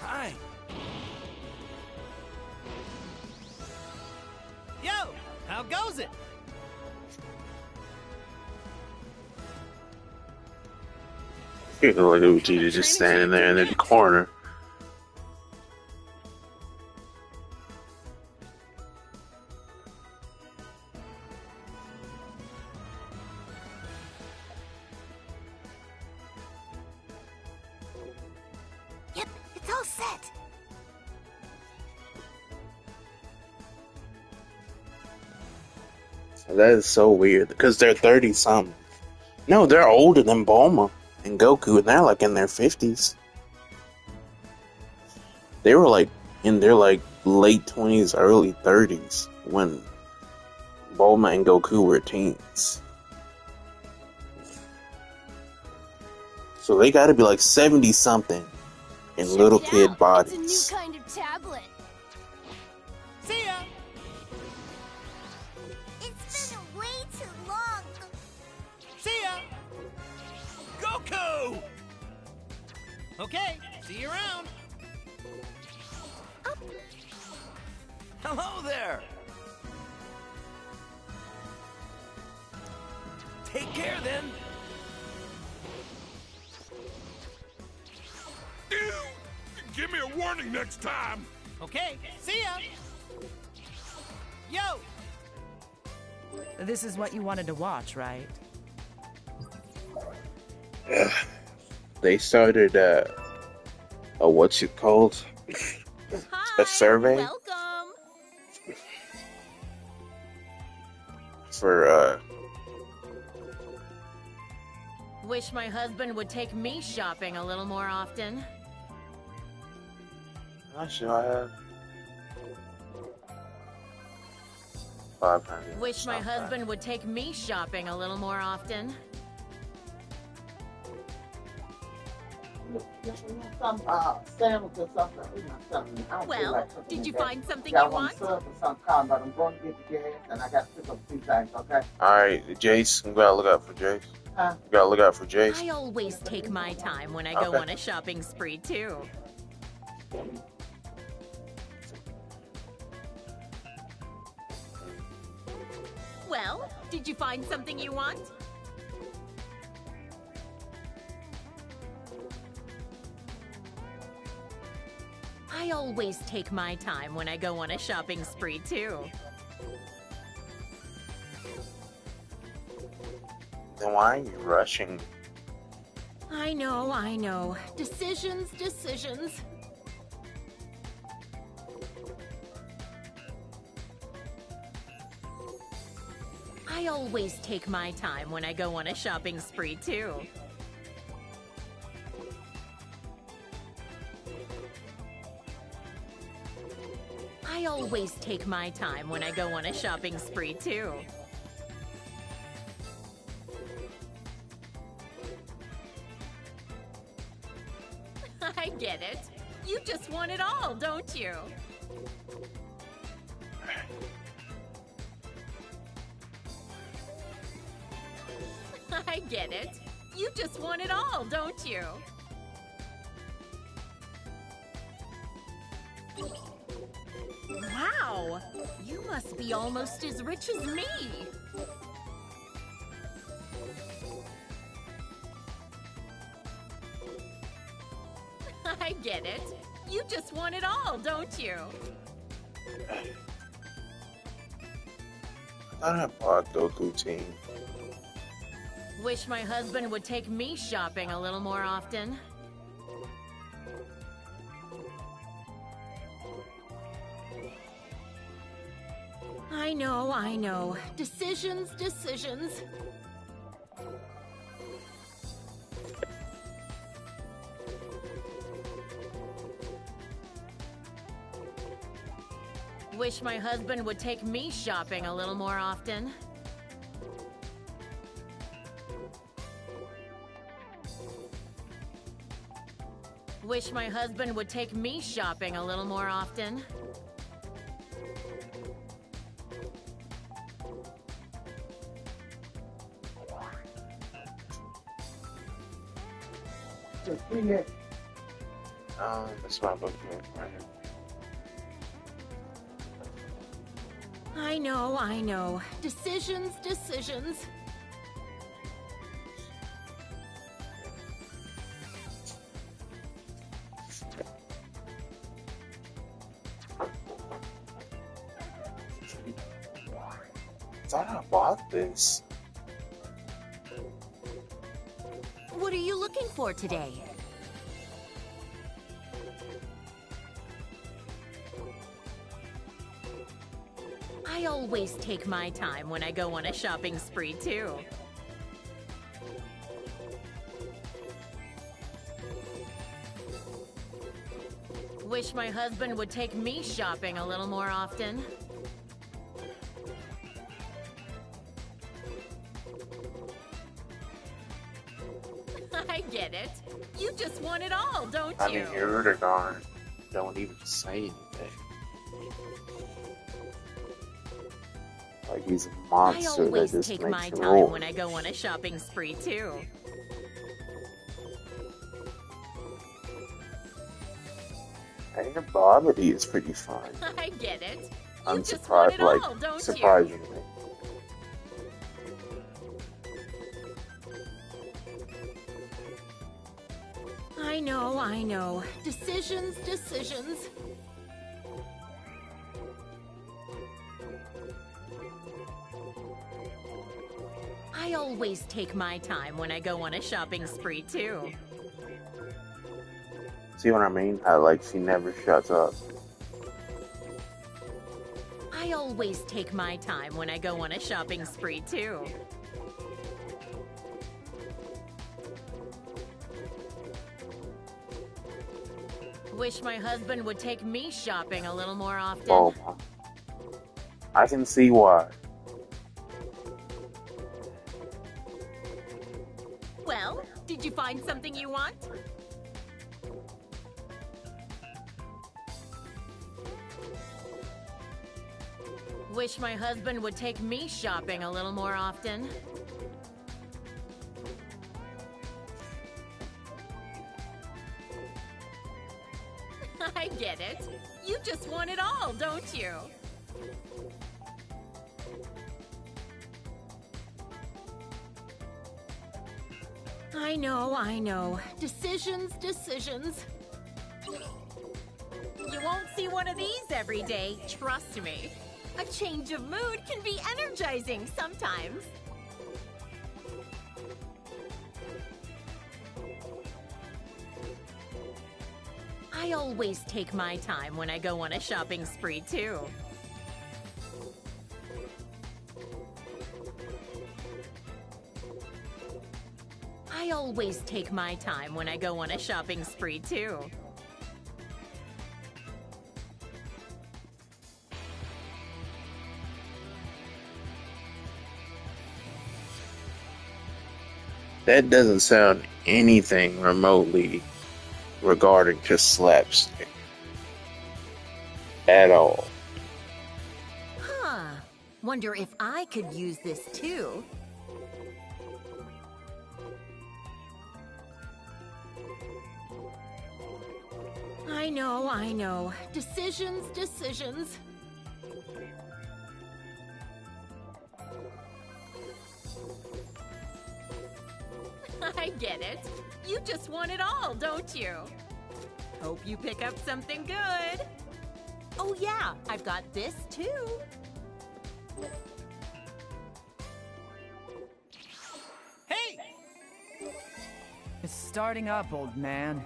Hi. Yo, how goes it? You know, like Vegeta just standing there in the corner. Yep, it's all set. That is so weird because they're 30 something. No, they're older than Bulma and Goku, and they're like in their 50s. They were like in their like late 20s, early 30s when Bulma and Goku were teens. So they got to be like 70 something in little kid bodies. It's a new kind of tablet. See ya. It's been way too long. See ya. Goku. Okay, see you around. Hello there. Take care then. Give me a warning next time. Okay, see ya. Yo. This is what you wanted to watch, right? They started a what's it called? Hi, A survey welcome. for Wish my husband would take me shopping a little more often. not sure I have 500. Wish my husband would take me shopping a little more often. Some sandwich or something. Something. I don't feel Well, like cooking did you today. find something Y'all you want want? sub or some kind, but I'm going to get the gas and I got to pick up a few things, okay? Alright, Jace, you gotta look out for Jace. Huh? You gotta look out for Jace. I always take my time when I go Okay. on a shopping spree, too. Well, did you find something you want? I always take my time when I go on a shopping spree, too. Then why are you rushing? I know, I know. Decisions, decisions. I always take my time when I go on a shopping spree, too. I always take my time when I go on a shopping spree, too. I get it. You just want it all, don't you? I get it. You just want it all, don't you? Wow! You must be almost as rich as me! I get it. You just want it all, don't you? I thought I bought Goku team. Wish my husband would take me shopping a little more often. I know, I know. Decisions, decisions. Wish my husband would take me shopping a little more often. Wish my husband would take me shopping a little more often. Just bring it. That's my bookmark right here. I know. Decisions. I thought I bought this. What are you looking for today? I always take my time when I go on a shopping spree, too. Wish my husband would take me shopping a little more often. I get it. You just want it all, don't I you? mean, Erdogan don't even say anything. Like he's a I monster that always just take makes my you time roar. when I go on a shopping spree, too. Hey, your body is pretty fun. I get it. You I'm just want surprised, it like, all, don't you? surprisingly. I know. Decisions. I always take my time when I go on a shopping spree, too. See what I mean? How, like, she never shuts up. I always take my time when I go on a shopping spree, too. Wish my husband would take me shopping a little more often. Oh, I can see why. Well, did you find something you want? Wish my husband would take me shopping a little more often. I get it. You just want it all, don't you? I know. Decisions. You won't see one of these every day, trust me. A change of mood can be energizing sometimes. I always take my time when I go on a shopping spree, too. I always take my time when I go on a shopping spree, too. That doesn't sound anything remotely regarding to slapstick. At all. Huh. Wonder if I could use this, too. I know. Decisions. I get it. You just want it all, don't you? Hope you pick up something good. Oh yeah, I've got this too. Hey! It's starting up, old man.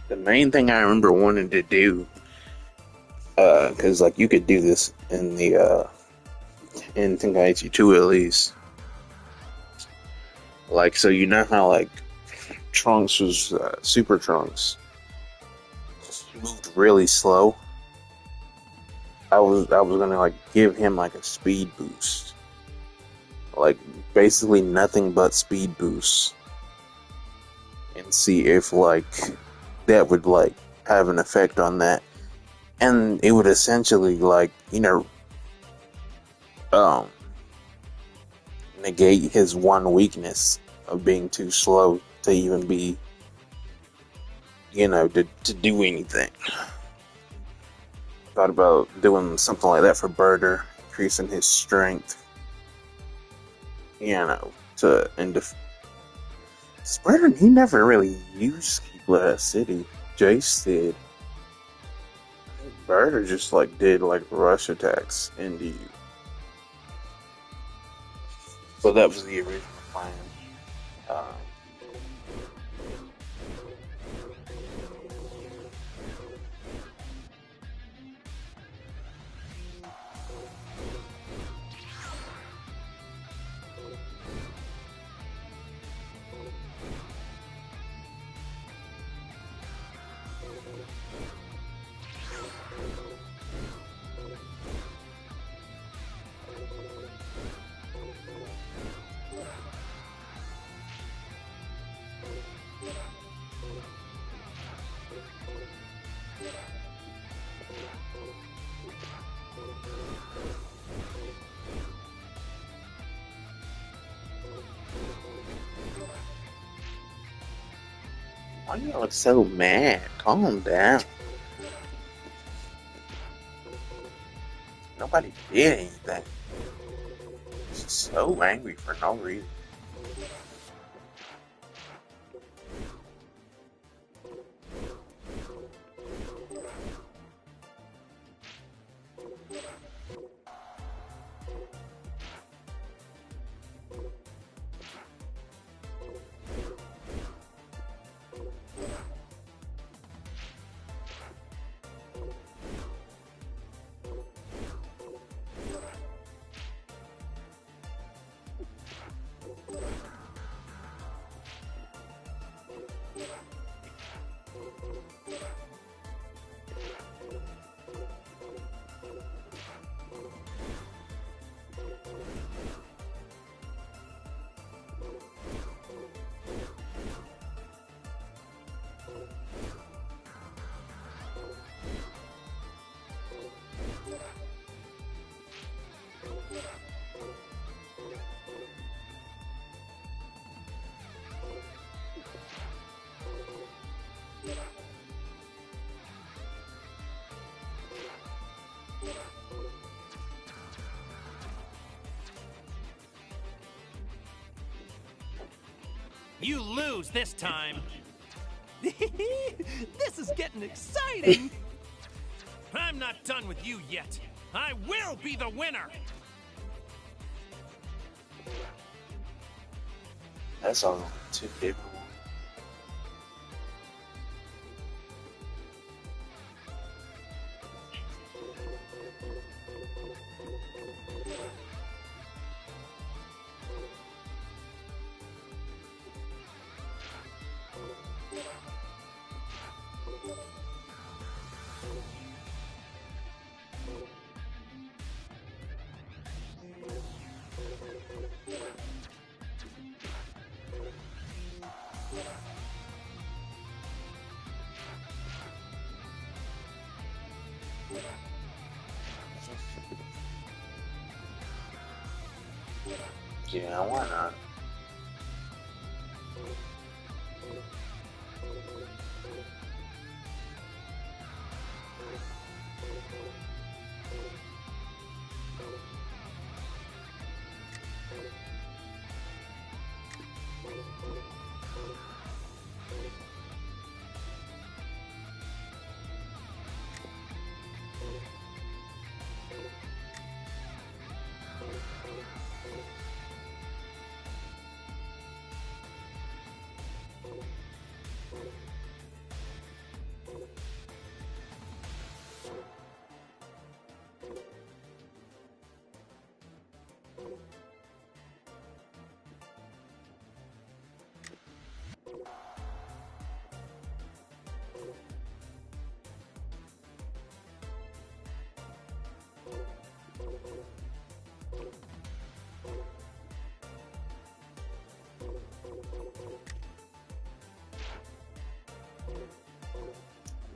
The main thing I remember wanting to do because like you could do this in the in Tenkaichi 2 at least. Like, so you know how like Trunks was Super Trunks moved really slow. I was gonna like give him like a speed boost, like basically nothing but speed boosts, and see if like that would like have an effect on that, and it would essentially like um negate his one weakness of being too slow to even be to do anything. Thought about doing something like that for Birder, increasing his strength. To and Birder, he never really used Keepless City. Jace did. Birder just like did like rush attacks into you. But that was the original plan. Um, Why do you look so mad? Calm down. Nobody did anything. She's so angry for no reason. You lose this time. This is getting exciting. I'm not done with you yet. I will be the winner. That's all too difficult. Yeah, why not?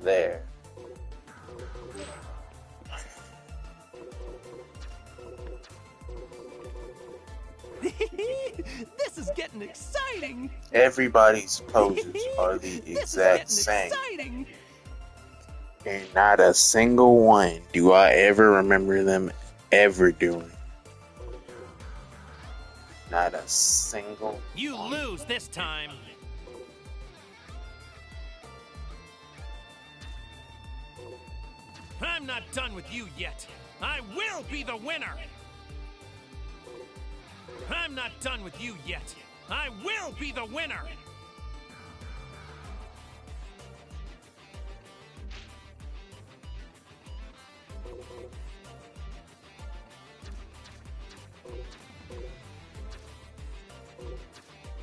there. This is getting exciting. Everybody's poses are the This is exact getting same. exciting. And not a single one do I ever remember them ever doing. Not a single You one. lose this time. I'm not done with you yet. I will be the winner. I'm not done with you yet. I will be the winner.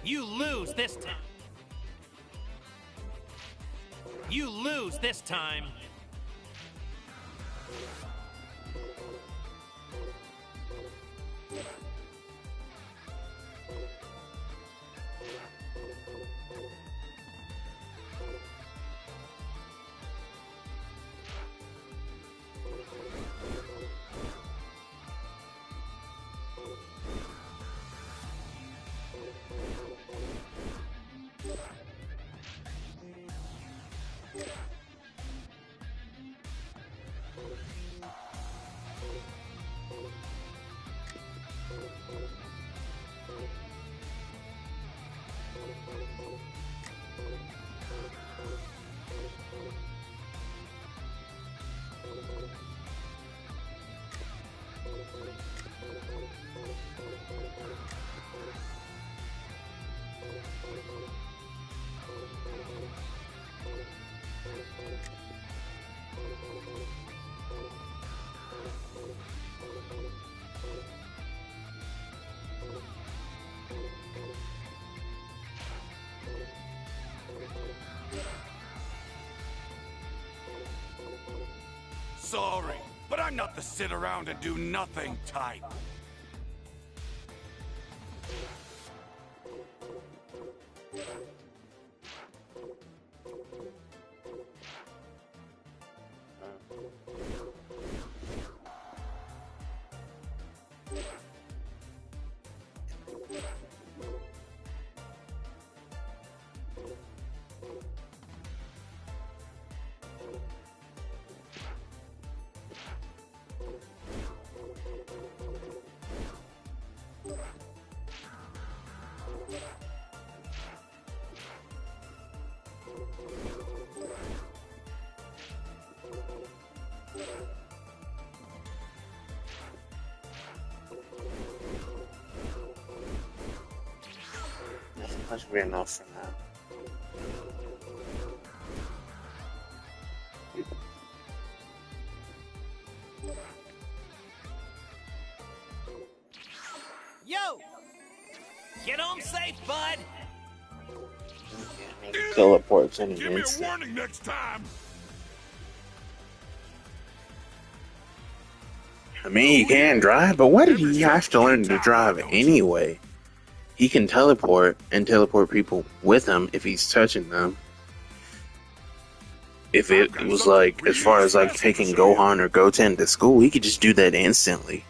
You lose this time. You lose this time. Sorry, but I'm not the sit around and do nothing type. That should be enough for now. Yo! Get home safe, bud! Teleports in an Give me a instant. warning next time. I mean, he can drive, but why did he have to learn to drive anyway? He can teleport and teleport people with him if he's touching them. If it was like, as far as like taking Gohan or Goten to school, he could just do that instantly.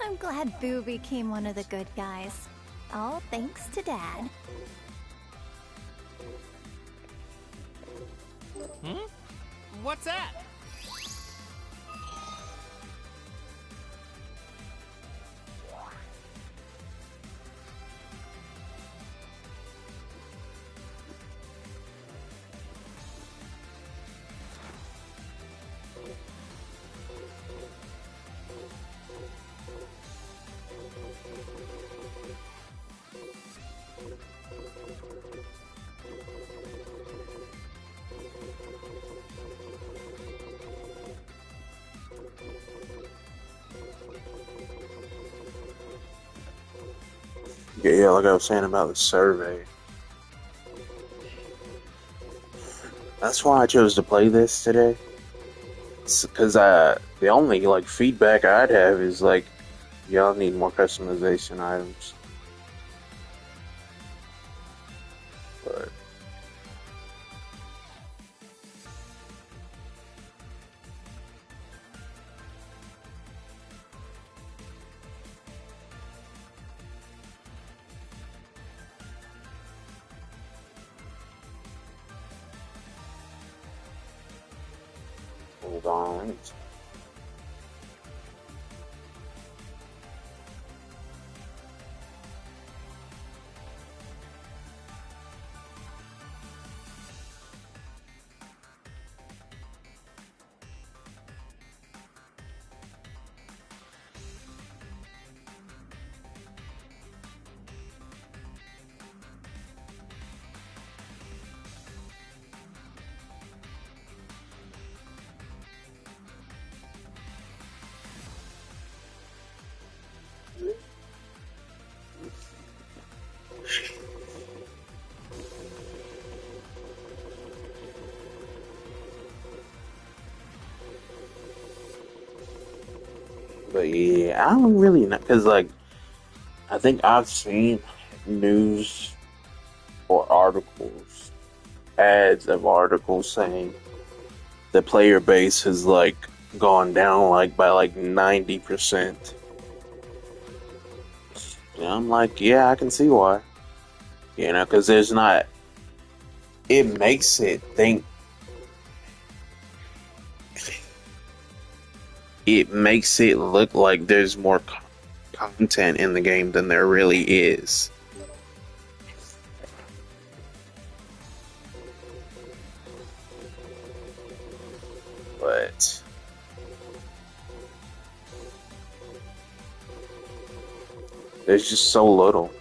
I'm glad Boo became one of the good guys. All thanks to Dad. What's that? Yeah, like I was saying about the survey. That's why I chose to play this today. Because the only like feedback I'd have is like, y'all need more customization items. But Hold on. But yeah, I don't really know because like I think I've seen news or articles, ads of articles saying the player base has like gone down like by like 90%. And I'm like, yeah, I can see why. You know, because there's not. It makes it think. It makes it look like there's more content in the game than there really is. But there's just so little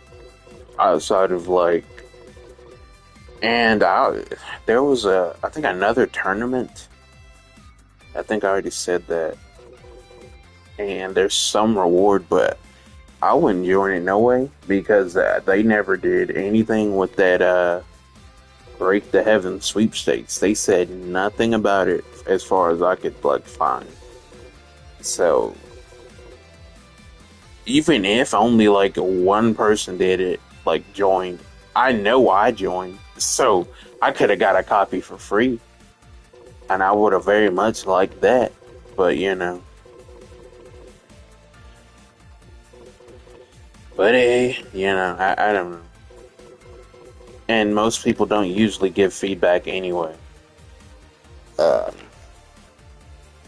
outside of like, and there was I think another tournament. I think I already said that, and there's some reward, but I wouldn't join it no way because they never did anything with that Break the Heaven sweepstakes. They said nothing about it as far as I could like find. So even if only like one person did it, like joined, I know I joined, so I could have got a copy for free, and I would have very much liked that. But you know, but hey, you know, I don't know. And most people don't usually give feedback anyway.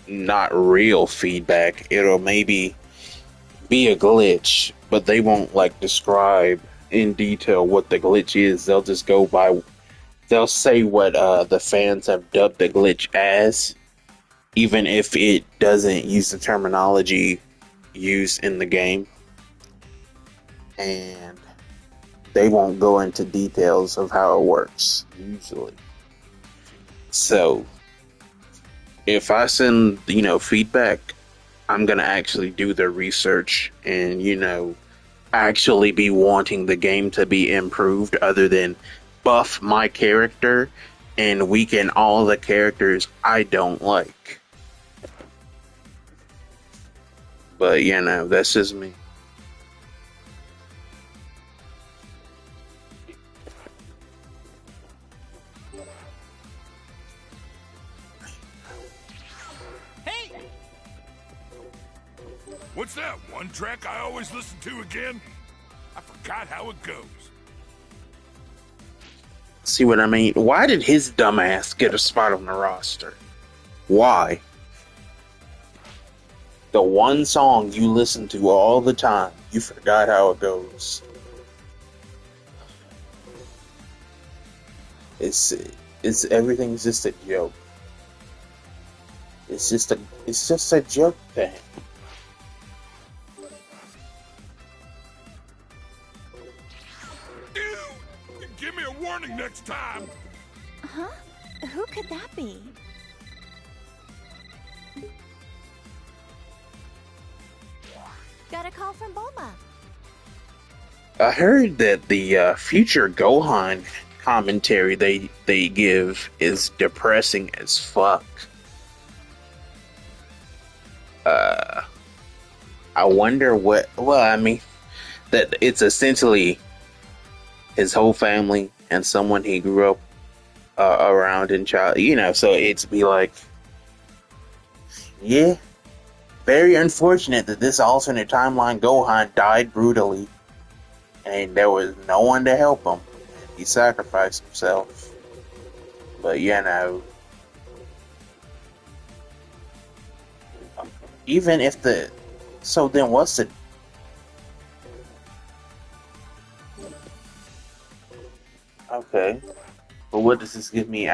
Not real feedback. It'll maybe be a glitch, but they won't like describe in detail what the glitch is. They'll just go by. They'll say what the fans have dubbed the glitch as, even if it doesn't use the terminology used in the game, and they won't go into details of how it works usually. So if I send, you know, feedback, I'm gonna actually do the research and, you know, actually be wanting the game to be improved other than buff my character and weaken all the characters I don't like. But, you know, that's just me. What's that one track I always listen to again? I forgot how it goes. See what I mean? Why did his dumbass get a spot on the roster? Why? The one song you listen to all the time, you forgot how it goes. It's everything's just a joke. It's just a joke to him. Give me a warning next time. Huh? Who could that be? Got a call from Bulma. I heard that the future Gohan commentary they give is depressing as fuck. I wonder what. Well, I mean, that it's essentially his whole family and someone he grew up around in child. You know, so it's be like, yeah, very unfortunate that this alternate timeline Gohan died brutally, and there was no one to help him. He sacrificed himself. But you know, even if the... So then what's the... Okay. But what does this give me?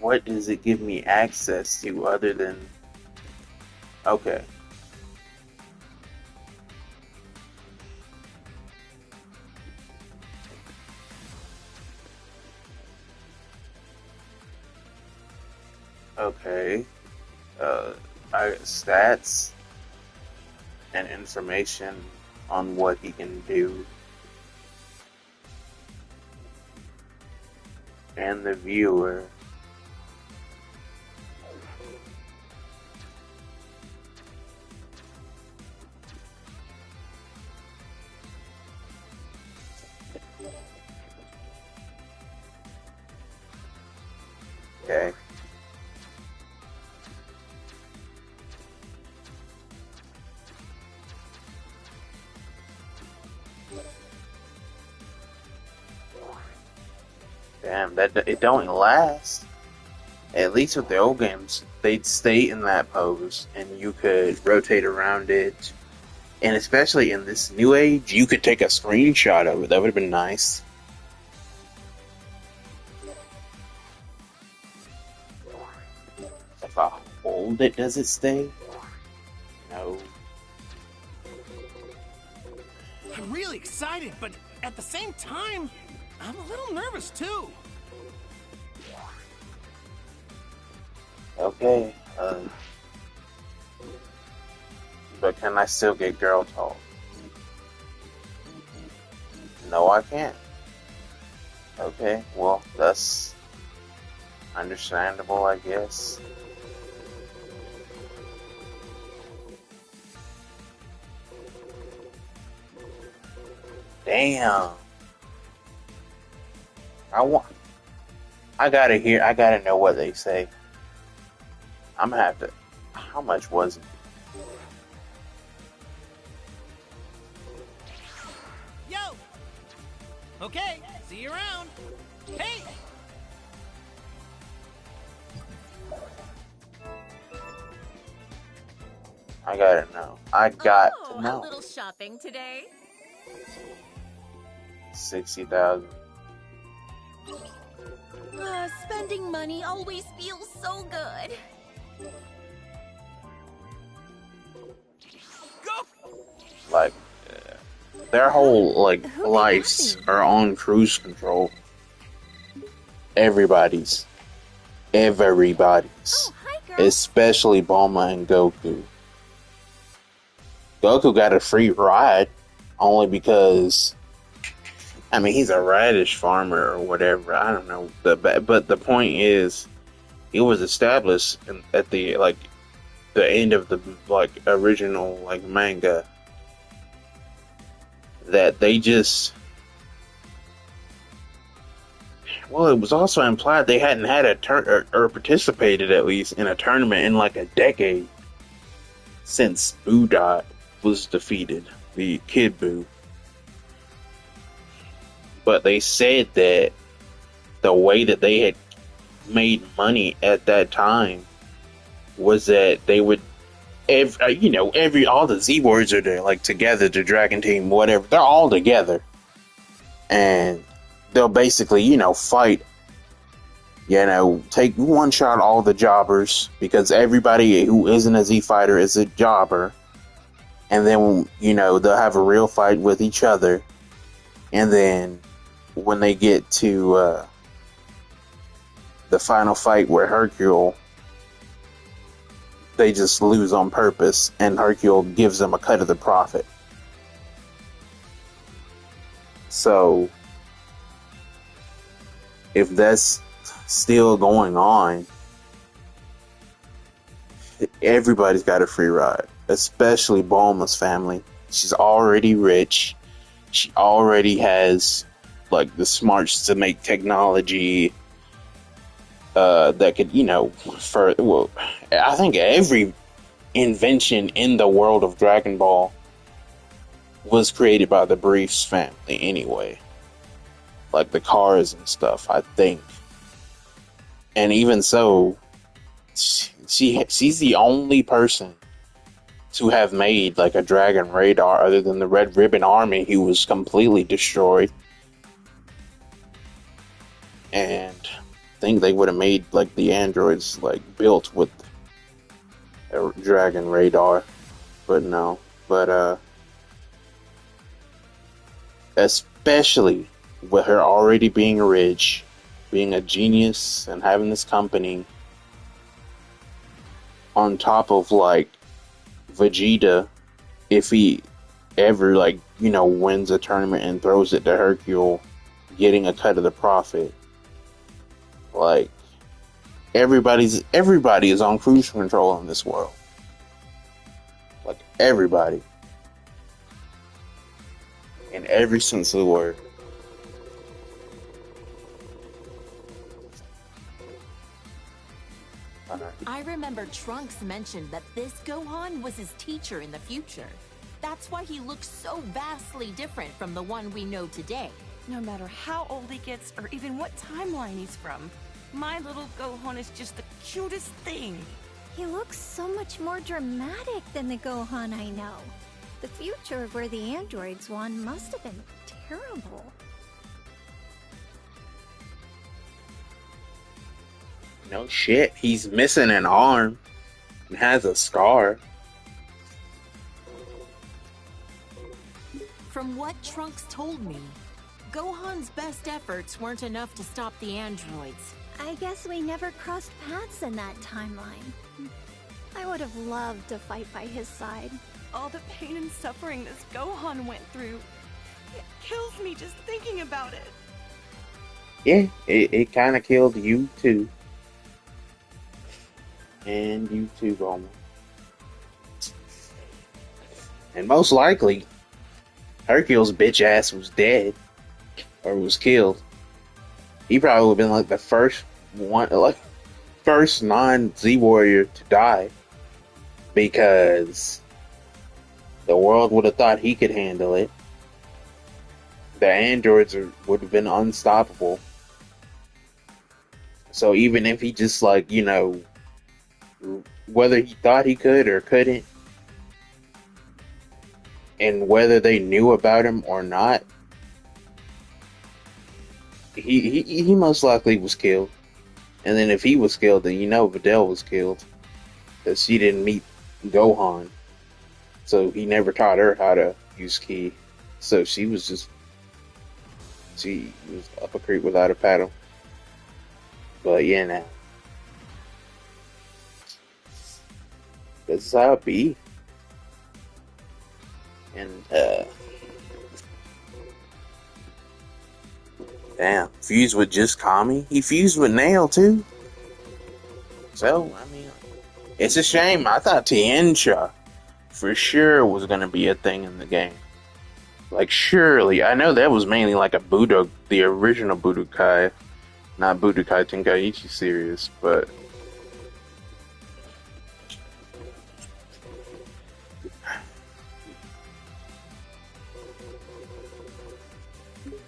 What does it give me access to other than... Okay. Okay. Stats and information on what he can do. And the viewer. Okay. Damn, that it don't last. At least with the old games, they'd stay in that pose, and you could rotate around it. And especially in this new age, you could take a screenshot of it. That would have been nice. If I hold it, does it stay? No. I'm really excited, but at the same time, I'm a little nervous too. Okay, but can I still get girl talk? No, I can't. Okay, well, that's understandable, I guess. Damn. I gotta know what they say. I'm gonna have to. How much was it? Yo! Okay, see you around. Hey! I gotta know. I got to A know. little shopping today. 60,000. Spending money always feels so good. Like, their whole lives are on cruise control. Everybody's, Oh, hi, girl. especially Bulma and Goku. Goku got a free ride only because, I mean, he's a radish farmer or whatever. I don't know, but the point is, it was established at the end of the original manga that they just, well, it was also implied they hadn't had or participated at least in a tournament in a decade since Boo was defeated, the Kid Boo. But they said that the way that they had made money at that time was that they would, all the Z wards are there, together, the Dragon Team, whatever, they're all together, and they'll basically, fight, take one shot all the jobbers, because everybody who isn't a Z fighter is a jobber, and then, they'll have a real fight with each other, and then when they get to the final fight where Hercule, they just lose on purpose, and Hercule gives them a cut of the profit. So, if that's still going on, everybody's got a free ride, especially Bulma's family. She's already rich. She already has the smarts to make technology that could, I think every invention in the world of Dragon Ball was created by the Briefs family anyway. The cars and stuff, I think. And even so, she's the only person to have made like a dragon radar other than the Red Ribbon Army, who was completely destroyed. And I think they would have made like the androids like built with a dragon radar, but no. But especially with her already being rich, being a genius, and having this company, on top of like Vegeta, if he ever like wins a tournament and throws it to Hercule, getting a cut of the profit. Like everybody is on cruise control in this world. Like everybody, in every sense of the word. I remember Trunks mentioned that this Gohan was his teacher in the future. That's why he looks so vastly different from the one we know today. No matter how old he gets or even what timeline he's from, my little Gohan is just the cutest thing. He looks so much more dramatic than the Gohan I know. The future where the androids won must have been terrible. No shit, he's missing an arm and has a scar. From what Trunks told me, Gohan's best efforts weren't enough to stop the androids. I guess we never crossed paths in that timeline. I would have loved to fight by his side. All the pain and suffering this Gohan went through, it kills me just thinking about it. Yeah, it kind of killed you too. And you too, Bulma. And most likely, Hercule's bitch ass was dead. Or was killed. He probably would have been like the first one, like first non-Z warrior to die. Because the world would have thought he could handle it. The androids would have been unstoppable. So even if he just like, whether he thought he could or couldn't, and whether they knew about him or not, he most likely was killed. And then if he was killed, then Videl was killed. Because she didn't meet Gohan. So he never taught her how to use Ki. So she was up a creek without a paddle. But yeah, now. This is how it be. And, damn, fused with just Kami? He fused with Nail, too? So, I mean, it's a shame. I thought Tiancha for sure was going to be a thing in the game. Like, surely. I know that was mainly like the original Budokai, not Budokai Tenkaichi series, but...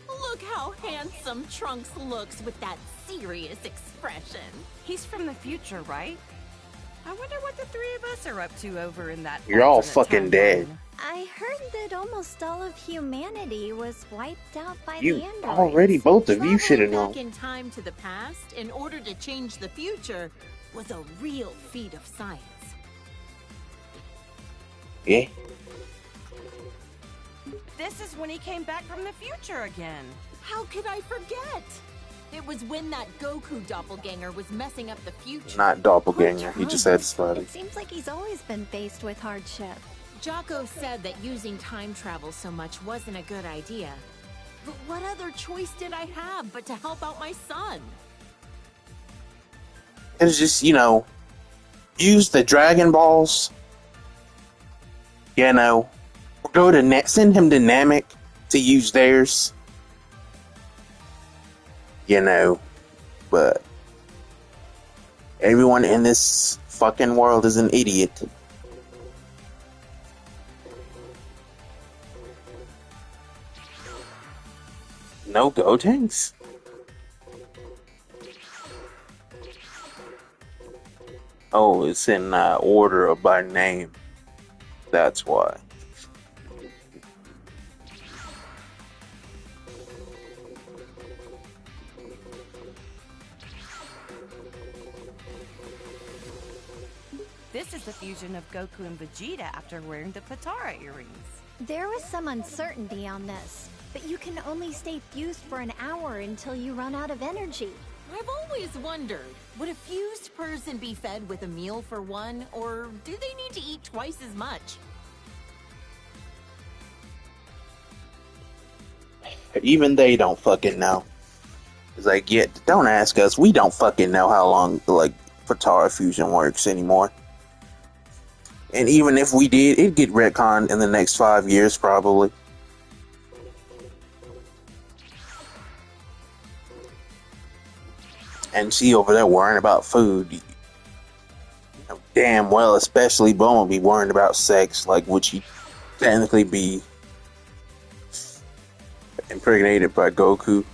Look how handsome Trunks looks with that serious expression. He's from the future, right? I wonder what the three of us are up to over in that. You're all alternate fucking timeline. dead. I heard that almost all of humanity was wiped out by You the androids. already, both of you should have Traveling known. back in time to the past in order to change the future was a real feat of science. Yeah. This is when he came back from the future again. How could I forget? It was when that Goku doppelganger was messing up the future. Not doppelganger. He just had his body. It seems like he's always been faced with hardship. Jocko said that using time travel so much wasn't a good idea. But what other choice did I have but to help out my son? It's just, use the Dragon Balls. Go to send him to Namek to use theirs. But everyone in this fucking world is an idiot. No Gotenks? Oh, it's in order of by name. That's why. This is the fusion of Goku and Vegeta after wearing the Potara earrings. There was some uncertainty on this, but you can only stay fused for an hour until you run out of energy. I've always wondered, would a fused person be fed with a meal for one, or do they need to eat twice as much? Even they don't fucking know. It's like, yeah, don't ask us. We don't fucking know how long, like, Potara fusion works anymore. And even if we did, it'd get retconned in the next 5 years, probably. And she over there worrying about food. You know, damn well, especially Bulma be worrying about sex. Like, would she technically be impregnated by Goku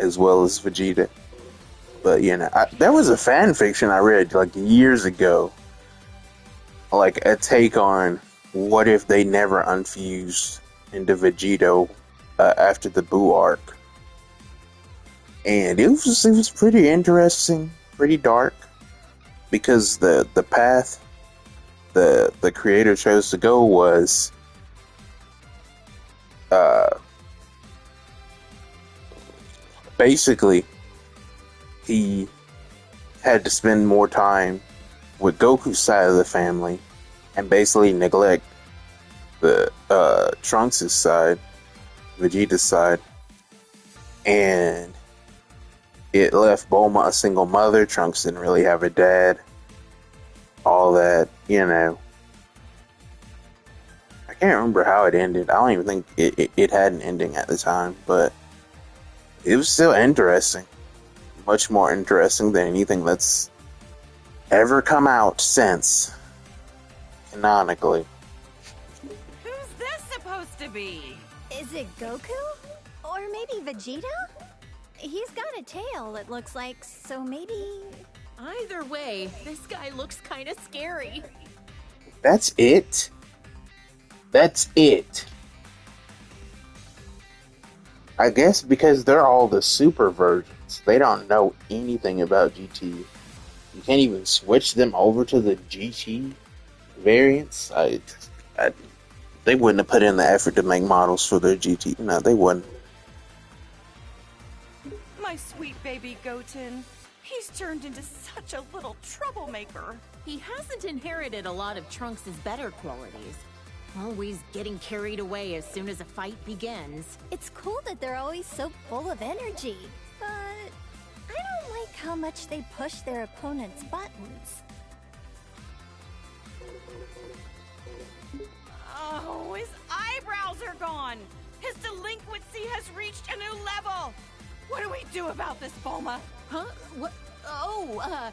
as well as Vegeta? But, you know, there was a fan fiction I read, like, years ago. Like, a take on what if they never unfused into Vegito after the Buu arc. And it was pretty interesting, pretty dark, because the path the creator chose to go was basically he had to spend more time with Goku's side of the family and basically neglect the Trunks' side, Vegeta's side, and it left Bulma a single mother. Trunks didn't really have a dad. All that, you know. I can't remember how it ended. I don't even think it had an ending at the time, but it was still interesting. Much more interesting than anything that's ever come out since, canonically. Who's this supposed to be? Is it Goku? Or maybe Vegeta? He's got a tail, it looks like, so maybe... Either way, this guy looks kind of scary. That's it? That's it. I guess because they're all the super versions, they don't know anything about GT. You can't even switch them over to the GT variants. They wouldn't have put in the effort to make models for their GT. No, they wouldn't. My sweet baby Goten. He's turned into such a little troublemaker. He hasn't inherited a lot of Trunks' better qualities. Always getting carried away as soon as a fight begins. It's cool that they're always so full of energy, but I don't like how much they push their opponent's buttons. Oh, his eyebrows are gone. His delinquency has reached a new level. What do we do about this, Bulma? Huh? What? Oh,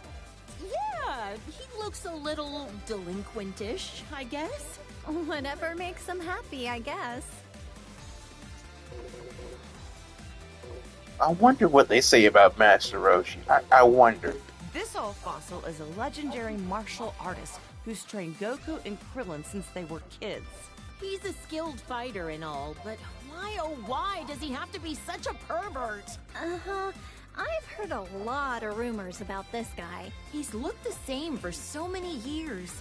yeah, he looks a little delinquentish, I guess. Whatever makes them happy, I guess. I wonder what they say about Master Roshi. I wonder. This old fossil is a legendary martial artist who's trained Goku and Krillin since they were kids. He's a skilled fighter and all, but why oh why does he have to be such a pervert? Uh-huh. I've heard a lot of rumors about this guy. He's looked the same for so many years.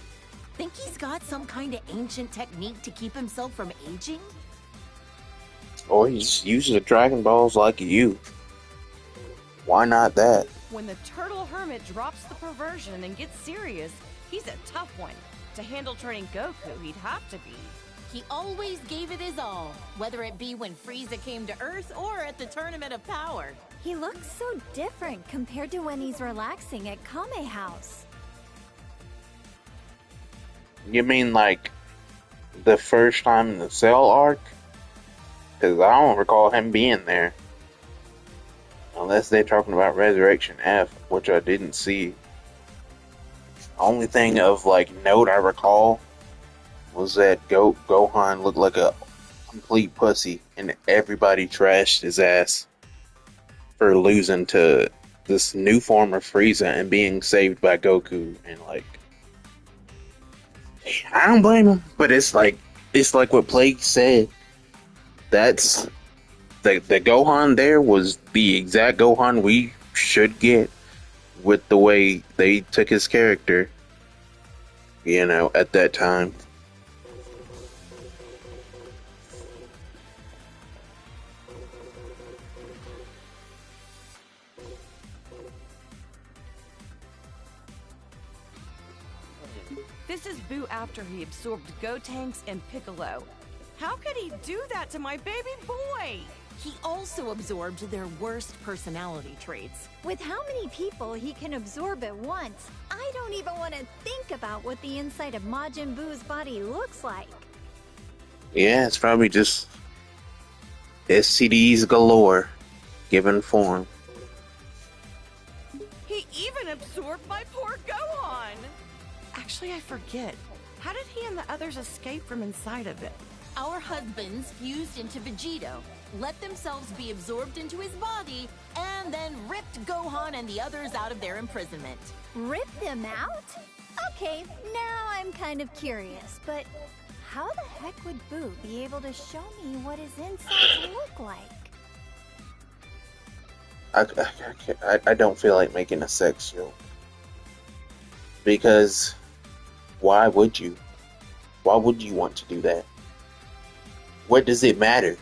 Think he's got some kind of ancient technique to keep himself from aging? Or he just uses the Dragon Balls like you. Why not that? When the turtle hermit drops the perversion and gets serious, he's a tough one. To handle training Goku, he'd have to be. He always gave it his all, whether it be when Frieza came to Earth or at the Tournament of Power. He looks so different compared to when he's relaxing at Kame House. You mean like the first time in the Cell arc? Because I don't recall him being there. Unless they're talking about Resurrection F, which I didn't see. Only thing of like note I recall was that Gohan looked like a complete pussy and everybody trashed his ass for losing to this new form of Frieza and being saved by Goku and like I don't blame him, but it's like what Plague said. That's the Gohan there was the exact Gohan we should get with the way they took his character, at that time. This is Boo after he absorbed Gotenks and Piccolo. How could he do that to my baby boy? He also absorbed their worst personality traits. With how many people he can absorb at once, I don't even want to think about what the inside of Majin Buu's body looks like. Yeah, it's probably just STDs galore, given form. He even absorbed my poor Gohan! Actually, I forget. How did he and the others escape from inside of it? Our husbands fused into Vegito, let themselves be absorbed into his body, and then ripped Gohan and the others out of their imprisonment. Rip them out? Okay, now I'm kind of curious, but how the heck would Boo be able to show me what his insides look like? I don't feel like making a sex joke. Because why would you? Why would you want to do that? What does it matter?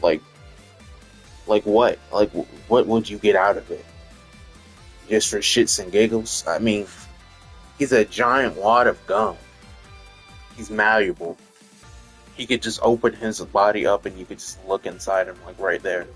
Like what? Like, what would you get out of it? Just for shits and giggles? I mean, he's a giant wad of gum. He's malleable. He could just open his body up and you could just look inside him, like right there.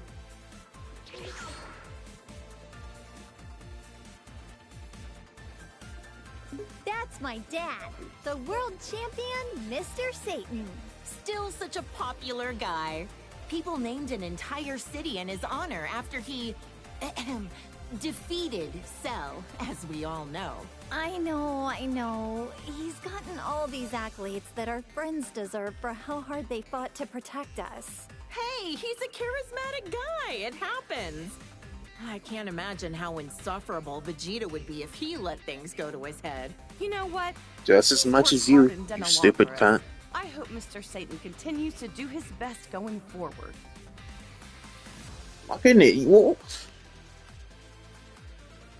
That's my dad, the world champion, Mr. Satan. Still such a popular guy. People named an entire city in his honor after he defeated Cell, as we all know. I know. He's gotten all these accolades that our friends deserve for how hard they fought to protect us. Hey, he's a charismatic guy. It happens. I can't imagine how insufferable Vegeta would be if he let things go to his head. You know what? Just as much as you, you stupid cunt. I hope Mr. Satan continues to do his best going forward. Why couldn't it?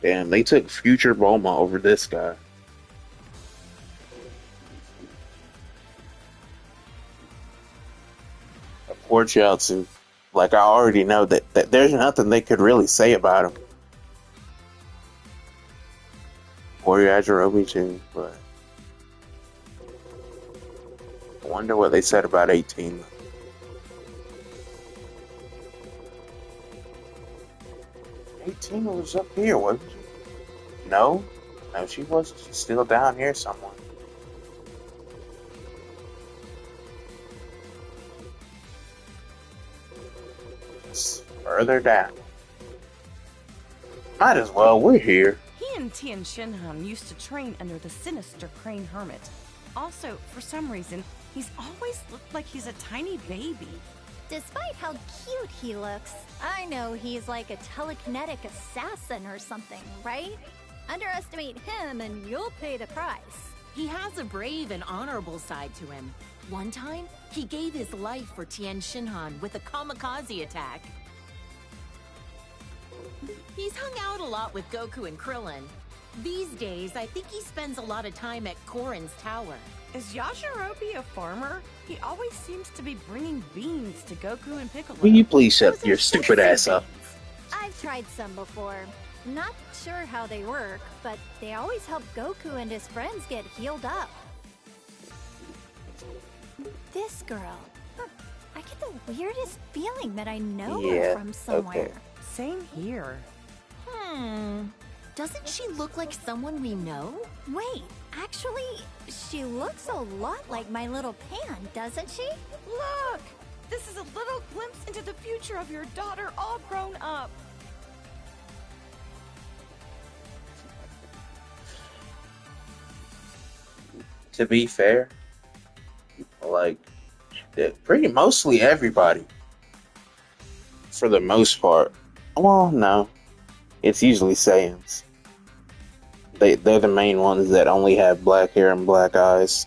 Damn, they took future Bulma over this guy. Poor Chaozu. Like, I already know that there's nothing they could really say about him. Or Yajirobe too, but I wonder what they said about 18. 18 was up here, wasn't she? No, she wasn't. She's still down here somewhere. It's further down. Might as well. We're here. He and Tien Shinhan used to train under the sinister Crane Hermit. Also, for some reason, he's always looked like he's a tiny baby. Despite how cute he looks, I know he's like a telekinetic assassin or something, right? Underestimate him and you'll pay the price. He has a brave and honorable side to him. One time, he gave his life for Tien Shinhan with a kamikaze attack. He's hung out a lot with Goku and Krillin. These days, I think he spends a lot of time at Korin's tower. Is Yajirobe a farmer? He always seems to be bringing beans to Goku and Piccolo. Will you please shut your stupid ass up? I've tried some before. Not sure how they work, but they always help Goku and his friends get healed up. This girl. I get the weirdest feeling that I know her from somewhere. Okay. Same here. Doesn't she look like someone we know? Wait, actually, she looks a lot like my little Pan, doesn't she? Look! This is a little glimpse into the future of your daughter all grown up. To be fair, like, pretty mostly everybody, for the most part. Well, no. It's usually Saiyans. They're the main ones that only have black hair and black eyes.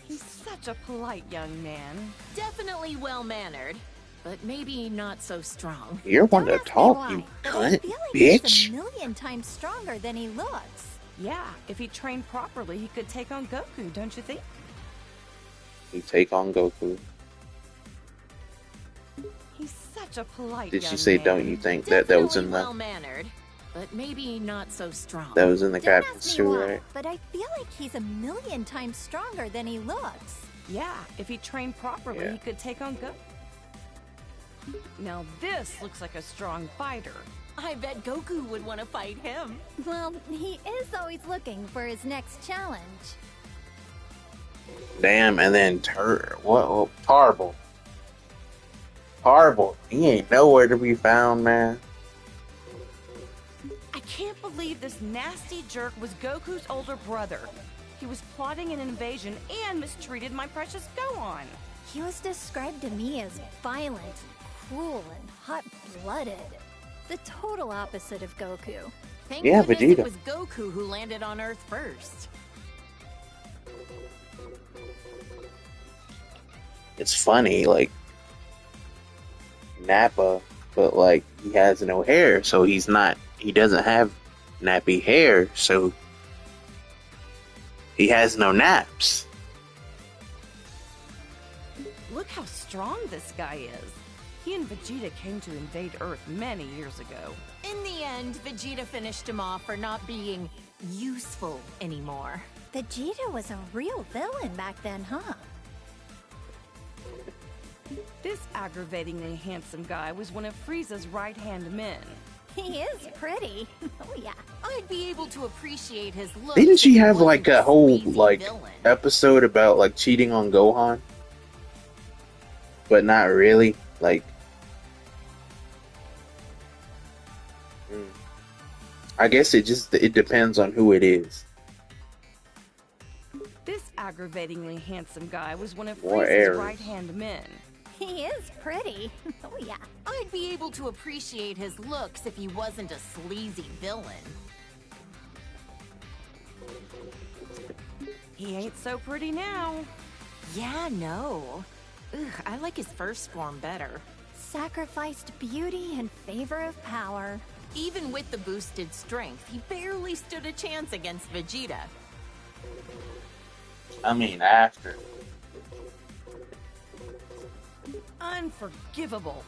He's such a polite young man. Definitely well-mannered, but maybe not so strong. You're one Don't to ask me talk, why, you but I cunt, feel like bitch. he's a million times stronger than he looks. Yeah, if he trained properly, he could take on Goku, don't you think? You take on Goku. He's such a polite Did young she say, man. don't you think that was in the... well-mannered, but maybe not so strong. That was in the Don't captain's ask me too, why, right? but I feel like he's a million times stronger than he looks. Yeah, if he trained properly, Yeah. he could take on Goku. Now this looks like a strong fighter. I bet Goku would want to fight him. Well, he is always looking for his next challenge. Damn, and then what? Horrible. Horrible. He ain't nowhere to be found, man. I can't believe this nasty jerk was Goku's older brother. He was plotting an invasion and mistreated my precious Gohan. He was described to me as violent, cruel, and hot-blooded. The total opposite of Goku. Thank Yeah, goodness Vegeta. it was Goku who landed on Earth first. It's funny, like, Nappa, but, like, he has no hair, so he doesn't have nappy hair, so he has no naps. Look how strong this guy is. He and Vegeta came to invade Earth many years ago. In the end, Vegeta finished him off for not being useful anymore. Vegeta was a real villain back then, huh? This aggravatingly handsome guy was one of Frieza's right-hand men. He is pretty. Oh yeah. I'd be able to appreciate his looks. Didn't she if he have, wasn't like, a a whole, sleazy like, villain. episode about, like, cheating on Gohan? But not really, like... I guess it depends on who it is. This aggravatingly handsome guy was one of More Frieza's airs. right-hand men. He is pretty. Oh yeah. I'd be able to appreciate his looks if he wasn't a sleazy villain. He ain't so pretty now. Yeah, no. Ugh, I like his first form better. Sacrificed beauty in favor of power. Even with the boosted strength, he barely stood a chance against Vegeta. I mean, after. Unforgivable.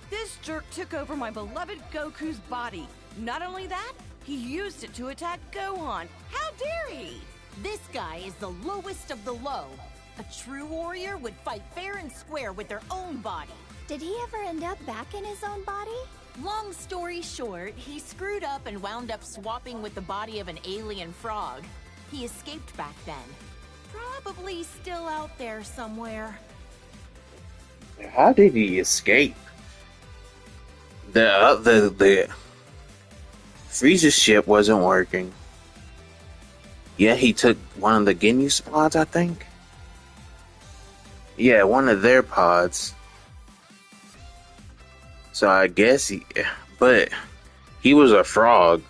This jerk took over my beloved Goku's body. Not only that, he used it to attack Gohan. How dare he? This guy is the lowest of the low. A true warrior would fight fair and square with their own body. Did he ever end up back in his own body? Long story short, he screwed up and wound up swapping with the body of an alien frog. He escaped back then. Probably still out there somewhere. How did he escape? The Frieza's ship wasn't working. Yeah, he took one of the Ginyu pods, I think. Yeah, one of their pods. So I guess but he was a frog,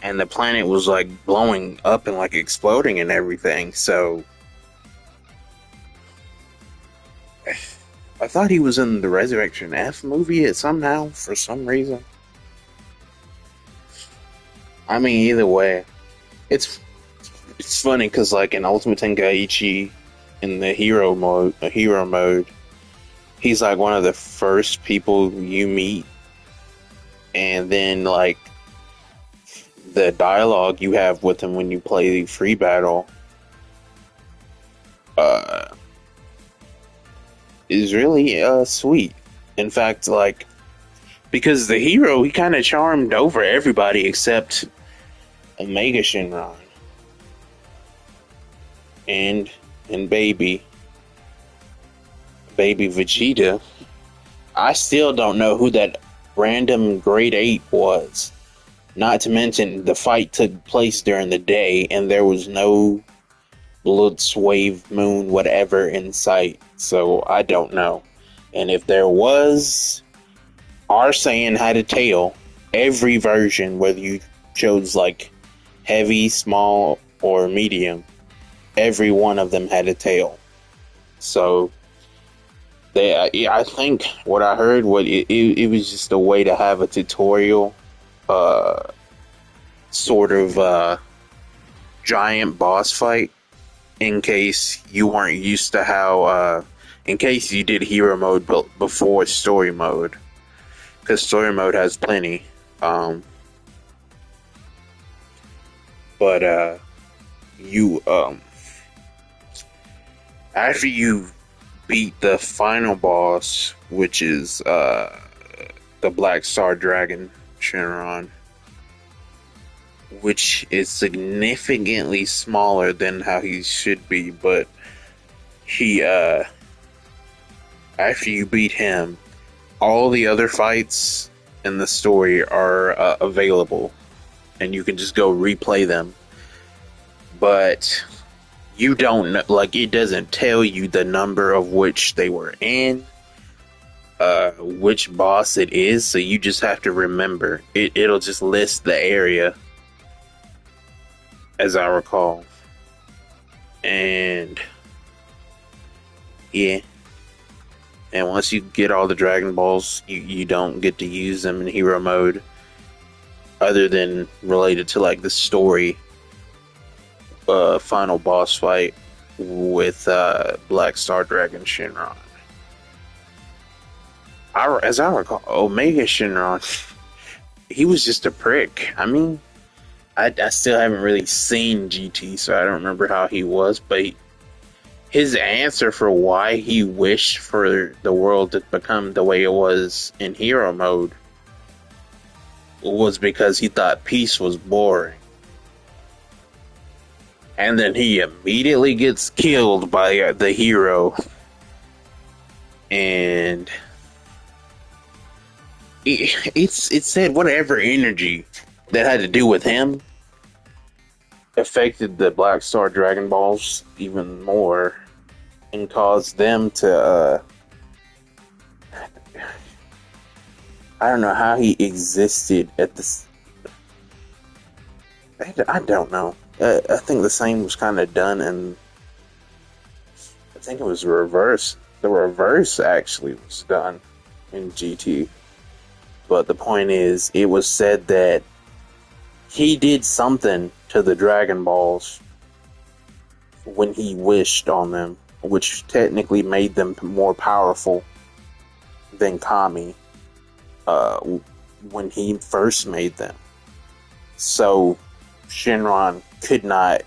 and the planet was like blowing up and like exploding and everything. So I thought he was in the Resurrection F movie somehow for some reason. I mean, either way, it's funny because like in Ultimate Tenkaichi, in the hero mode, he's like one of the first people you meet, and then like the dialogue you have with him when you play the free battle is really sweet. In fact, like, because the hero, he kind of charmed over everybody except Omega Shenron and baby Vegeta. I still don't know who that random grade 8 was. Not to mention the fight took place during the day and there was no Bloodswave moon whatever in sight, so I don't know. And if there was, our Saiyan had a tail. Every version, whether you chose like heavy, small, or medium, every one of them had a tail. So I think what I heard was it was just a way to have a tutorial, sort of giant boss fight in case you weren't used to how, in case you did hero mode before story mode, because story mode has plenty. But you after you beat the final boss, which is the Black Star Dragon Shenron, which is significantly smaller than how he should be, but he after you beat him, all the other fights in the story are available, and you can just go replay them. But you don't know, like, it doesn't tell you the number of which they were in, which boss it is, so you just have to remember. It'll just list the area, as I recall. And yeah. And once you get all the Dragon Balls, you don't get to use them in hero mode, other than related to like the story final boss fight with Black Star Dragon Shenron. As I recall, Omega Shenron, he was just a prick. I mean, I still haven't really seen GT, so I don't remember how he was, but his answer for why he wished for the world to become the way it was in hero mode was because he thought peace was boring. And then he immediately gets killed by the hero. And it said whatever energy that had to do with him affected the Black Star Dragon Balls even more and caused them to I don't know how he existed at this. I don't know. I think the same was kind of done, and I think it was reverse. The reverse actually was done in GT. But the point is, it was said that he did something to the Dragon Balls when he wished on them, which technically made them more powerful than Kami when he first made them. So Shenron could not,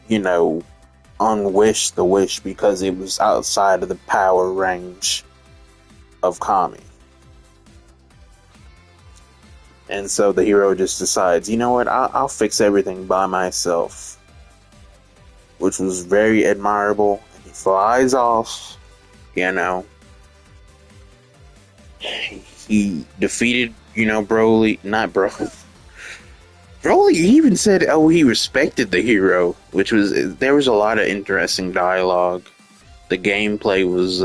unwish the wish because it was outside of the power range of Kami. And so the hero just decides, you know what, I'll fix everything by myself. Which was very admirable. And he flies off, He defeated, Broly, not Broly. Broly even said, he respected the hero, there was a lot of interesting dialogue. The gameplay was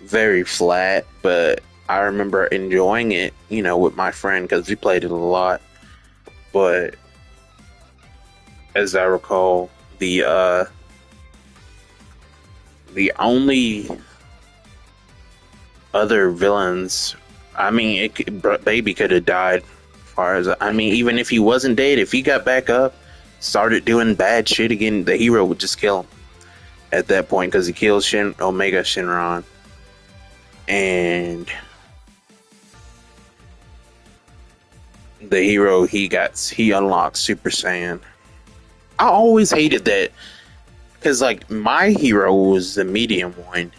very flat, but I remember enjoying it, with my friend, because we played it a lot. But as I recall, the only other villains, Baby could have died. Even if he wasn't dead, if he got back up, started doing bad shit again, the hero would just kill him at that point, because he killed Omega Shenron. And the hero, he unlocked Super Saiyan. I always hated that, because my hero was the medium one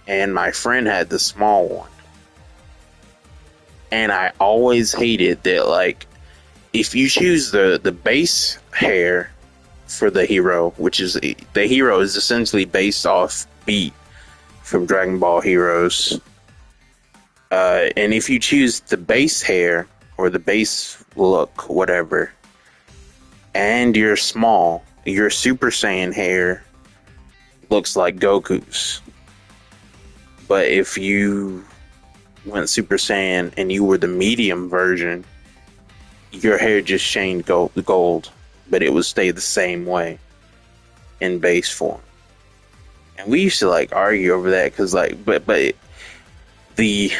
and my friend had the small one. And I always hated that, if you choose the base hair for the hero, which is, the hero is essentially based off Beat from Dragon Ball Heroes. And if you choose the base hair, or the base look, whatever, and you're small, your Super Saiyan hair looks like Goku's. But if you went Super Saiyan and you were the medium version, your hair just changed gold, but it would stay the same way in base form. And we used to like argue over that because like, but the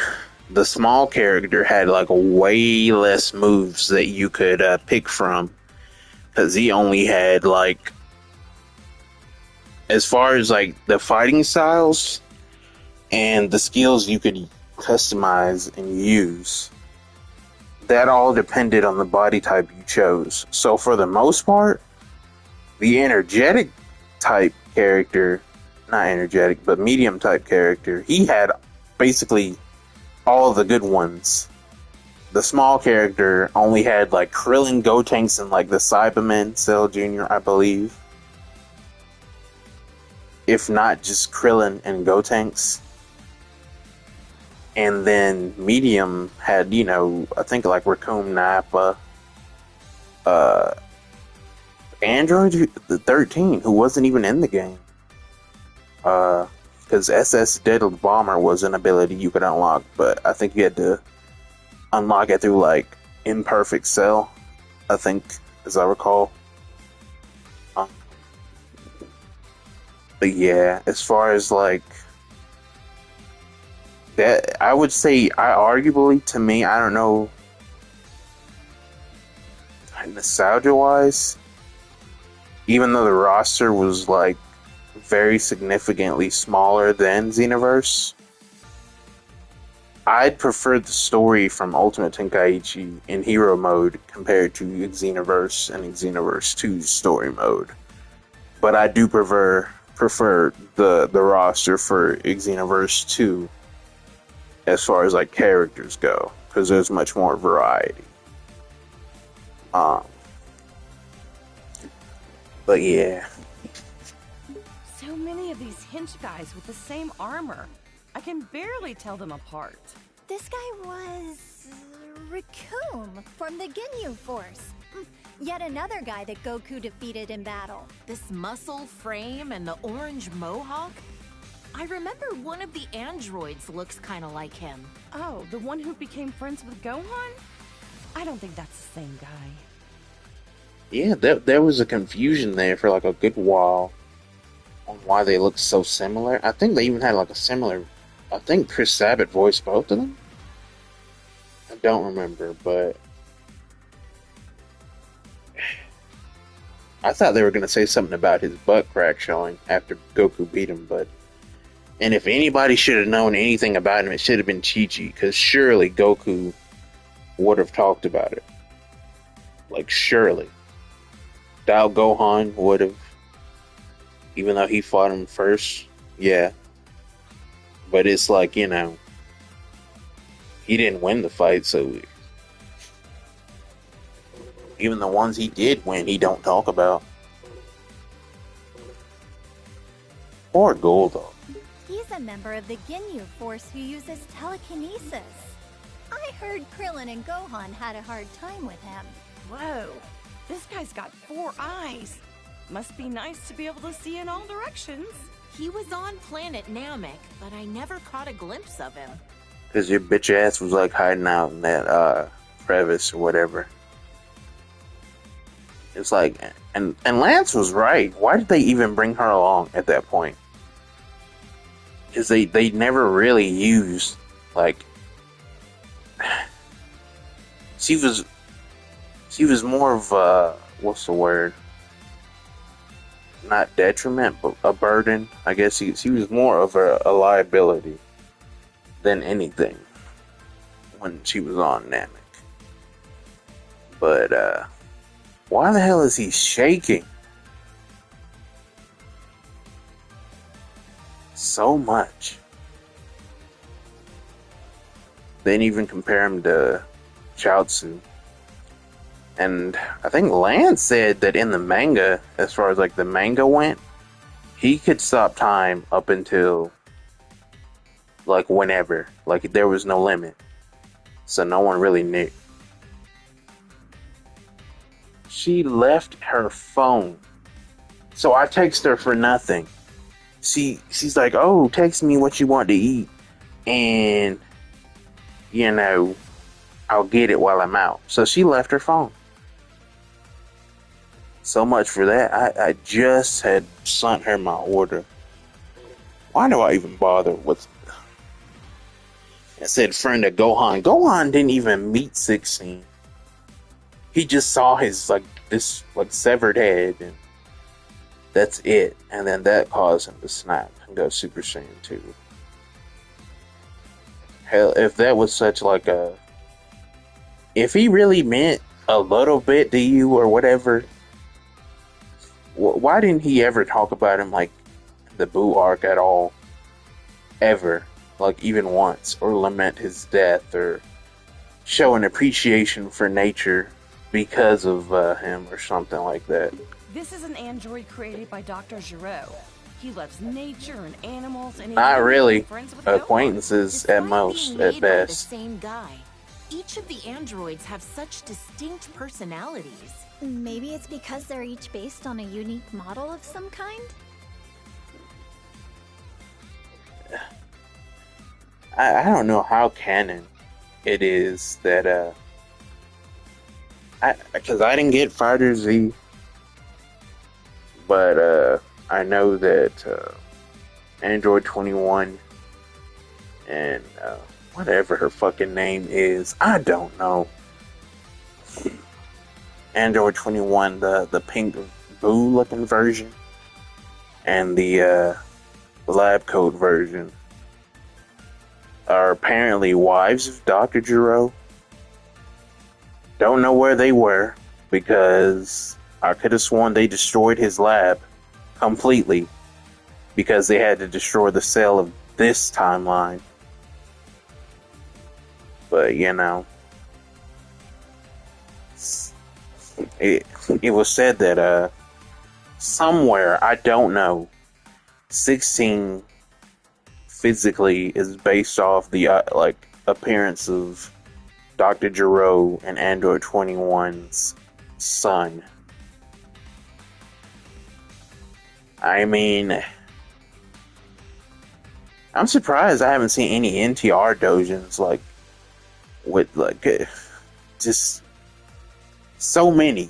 small character had like way less moves that you could pick from, because he only had like, as far as like the fighting styles and the skills you could customize and use, that all depended on the body type you chose. So for the most part, the energetic type character, not energetic, but medium type character, he had basically all the good ones. The small character only had like Krillin, Gotenks, and like the Cybermen, Cell Jr., I believe. If not just Krillin and Gotenks. And then medium had, you know, I think like Raccoon Nappa, Android the 13, who wasn't even in the game. Because SS Deadly Bomber was an ability you could unlock, but I think you had to unlock it through like Imperfect Cell, I think, as I recall. But yeah, as far as like that, I would say, arguably, to me, I don't know, nostalgia wise, even though the roster was like very significantly smaller than Xenoverse, I'd prefer the story from Ultimate Tenkaichi in hero mode compared to Xenoverse and Xenoverse 2's story mode. But I do prefer the roster for Xenoverse 2 as far as like characters go, because there's much more variety. But yeah. So many of these hinge guys with the same armor. I can barely tell them apart. This guy was Raccoon from the Ginyu Force. Yet another guy that Goku defeated in battle. This muscle frame and the orange mohawk? I remember one of the androids looks kind of like him. Oh, the one who became friends with Gohan? I don't think that's the same guy. Yeah, there was a confusion there for like a good while on why they looked so similar. I think they even had like a similar... I think Chris Sabat voiced both of them? I don't remember, but... I thought they were going to say something about his butt crack showing after Goku beat him, but... And if anybody should have known anything about him, it should have been Chi-Chi, because surely Goku would have talked about it. Like, surely. Dao Gohan would have, even though he fought him first, yeah. But it's like, you know, he didn't win the fight, so even the ones he did win, he don't talk about. Poor Goldog. He's a member of the Ginyu Force who uses telekinesis. I heard Krillin and Gohan had a hard time with him. Whoa, this guy's got 4 eyes. Must be nice to be able to see in all directions. He was on planet Namek, but I never caught a glimpse of him. Because your bitch ass was like hiding out in that crevice or whatever. It's like, and Lance was right. Why did they even bring her along at that point? Because they never really used, like, she was more of a, what's the word? Not detriment, but a burden. I guess she was more of a liability than anything when she was on Namek. But, why the hell is he shaking so much? They didn't even compare him to Chaozu. And I think Lance said that in the manga, as far as like the manga went, he could stop time up until like whenever. Like there was no limit. So no one really knew. She left her phone. So I text her for nothing. She's like, oh, text me what you want to eat. And, you know, I'll get it while I'm out. So she left her phone. So much for that. I just had sent her my order. Why do I even bother with... I said friend of Gohan. Gohan didn't even meet 16. He just saw his, this severed head, and that's it. And then that caused him to snap and go Super Saiyan 2. Hell, if that was such if he really meant a little bit to you or whatever, why didn't he ever talk about him the Boo arc at all? Ever. Even once. Or lament his death or show an appreciation for nature because of him or something like that. This is an android created by Dr. Giro. He loves nature and animals, and not really. Friends with Acquaintances at most, at best. The same guy. Each of the androids have such distinct personalities. Maybe it's because they're each based on a unique model of some kind? I don't know how canon it is that because I didn't get Fighter Z, but I know that Android 21 and whatever her fucking name is, I don't know. Android 21, the pink Boo looking version, and the lab coat version are apparently wives of Dr. Giro. Don't know where they were, because I could have sworn they destroyed his lab completely, because they had to destroy the cell of this timeline. But it was said that somewhere, I don't know, 16 physically is based off the appearance of Dr. Giro and Android 21's son. I mean, I'm surprised I haven't seen any NTR dojins with just so many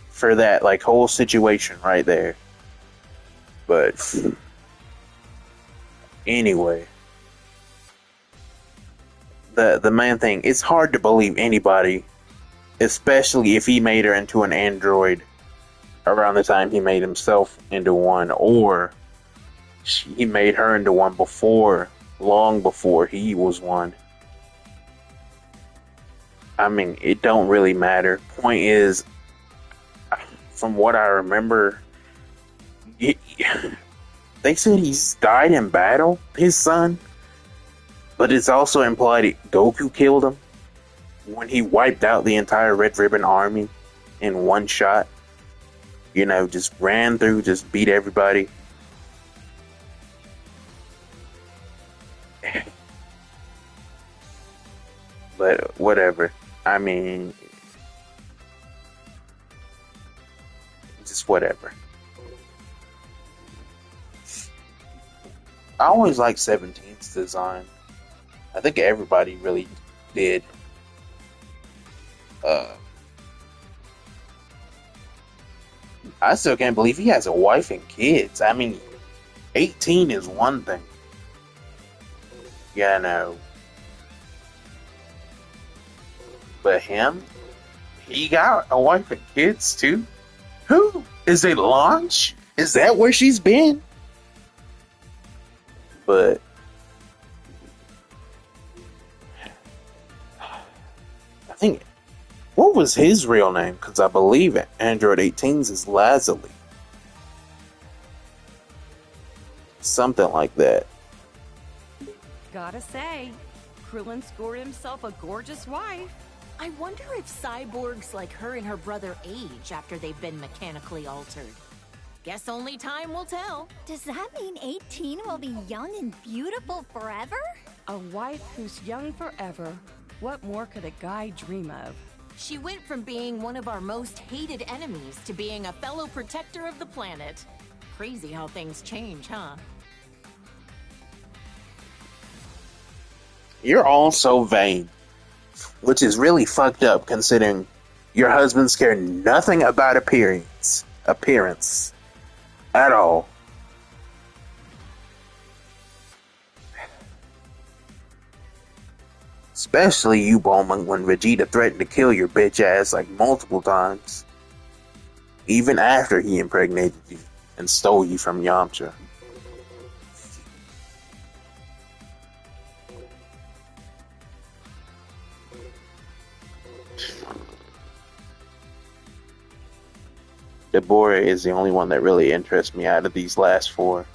for that whole situation right there. But anyway, the main thing, it's hard to believe anybody, especially if he made her into an android around the time he made himself into one, or he made her into one long before he was one. I mean, it don't really matter. Point is, from what I remember, they said he's died in battle, his son, but it's also implied Goku killed him when he wiped out the entire Red Ribbon army in one shot. Just ran through, just beat everybody. But whatever. I mean, just whatever. I always liked 17's design. I think everybody really did. I still can't believe he has a wife and kids. I mean, 18 is one thing. But him? He got a wife and kids too? Who? Is it Launch? Is that where she's been? But I think, what was his real name? Because I believe Android 18's is Lazuli. Something like that. Gotta say, Krillin scored himself a gorgeous wife. I wonder if cyborgs like her and her brother age after they've been mechanically altered. Guess only time will tell. Does that mean 18 will be young and beautiful forever? A wife who's young forever. What more could a guy dream of? She went from being one of our most hated enemies to being a fellow protector of the planet. Crazy how things change, huh? You're all so vain. Which is really fucked up considering your husbands care nothing about appearance at all. Especially you, Bulma, when Vegeta threatened to kill your bitch ass like multiple times. Even after he impregnated you and stole you from Yamcha. Deborah is the only one that really interests me out of these last four.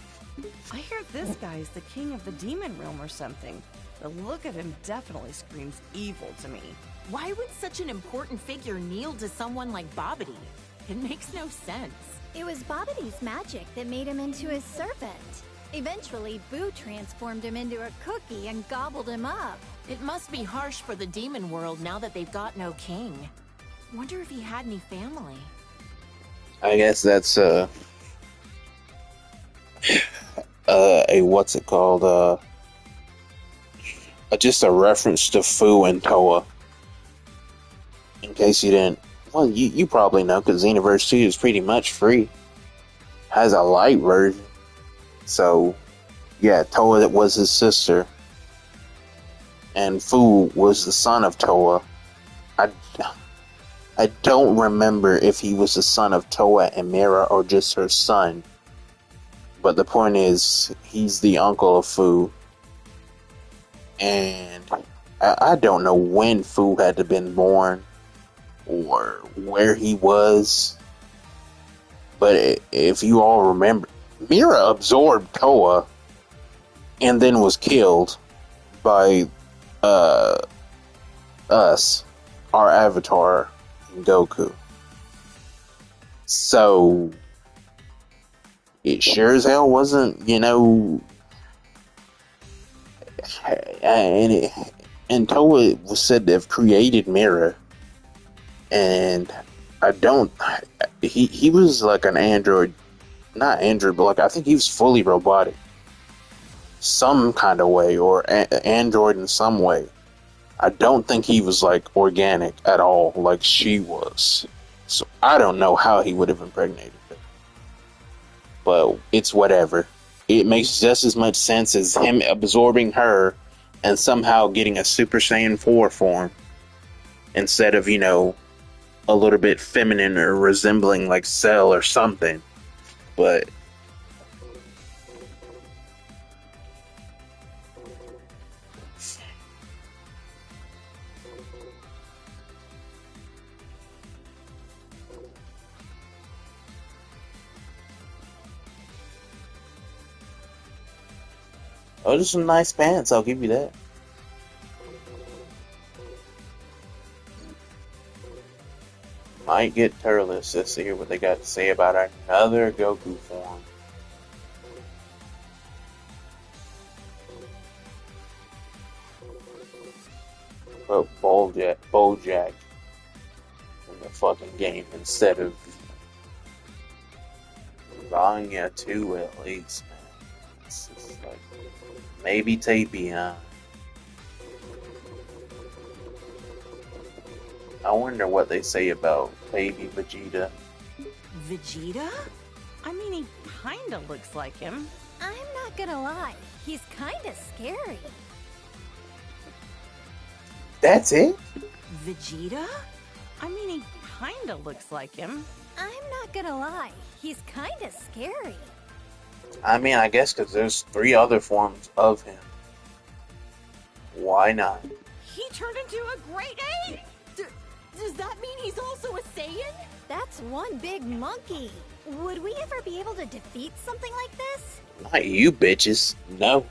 I hear this guy is the king of the demon realm or something. The look of him definitely screams evil to me. Why would such an important figure kneel to someone like Bobbity? It makes no sense. It was Bobbity's magic that made him into his serpent. Eventually, Boo transformed him into a cookie and gobbled him up. It must be harsh for the demon world now that they've got no king. Wonder if he had any family. I guess that's a what's it called? Just a reference to Fu and Toa. In case you didn't, well, you probably know because Xenoverse 2 is pretty much free. Has a light version, so yeah, Toa was his sister, and Fu was the son of Toa. I don't remember if he was the son of Toa and Mira or just her son. But the point is, he's the uncle of Fu. And I don't know when Fu had to been born or where he was. But if you all remember, Mira absorbed Toa and then was killed by us, our avatar, Goku. So it sure as hell wasn't, and Toa was said to have created Mira, and he was like an android, not android, but like I think he was fully robotic, some kind of way, or android in some way. I don't think he was like organic at all, like she was. So I don't know how he would have impregnated her. But it's whatever. It makes just as much sense as him absorbing her and somehow getting a Super Saiyan 4 form instead of, a little bit feminine or resembling like Cell or something. But oh, just some nice pants, I'll give you that. Might get Turles. Let's see what they got to say about another Goku form. Put Bojack in the fucking game instead of Vanya 2 at least, man. It's just like, maybe Tapion. I wonder what they say about baby Vegeta. Vegeta? I mean, he kinda looks like him. I'm not gonna lie, he's kinda scary. That's it? Vegeta? I mean, he kinda looks like him. I'm not gonna lie, he's kinda scary. I mean, I guess because there's 3 other forms of him. Why not? He turned into a great ape! Does that mean he's also a Saiyan? That's one big monkey. Would we ever be able to defeat something like this? Not you bitches. No.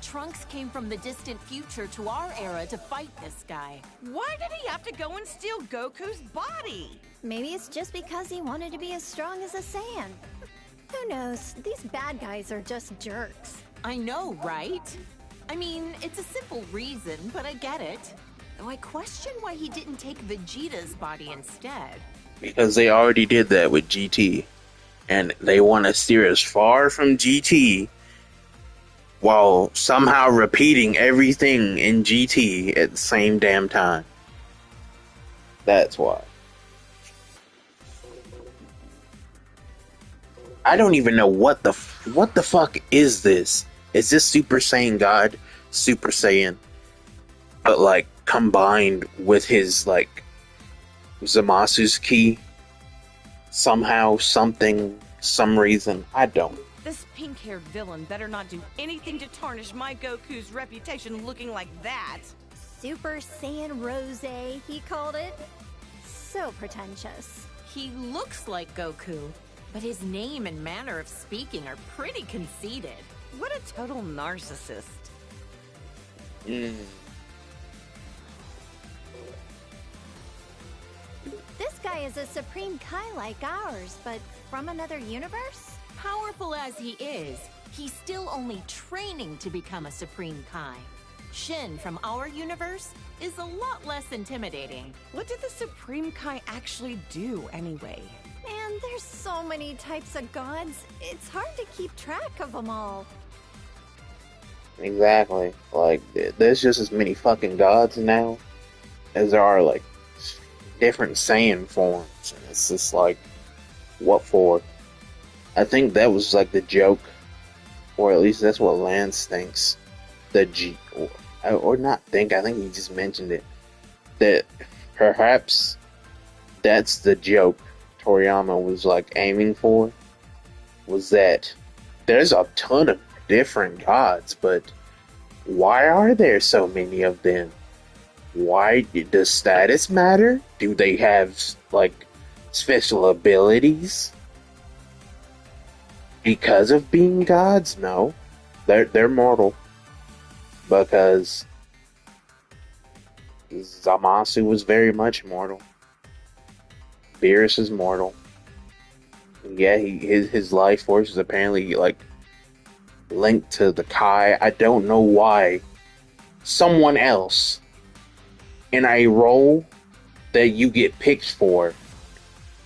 Trunks came from the distant future to our era to fight this guy. Why did he have to go and steal Goku's body? Maybe it's just because he wanted to be as strong as a Saiyan. Who knows? These bad guys are just jerks. I know, right? I mean, it's a simple reason, but I get it. Though I question why he didn't take Vegeta's body instead. Because they already did that with GT. And they want to steer as far from GT while somehow repeating everything in GT at the same damn time. That's why. I don't even know what the fuck is this? Is this Super Saiyan God, Super Saiyan, but like combined with his like Zamasu's ki? Somehow, something, some reason, I don't. This pink-haired villain better not do anything to tarnish my Goku's reputation looking like that. Super Saiyan Rose, he called it. So pretentious. He looks like Goku, but his name and manner of speaking are pretty conceited. What a total narcissist. This guy is a Supreme Kai like ours, but from another universe? Powerful as he is, he's still only training to become a Supreme Kai. Shin from our universe is a lot less intimidating. What did the Supreme Kai actually do, anyway? Man, there's so many types of gods, it's hard to keep track of them all. Exactly. Like, there's just as many fucking gods now as there are, like, different Saiyan forms. And it's just like, what for? I think that was, like, the joke. Or at least that's what Lance thinks. Or not think, I think he just mentioned it. That perhaps that's the joke Toriyama was, like, aiming for. Was that there's a ton of different gods, but why are there so many of them? Why does status matter? Do they have like special abilities because of being gods? No, they're mortal because Zamasu was very much mortal. Beerus is mortal. Yeah, his life force is apparently like linked to the Kai. I don't know why someone else in a role that you get picked for,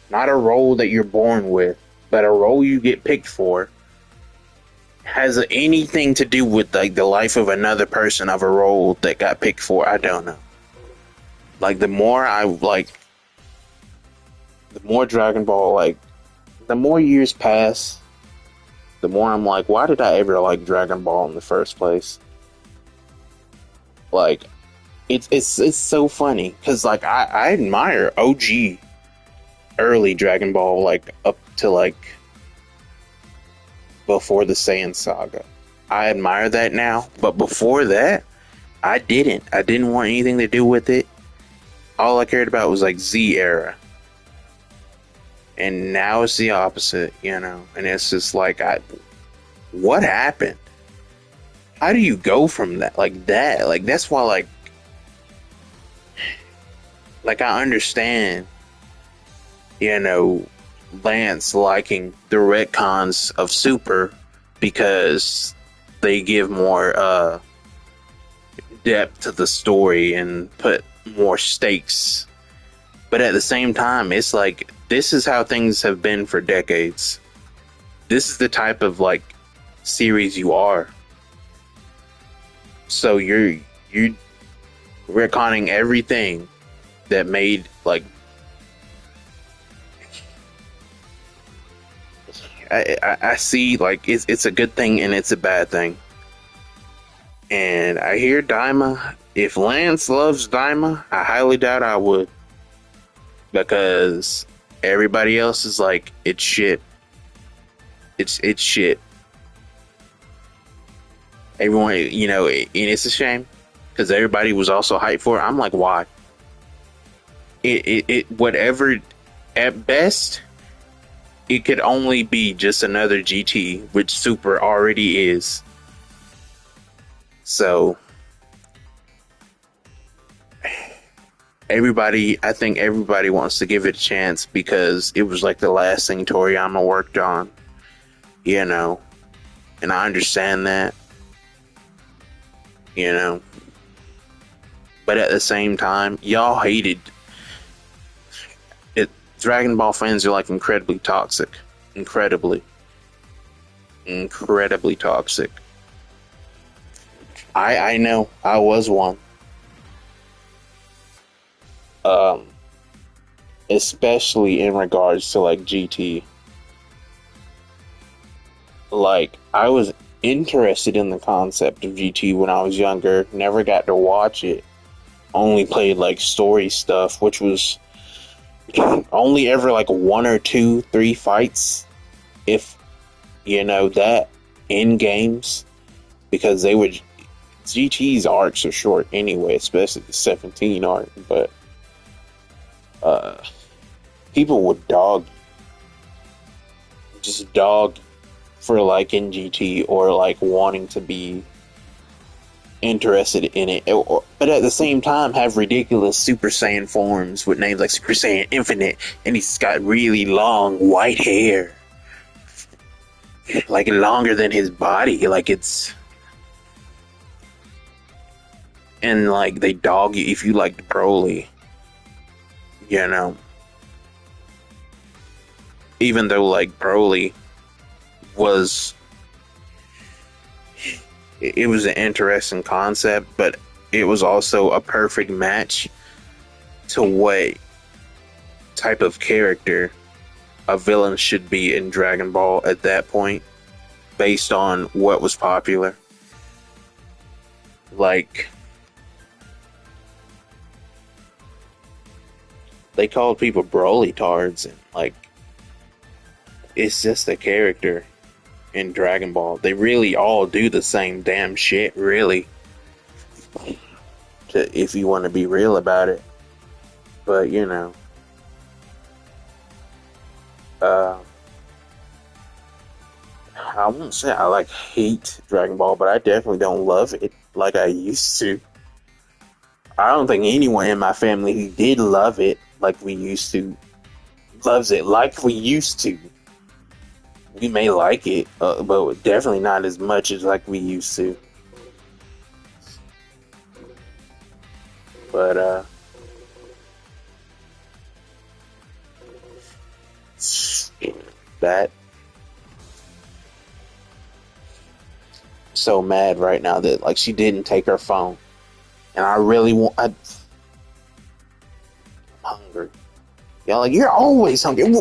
not a role that you're born with, but a role you get picked for, has anything to do with like the life of another person of a role that got picked for. I don't know. Like the more Dragon Ball, like the more years pass, the more I'm like, why did I ever like Dragon Ball in the first place? Like, it's so funny because like I admire OG early Dragon Ball, like up to like before the Saiyan saga. I admire that now, but before that, I didn't. I didn't want anything to do with it. All I cared about was like Z era. And now it's the opposite, you know? And it's just like, what happened? How do you go from that? Like, that's why, like, I understand, you know, Lance liking the retcons of Super because they give more, depth to the story and put more stakes. But at the same time, it's like, this is how things have been for decades. This is the type of like series you are. So you're retconning everything that made like I see like it's a good thing and it's a bad thing. And I hear Daima. If Lance loves Daima, I highly doubt I would. Because everybody else is like, it's shit. It's shit. Everyone, you know, and it's a shame because everybody was also hyped for it. I'm like, why? Whatever, at best, it could only be just another GT, which Super already is. So, I think everybody wants to give it a chance because it was like the last thing Toriyama worked on, you know, and I understand that, you know, but at the same time, y'all hated it. Dragon Ball fans are like incredibly toxic, incredibly toxic. I know. I was one. Um, Especially in regards to like GT. Like, I was interested in the concept of GT when I was younger. Never got to watch it. Only played like story stuff, which was only ever like 1 or 2, 3 fights, if you know that, in games, because they would. GT's arcs are short anyway, especially the 17 arc, but people would just dog for like in GT or like wanting to be interested in it, but at the same time have ridiculous Super Saiyan forms with names like Super Saiyan Infinite, and he's got really long white hair, like longer than his body, like it's, and like they dog you if you liked Broly, you know, even though like Broly was, it was an interesting concept, but it was also a perfect match to what type of character a villain should be in Dragon Ball at that point, based on what was popular. Like, they called people Broly tards, and like, it's just a character in Dragon Ball. They really all do the same damn shit, really, if you want to be real about it. But you know, I won't say I like hate Dragon Ball, but I definitely don't love it like I used to. I don't think anyone in my family who did love it like we used to loves it like we used to. We may like it, but definitely not as much as like we used to. But that, so mad right now that like she didn't take her phone, and I really want. I'm hungry. Yeah, like, you're always hungry.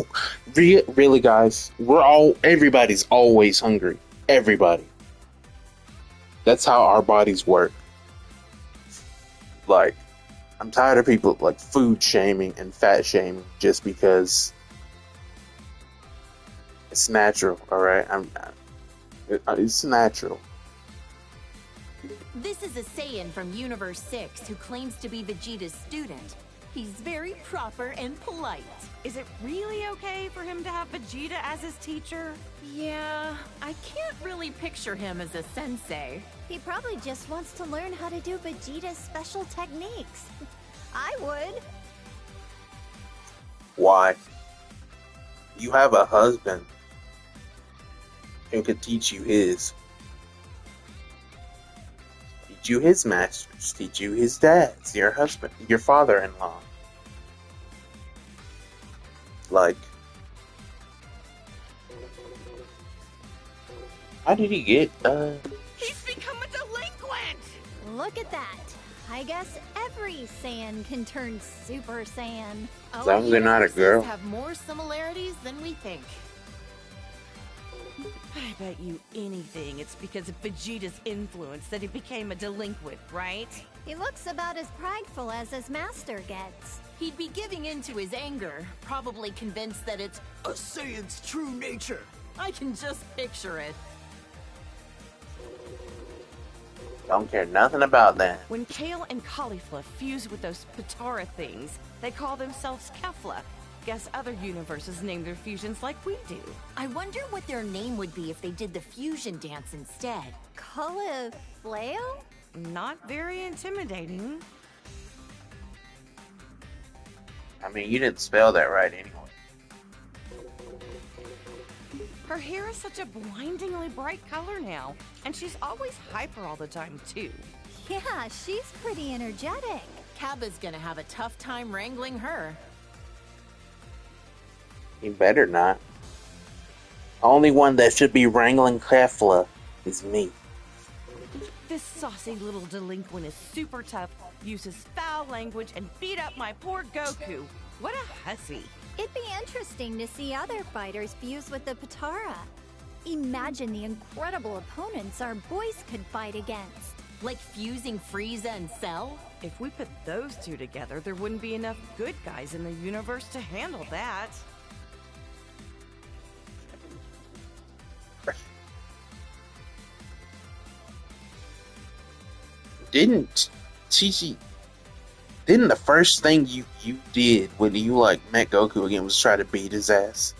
Really, guys, everybody's always hungry. Everybody. That's how our bodies work. Like, I'm tired of people like food shaming and fat shaming just because it's natural. All right, it's natural. This is a Saiyan from Universe 6 who claims to be Vegeta's student. He's very proper and polite. Is it really okay for him to have Vegeta as his teacher? Yeah, I can't really picture him as a sensei. He probably just wants to learn how to do Vegeta's special techniques. I would. Why? You have a husband who could teach you his. Teach you his masters. Teach you his dad's, your husband, your father-in-law. Like, how did he get, He's become a delinquent! Look at that. I guess every Saiyan can turn Super Saiyan. As long as they're not a girl. Have more similarities than we think. I bet you anything it's because of Vegeta's influence that he became a delinquent, right? He looks about as prideful as his master gets. He'd be giving in to his anger, probably convinced that it's a Saiyan's true nature. I can just picture it. Don't care nothing about that. When Kale and Caulifla fuse with those Patara things, they call themselves Kefla. Guess other universes name their fusions like we do. I wonder what their name would be if they did the fusion dance instead. Caulifleo? Not very intimidating. I mean, you didn't spell that right anyway. Her hair is such a blindingly bright color now, and she's always hyper all the time, too. Yeah, she's pretty energetic. Cabba's gonna have a tough time wrangling her. You better not. Only one that should be wrangling Kefla is me. This saucy little delinquent is super tough, uses foul language, and beat up my poor Goku. What a hussy. It'd be interesting to see other fighters fuse with the Potara. Imagine the incredible opponents our boys could fight against. Like fusing Frieza and Cell? If we put those two together, there wouldn't be enough good guys in the universe to handle that. Didn't the first thing you did when you like met Goku again was try to beat his ass?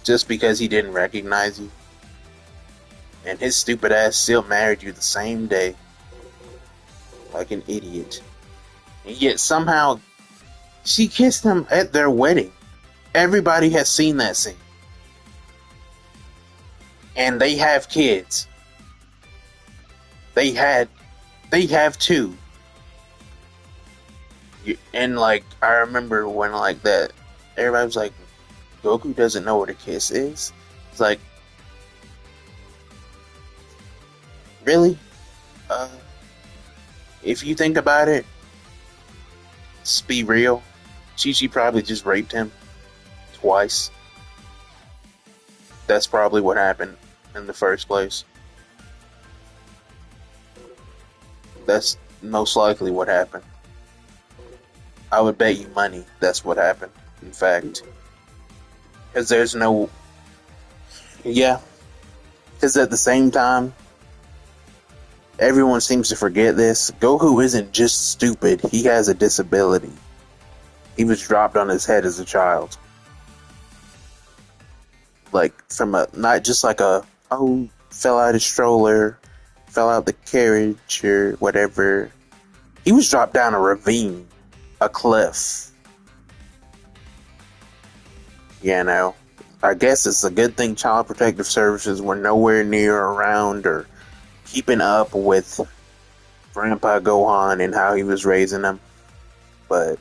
Just because he didn't recognize you? And his stupid ass still married you the same day. Like an idiot. And yet somehow she kissed him at their wedding. Everybody has seen that scene. And they have kids. They have two. And like, I remember when like that, everybody was like, Goku doesn't know what a kiss is? It's like, really? If you think about it, let's be real. Chi-Chi probably just raped him twice. That's probably what happened in the first place. That's most likely what happened. I would bet you money that's what happened, in fact. Because there's no... Yeah. Because at the same time, everyone seems to forget this. Goku isn't just stupid, he has a disability. He was dropped on his head as a child. Like, from a... Not just like a... Oh, fell out his stroller, fell out the carriage, or whatever. He was dropped down a ravine. A cliff. You know, I guess it's a good thing Child Protective Services were nowhere near around or keeping up with Grandpa Gohan and how he was raising them. But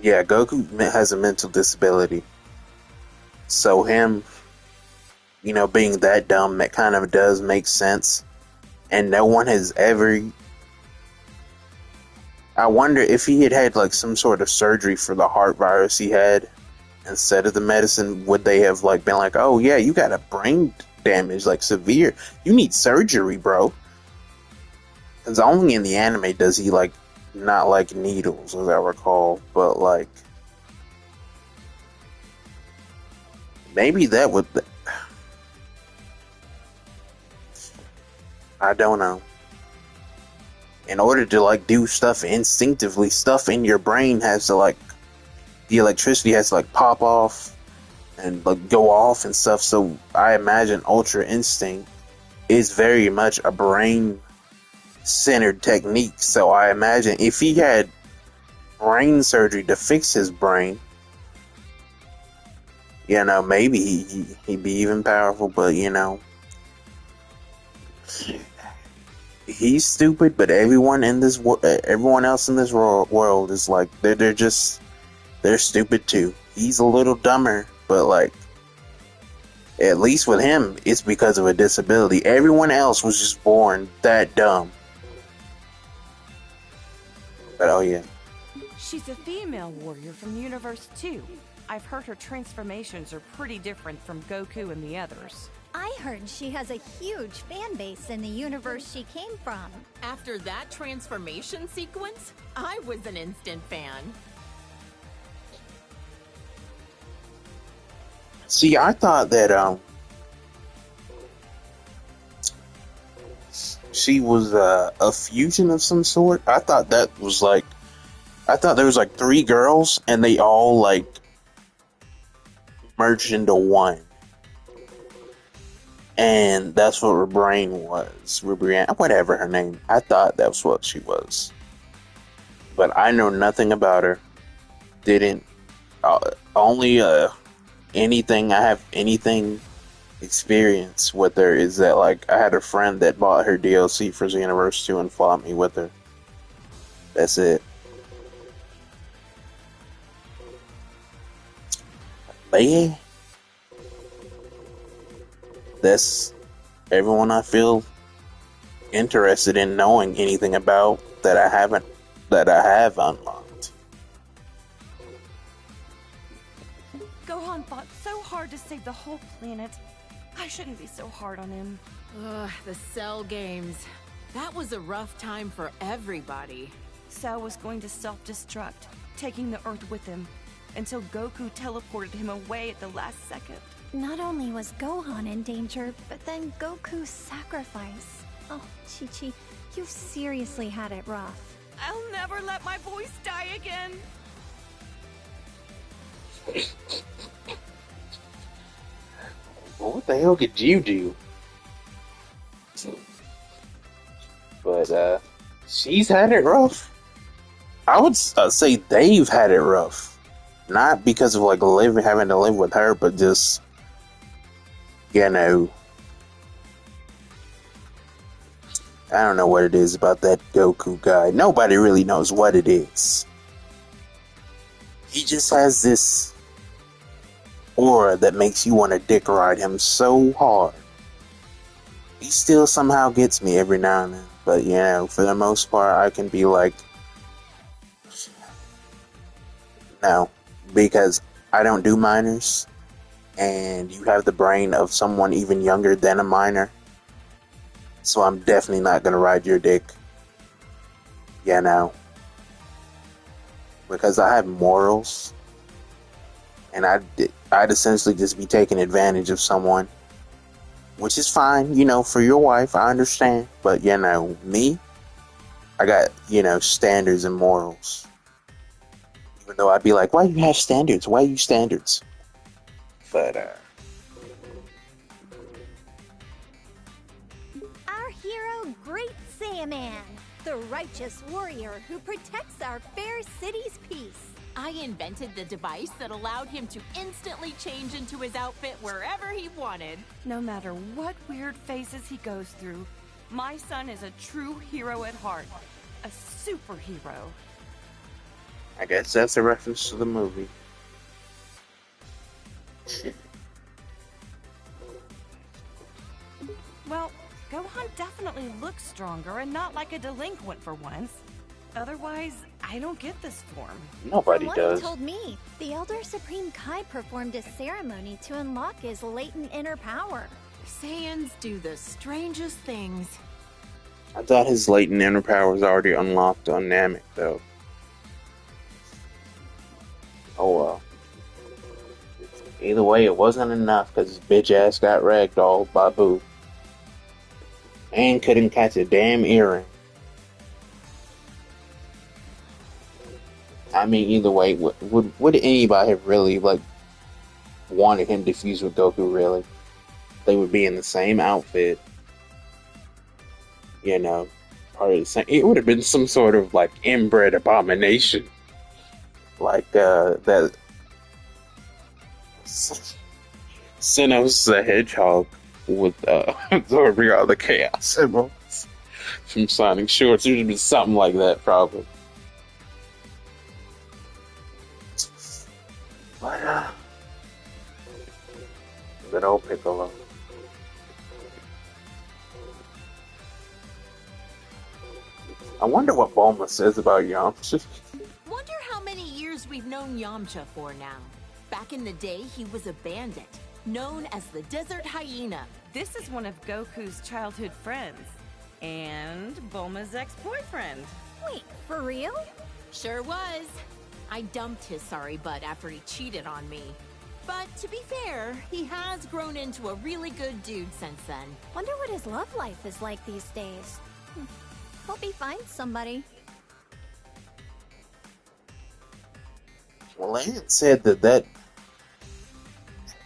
yeah, Goku has a mental disability. So him, you know, being that dumb, that kind of does make sense. And no one has ever... I wonder if he had had like some sort of surgery for the heart virus he had instead of the medicine, would they have like been like, oh yeah, you got a brain damage, like severe, you need surgery, bro. Because only in the anime does he like not like needles, as I recall, but like maybe that would... I don't know. In order to like do stuff instinctively, stuff in your brain has to like, the electricity has to like pop off and like go off and stuff. So I imagine Ultra Instinct is very much a brain centered technique. So I imagine if he had brain surgery to fix his brain, you know, maybe he'd be even powerful. But you know, he's stupid, but everyone else in this world is like they're stupid too. He's a little dumber, but like at least with him, it's because of a disability. Everyone else was just born that dumb. But oh yeah, She's a female warrior from Universe 2. I've heard her transformations are pretty different from Goku and the others. I heard she has a huge fan base in the universe she came from. After that transformation sequence, I was an instant fan. see, I thought that she was a fusion of some sort. I thought there was like 3 girls and they all like merged into one. And that's what her brain was. Whatever her name. I thought that's what she was. But I know nothing about her. Didn't. Only anything I have anything experience with her is that like I had a friend that bought her DLC for Xenoverse 2 and fought me with her. That's it. But yeah. that's everyone I feel interested in knowing anything about that I have unlocked. Gohan fought so hard to save the whole planet. I shouldn't be so hard on him. Ugh, the Cell games. That was a rough time for everybody. Cell was going to self-destruct, taking the Earth with him, until Goku teleported him away at the last second. Not only was Gohan in danger, but then Goku's sacrifice. Oh, Chi-Chi, you've seriously had it rough. I'll never let my voice die again. Well, what the hell could you do? But, she's had it rough. I would say they've had it rough. Not because of, like, having to live with her, but just, you know, I don't know what it is about that Goku guy. Nobody really knows what it is. He just has this aura that makes you want to dick ride him so hard. He still somehow gets me every now and then. But, you know, for the most part, I can be like, no, because I don't do minors, and you have the brain of someone even younger than a minor. So I'm definitely not going to ride your dick. You know. Because I have morals. And I'd essentially just be taking advantage of someone. Which is fine, you know, for your wife, I understand. But, you know, me, I got, you know, standards and morals. Even though I'd be like, why you have standards? Why you standards? But, Our hero, Great Saiyaman, the righteous warrior who protects our fair city's peace. I invented the device that allowed him to instantly change into his outfit wherever he wanted. No matter what weird phases he goes through, my son is a true hero at heart. A superhero. I guess that's a reference to the movie. Well, Gohan definitely looks stronger and not like a delinquent for once. Otherwise, I don't get this form. Nobody From what does. he told me, the Elder Supreme Kai performed a ceremony to unlock his latent inner power. Saiyans do the strangest things. I thought his latent inner power was already unlocked on Namek, though. Oh well. Either way, it wasn't enough because his bitch ass got ragdolled by Boo. And couldn't catch a damn earring. I mean, either way, would anybody have really, like, wanted him to fuse with Goku, really? They would be in the same outfit. You know, part of the same. It would have been some sort of, like, inbred abomination. Like, that Sinnoh's the Hedgehog with, the Chaos symbols from Sonic Shorts. It would have been something like that, probably. But, good old Piccolo. I wonder what Bulma says about Yamcha. Wonder how many years we've known Yamcha for now. Back in the day, he was a bandit, known as the Desert Hyena. This is one of Goku's childhood friends. And Bulma's ex-boyfriend. Wait, for real? Sure was. I dumped his sorry butt after he cheated on me. But to be fair, he has grown into a really good dude since then. Wonder what his love life is like these days. Hope he finds somebody. Well, Lance said that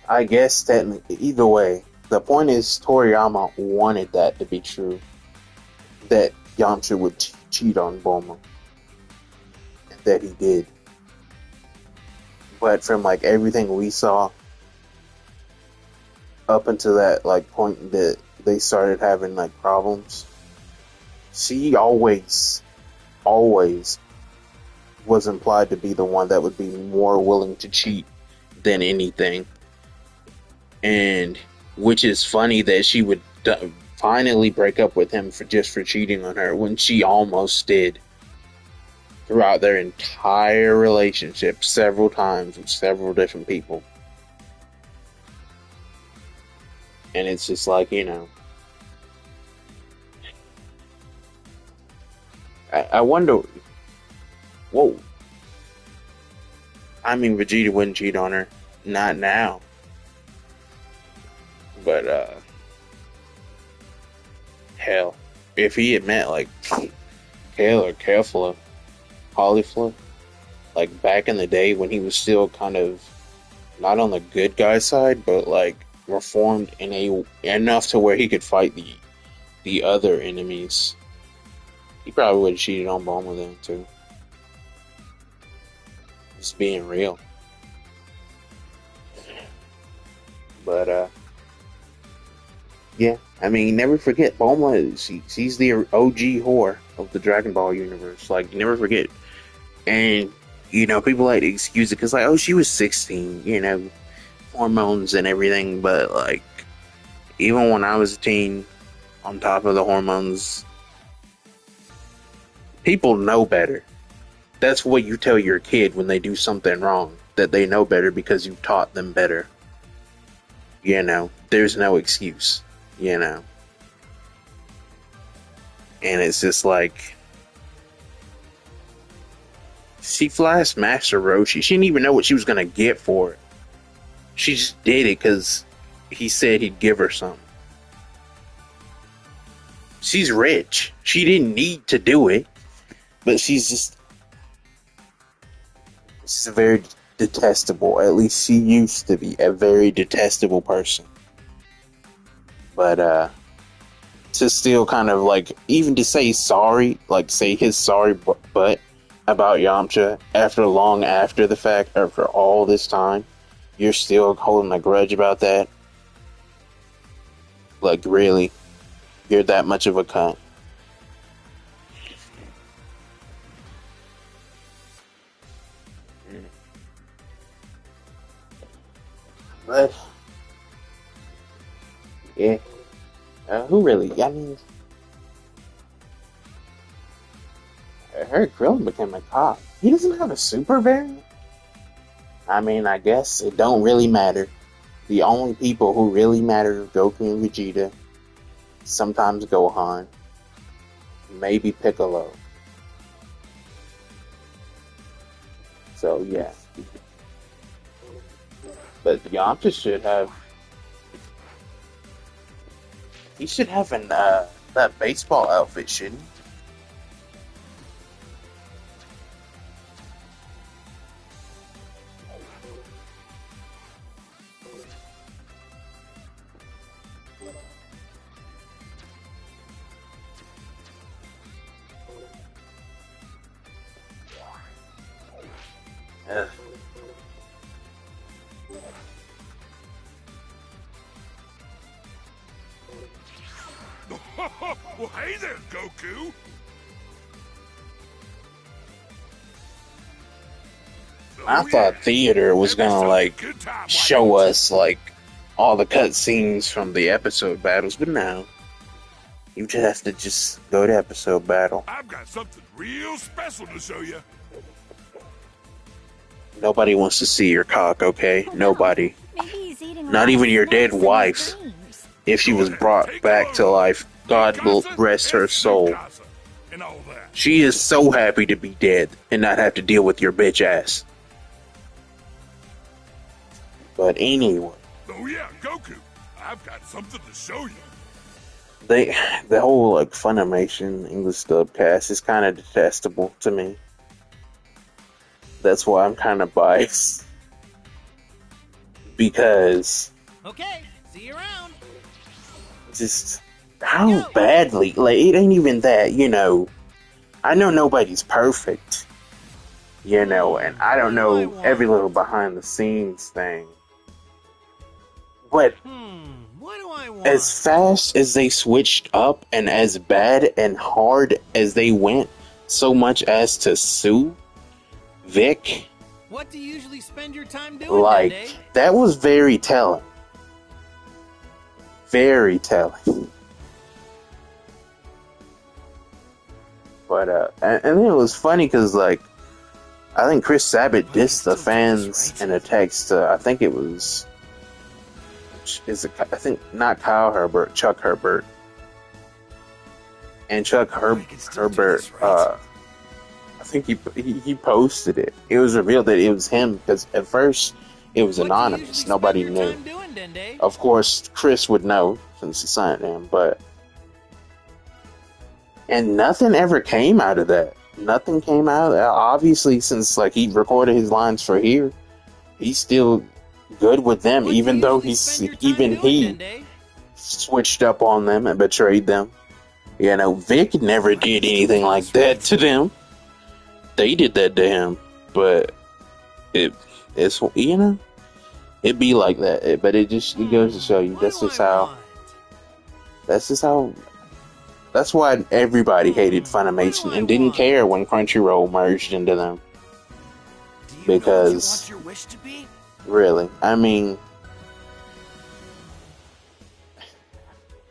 I guess technically, either way, the point is Toriyama wanted that to be true. That Yamcha would cheat on Bulma. And that he did. But from, like, everything we saw up until that, like, point that they started having, like, problems, she always was implied to be the one that would be more willing to cheat than anything. And which is funny that she would finally break up with him for cheating on her when she almost did throughout their entire relationship several times with several different people. And it's just like, you know, I wonder. Whoa. I mean, Vegeta wouldn't cheat on her. Not now. But, hell. If he had met, like, Kale or Careful, Cauliflower, like, back in the day when he was still kind of not on the good guy side, but, like, reformed enough to where he could fight the other enemies, he probably would have cheated on Bulma then, too. Just being real. But, yeah, I mean, never forget, Bulma, she's the OG whore of the Dragon Ball universe. Like, never forget. And, you know, people like to excuse it because, like, oh, she was 16, you know, hormones and everything. But, like, even when I was a teen, on top of the hormones, people know better. That's what you tell your kid when they do something wrong, that they know better because you taught them better. You know, there's no excuse, you know. And it's just like, she flashed Master Roshi. She didn't even know what she was going to get for it. She just did it because he said he'd give her something. She's rich. She didn't need to do it. But she's a very detestable, at least she used to be a very detestable person. But, to still kind of like, even to say sorry, like say his sorry butt about Yamcha after the fact, after all this time, you're still holding a grudge about that? Like, really? You're that much of a cunt? But, yeah. Who really? I mean, I heard Krillin became a cop. He doesn't have a super variant? I mean, I guess it don't really matter. The only people who really matter are Goku and Vegeta, sometimes Gohan, maybe Piccolo. So, yeah. But Yamcha should have... He should have that baseball outfit, shouldn't he? Well, hey there, Goku! I thought theater was gonna, like, show us, like, all the cutscenes from the episode battles, but no. You just have to just go to episode battle. I've got something real special to show you. Nobody wants to see your cock, okay? Nobody. Maybe he's eating Not even your dead snacks in his wife. dreams. If she was brought back to life, God will rest her soul. And all that. She is so happy to be dead and not have to deal with your bitch ass. But anyway. Oh yeah, Goku. I've got something to show you. The whole, like, Funimation English dub cast is kind of detestable to me. That's why I'm kind of biased. Because... Okay, see you around. Just... How badly? Like, it ain't even that, you know. I know nobody's perfect. You know, and I don't know every little behind the scenes thing. But... What do I want? as fast as they switched up and as bad and hard as they went, so much as to sue Vic, What do you usually spend your time doing, like, Dende? that was very telling. very telling. But and then it was funny because like I think Chris Sabat dissed the fans in a text. I think it was I think not Kyle Herbert, Chuck Herbert, and Herbert. I think he posted it. It was revealed that it was him because at first it was anonymous. Nobody knew. Of course, Chris would know since he signed him, and nothing ever came out of that. Nothing came out. Obviously, since like he recorded his lines for here, he's still good with them, even though he switched up on them and betrayed them. You know, Vic never did anything like that to them. They did that to him, but it's you know, it be like that. But it goes to show you that's why everybody hated Funimation and didn't care when Crunchyroll merged into them. Because really, I mean,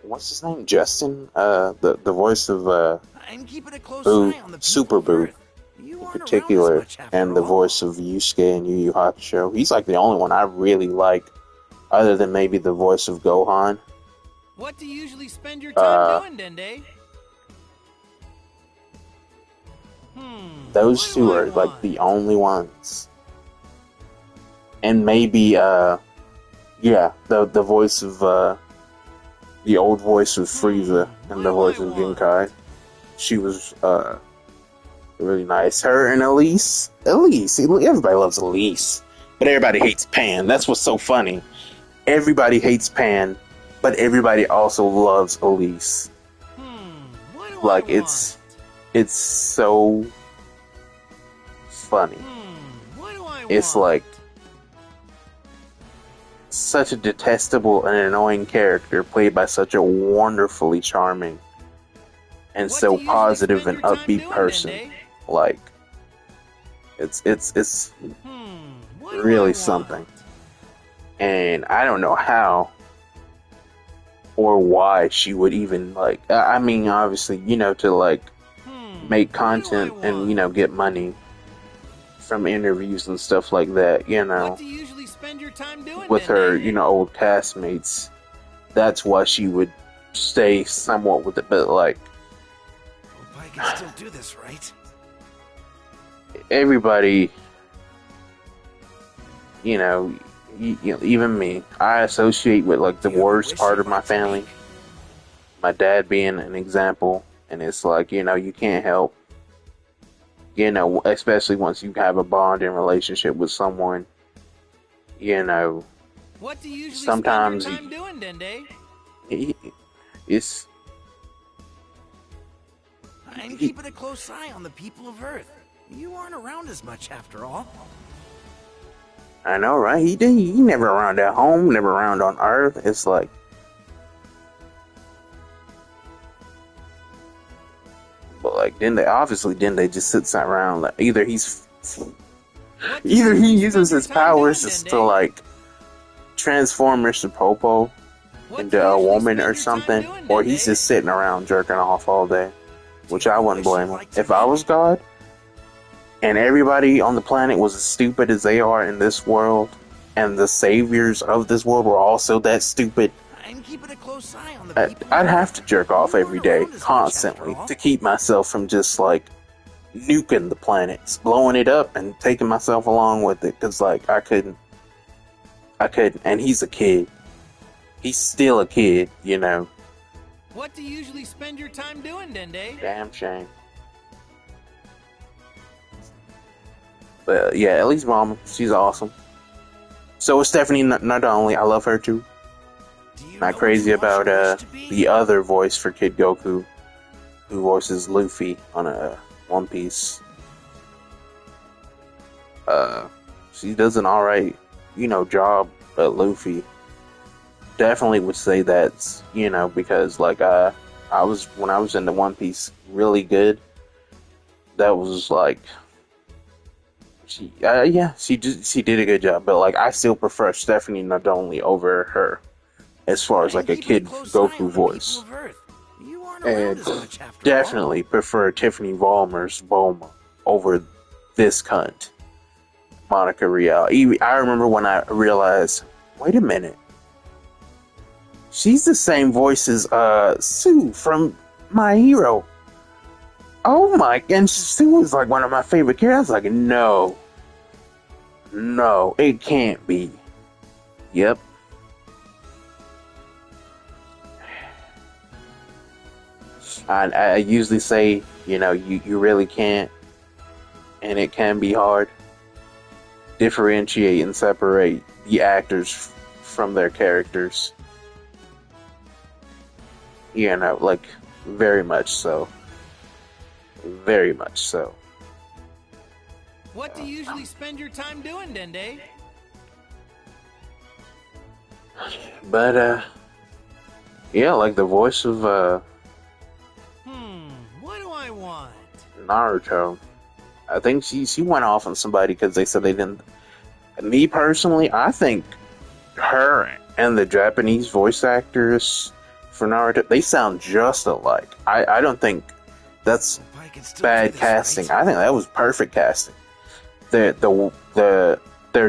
what's his name? Justin, the voice of Boo, Super Boo, in particular, and the voice of Yusuke and Yu Yu Hakusho. He's like the only one I really like, other than maybe the voice of Gohan. What do you usually spend your time doing, Dende? Those two are like the only ones. And maybe, the voice of, the old voice of Frieza and the voice of Genkai. She was, really nice. Her and Elise. Everybody loves Elise. But everybody hates Pan. That's what's so funny. Everybody hates Pan, but everybody also loves Elise. Like, it's so funny. It's like such a detestable and annoying character played by such a wonderfully charming and so positive and upbeat person. Like, it's really something. And I don't know how or why she would even, like, I mean, obviously, you know, to, like, make content and, you know, get money from interviews and stuff like that, you know, What do you usually spend your time doing, with her, Dende? you know, old castmates. That's why she would stay somewhat with it, but, like, Hope I can still do this, right? everybody, you know, even me, I associate with like the worst part of my family. My dad being an example, and it's like, you know, you can't help, you know, especially once you have a bond and relationship with someone, you know, What do you usually sometimes spend your time doing, Dende? it's I'm keeping a close eye on the people of Earth. You aren't around as much after all. I know, right? He never around at home, never around on Earth. It's like, but like, then they just sits around. Like, either he uses his powers just to like transform Mr. Popo into a woman or something, or he's just sitting around jerking off all day, which I wouldn't blame him. If I was God, and everybody on the planet was as stupid as they are in this world, and the saviors of this world were also that stupid, I'm keeping a close eye on the people. I'd have to jerk off every day, constantly, to keep myself from just, like, nuking the planet, blowing it up, and taking myself along with it, because, like, I couldn't, and he's a kid. He's still a kid, you know. What do you usually spend your time doing, Dende? Damn shame. But yeah, at least Mama, she's awesome. So is Stephanie not only. I love her too. Not crazy about the other voice for Kid Goku, who voices Luffy on a One Piece. She does an alright, you know, job at Luffy. Definitely would say that's, you know, because like when I was in the One Piece really good, that was like she did a good job, but like I still prefer Stephanie not only over her, as far as like a kid Goku voice. And definitely prefer Tiffany Ballmer's Bulma over this cunt, Monica Rial. I remember when I realized, wait a minute, she's the same voice as Sue from My Hero. Oh my, and Sue was like one of my favorite characters. I was like, no, it can't be. Yep. I usually say, you really can't, and it can be hard, differentiate and separate the actors from their characters. Like, very much so. Very much so. What do you usually spend your time doing, Dende? But, yeah, like the voice of, what do I want? Naruto. I think she went off on somebody because they said they didn't. Me personally, I think her and the Japanese voice actors for Naruto, they sound just alike. I don't think that's bad casting. Right? I think that was perfect casting. Their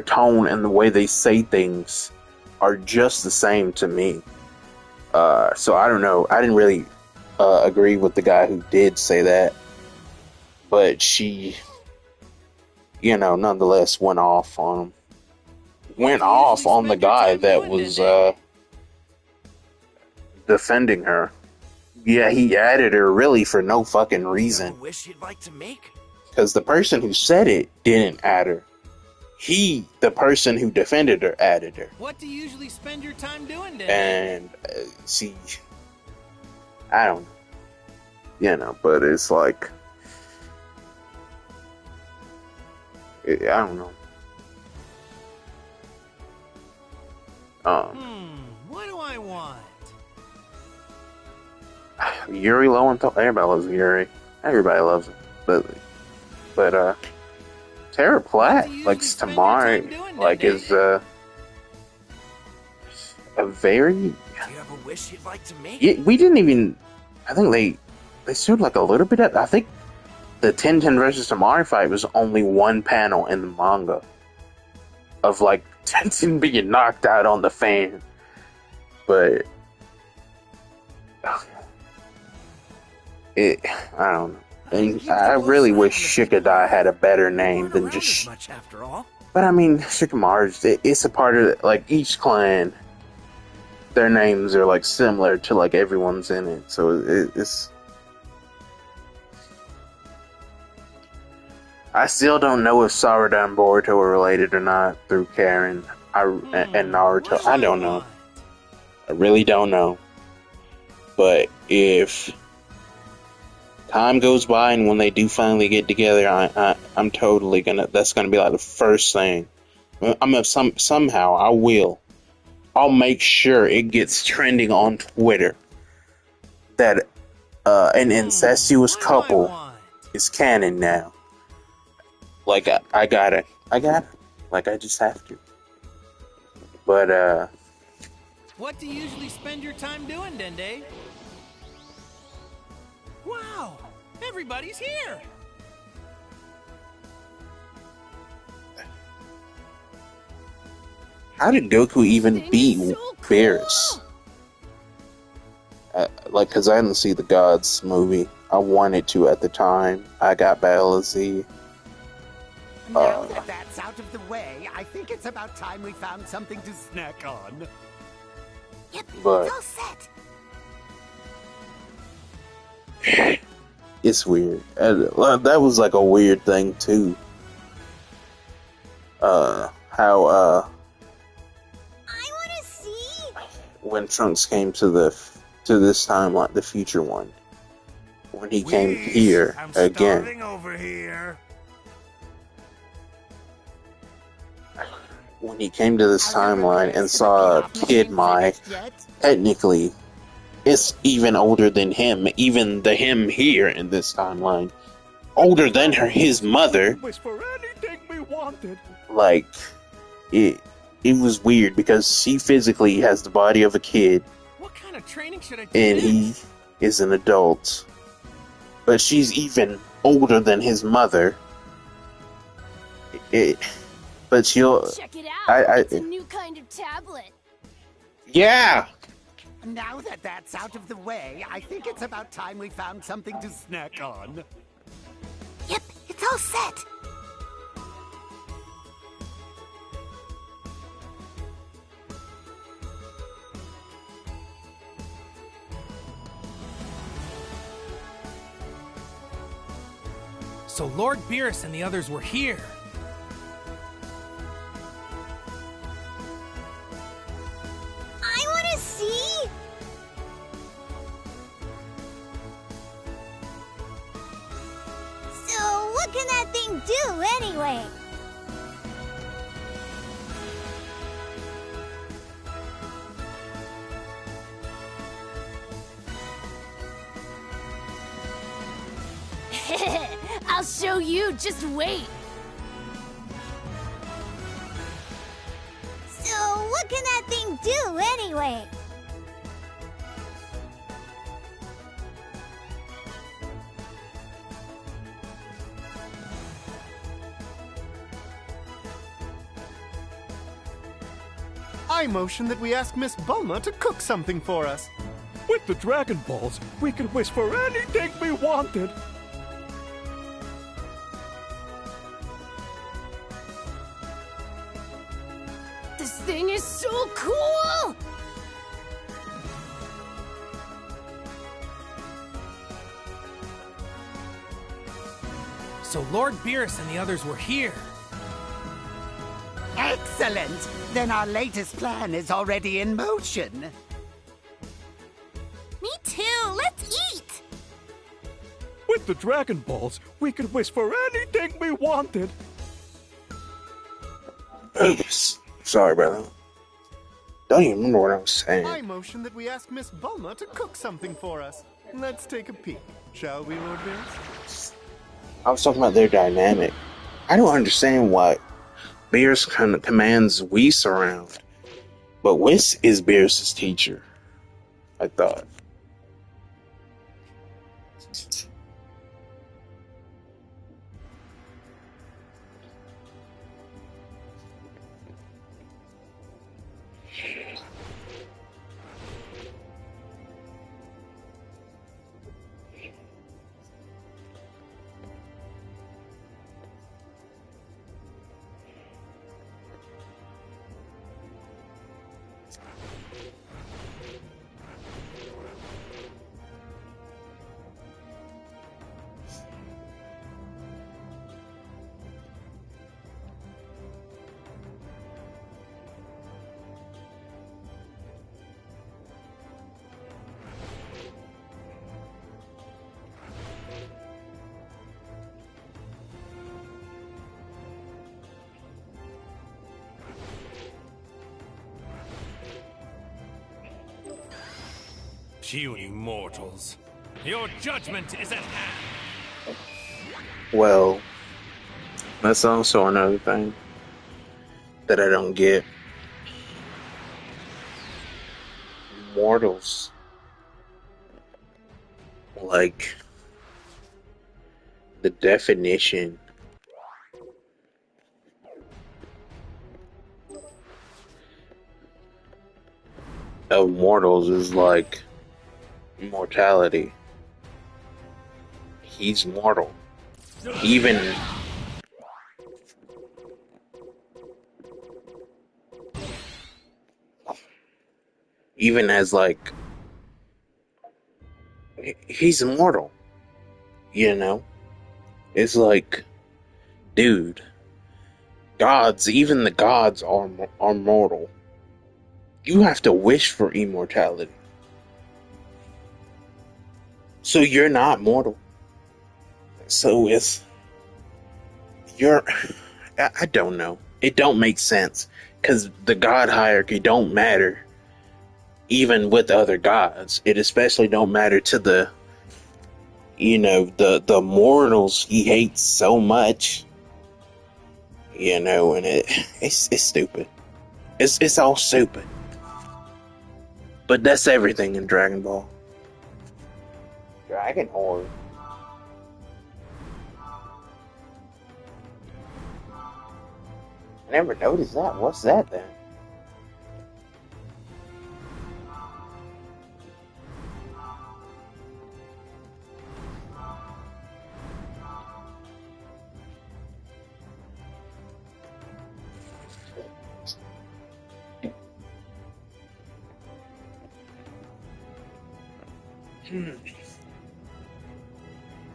tone and the way they say things are just the same to me. So I don't know. I didn't really agree with the guy who did say that, but she, nonetheless went off on him. Went off on the guy that was defending her. Yeah, he added her really for no fucking reason. Wish you'd like to make? Because the person who said it didn't add her. The person who defended her, added her. What do you usually spend your time doing, Dende? And see, I don't know, but it's like, I don't know. What do I want? Yuri Lowenthal, everybody loves Yuri. Everybody loves him. But Tara Platt, like Tamari, like is a very. Do you have a wish you'd like to make? We didn't even. I think they showed like a little bit of. I think the Tenten versus Tamari fight was only one panel in the manga of like Tenten being knocked out on the fan, but I don't know. And I really wish Shikadai had a better name than just. But I mean, Shikamaru, it's a part of like each clan. Their names are like similar to like everyone's in it, so it's. I still don't know if Sarada and Boruto are related or not through Karen and Naruto. I don't know. I really don't know. But if time goes by and when they do finally get together, I'm totally gonna. That's gonna be like the first thing. Somehow I will. I'll make sure it gets trending on Twitter that an incestuous couple is canon now. Like I got it. Like I just have to. But what do you usually spend your time doing, Dende? Wow, everybody's here. How did Goku even beat Beerus? Like, cause I didn't see the Gods movie. I wanted to at the time. I got Battle of Z. Now that that's out of the way, I think it's about time we found something to snack on. Yep, But it's all set. it's weird. That was like a weird thing too. How I wanna see. when Trunks came to this timeline, the future one, when he came here I'm again. starting over here. When he came to this timeline and saw Kid Mai, technically, it's even older than him. Even the him here in this timeline, older than his mother. Wish for anything we wanted. Like, it was weird because she physically has the body of a kid, What kind of training should I do? and he is an adult. But she's even older than his mother. But she'll. Check it out. It's a new kind of tablet. Yeah. Now that that's out of the way, I think it's about time we found something to snack on. Yep, it's all set. So Lord Beerus and the others were here. I want to see. So, what can that thing do anyway? I'll show you, just wait. So, what can that thing do anyway? I motion that we ask Miss Bulma to cook something for us. With the Dragon Balls, we could wish for anything we wanted. This thing is so cool! So Lord Beerus and the others were here. Excellent! Then our latest plan is already in motion. Me too, let's eat! With the Dragon Balls, we could wish for anything we wanted. Oops. Sorry, brother. Don't even remember what I was saying. I motion that we ask Miss Bulma to cook something for us. Let's take a peek, shall we, Lord Beerus? I was talking about their dynamic. I don't understand why Beerus kind of commands Whis around. But Whis is Beerus' teacher, I thought. You immortals, your judgment is at hand. Well, that's also another thing that I don't get. Mortals. Like, the definition of mortals is like immortality. He's mortal. Even as like he's immortal. You know? It's like, dude, gods, even the gods are mortal. You have to wish for immortality. So you're not mortal. So I don't know. It don't make sense. Because the god hierarchy don't matter. Even with other gods. It especially don't matter to the mortals he hates so much. And it's stupid. It's all stupid. But that's everything in Dragon Ball. Dragon Horde. I never noticed that. What's that then?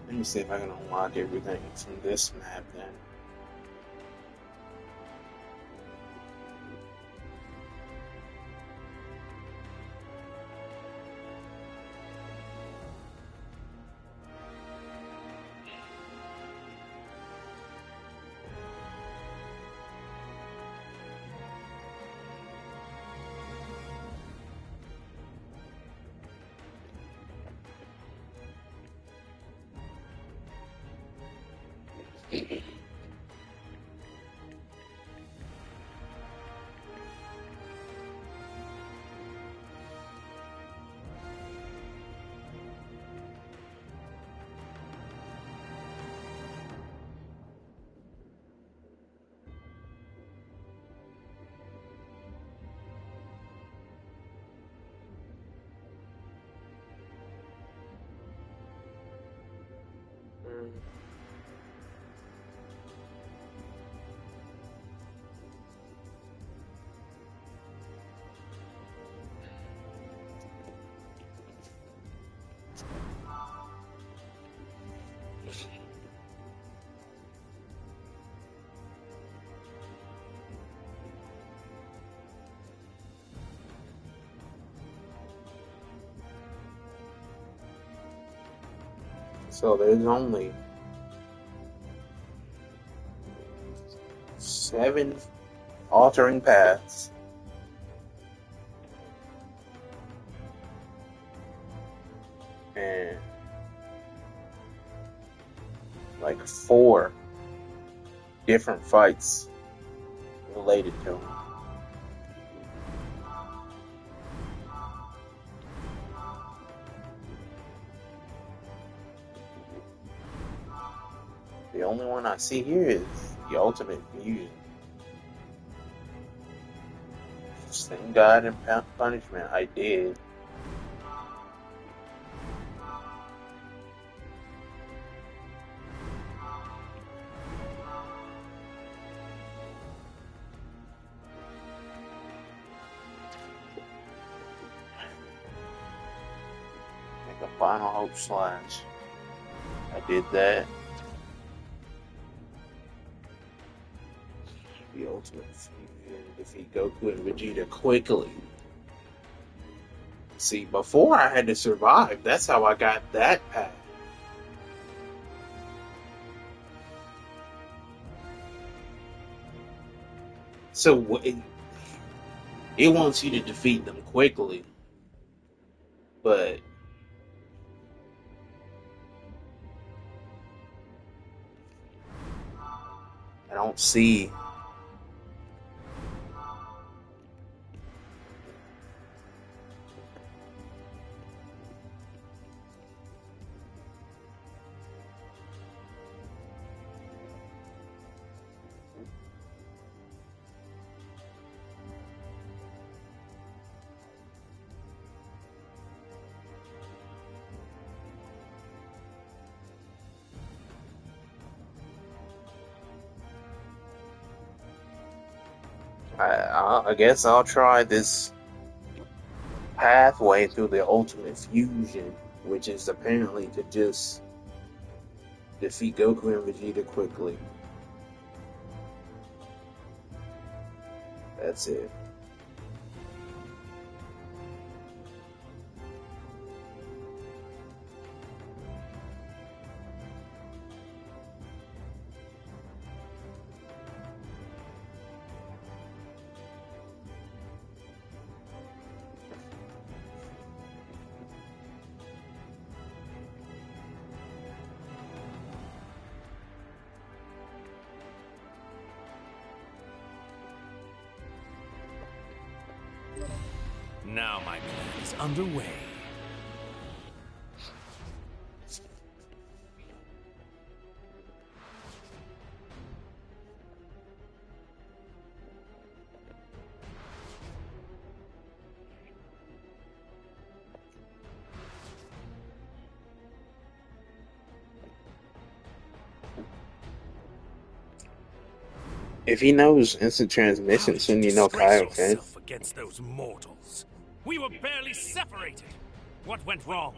Let me see if I can unlock everything from this map then. So there's only 7 altering paths. And like 4 different fights related to them. The only one I see here is the Ultimate Fusion. Same God and Punishment I did. Like a Final Hope Slash. I did that. The Ultimate Fusion, defeat Goku and Vegeta quickly. See, before I had to survive. That's how I got that path. So it wants you to defeat them quickly, but I don't see. I guess I'll try this pathway through the Ultimate Fusion, which is apparently to just defeat Goku and Vegeta quickly. That's it. Now my plan is underway. If he knows instant transmission, shouldn't he know Kaioken? Yourself against those mortals. We were barely separated. What went wrong?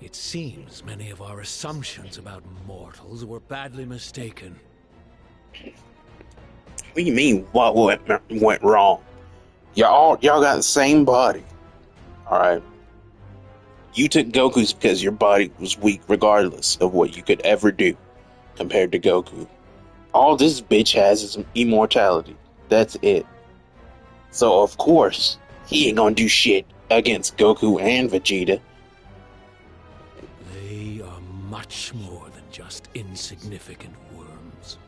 It seems many of our assumptions about mortals were badly mistaken. What do you mean, what went wrong? Y'all got the same body. Alright. You took Goku's because your body was weak regardless of what you could ever do compared to Goku. All this bitch has is immortality. That's it. So of course, he ain't gonna do shit against Goku and Vegeta. They are much more than just insignificant worms.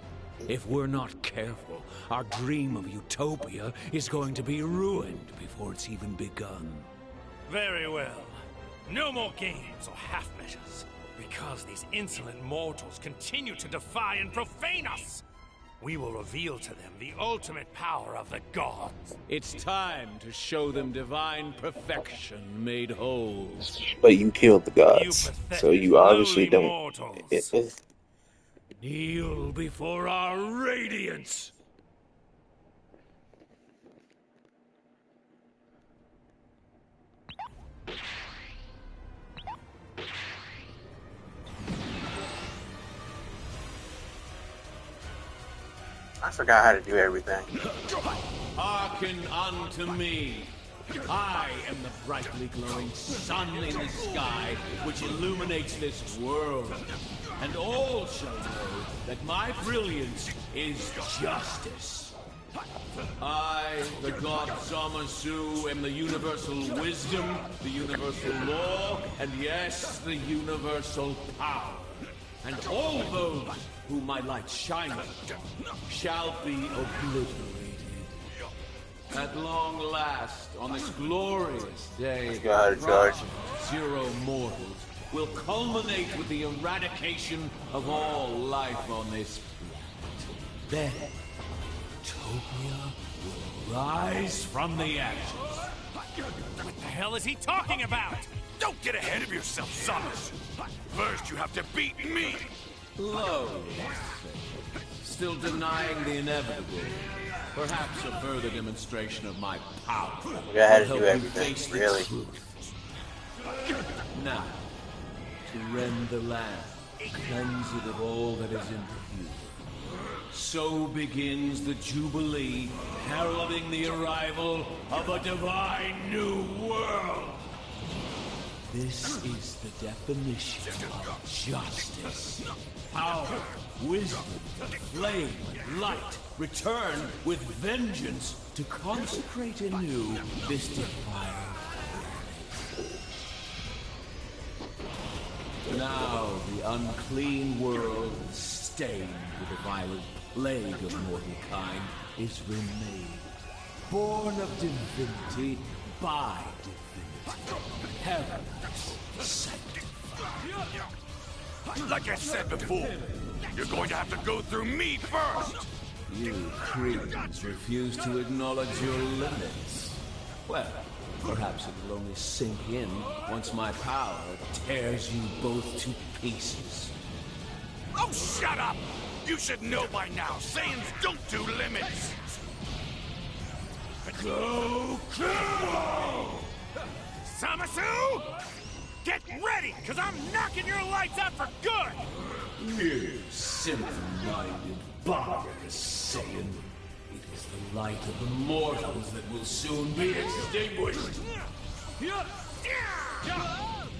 If we're not careful, our dream of utopia is going to be ruined before it's even begun. Very well. No more games or half measures. Because these insolent mortals continue to defy and profane us, we will reveal to them the ultimate power of the gods. It's time to show them divine perfection made whole. But you killed the gods, so you obviously don't. Kneel before our radiance. I forgot how to do everything. Hearken unto me. I am the brightly glowing sun in the sky which illuminates this world. And all shall know that my brilliance is justice. I, the god Zamasu, am the universal wisdom, the universal law, and yes, the universal power. And all those whom my light shines upon shall be obliterated. At long last, on this glorious day, zero mortals will culminate with the eradication of all life on this planet. Then, Utopia will rise from the ashes. What the hell is he talking about? Don't get ahead of yourself, Samus. First, you have to beat me. Low, still denying the inevitable. Perhaps a further demonstration of my power. We gotta do everything, really. Now, to rend the land, cleanse it of all that is impure. So begins the Jubilee, heralding the arrival of a divine new world. This is the definition of justice. Power, wisdom, flame, and light return with vengeance to consecrate anew this defiled planet. Now the unclean world, stained with the violent plague of mortal kind, is remade. Born of divinity by divinity. Heaven sanctified. Like I said before, you're going to have to go through me first. You creatures refuse to acknowledge your limits. Well, perhaps it will only sink in once my power tears you both to pieces. Oh, shut up! You should know by now, Saiyans don't do limits! Go, go! Zamasu! Get ready, because I'm knocking your lights out for good! You simple-minded, barbarous Saiyan. It is the light of the mortals that will soon be extinguished. Your judgment!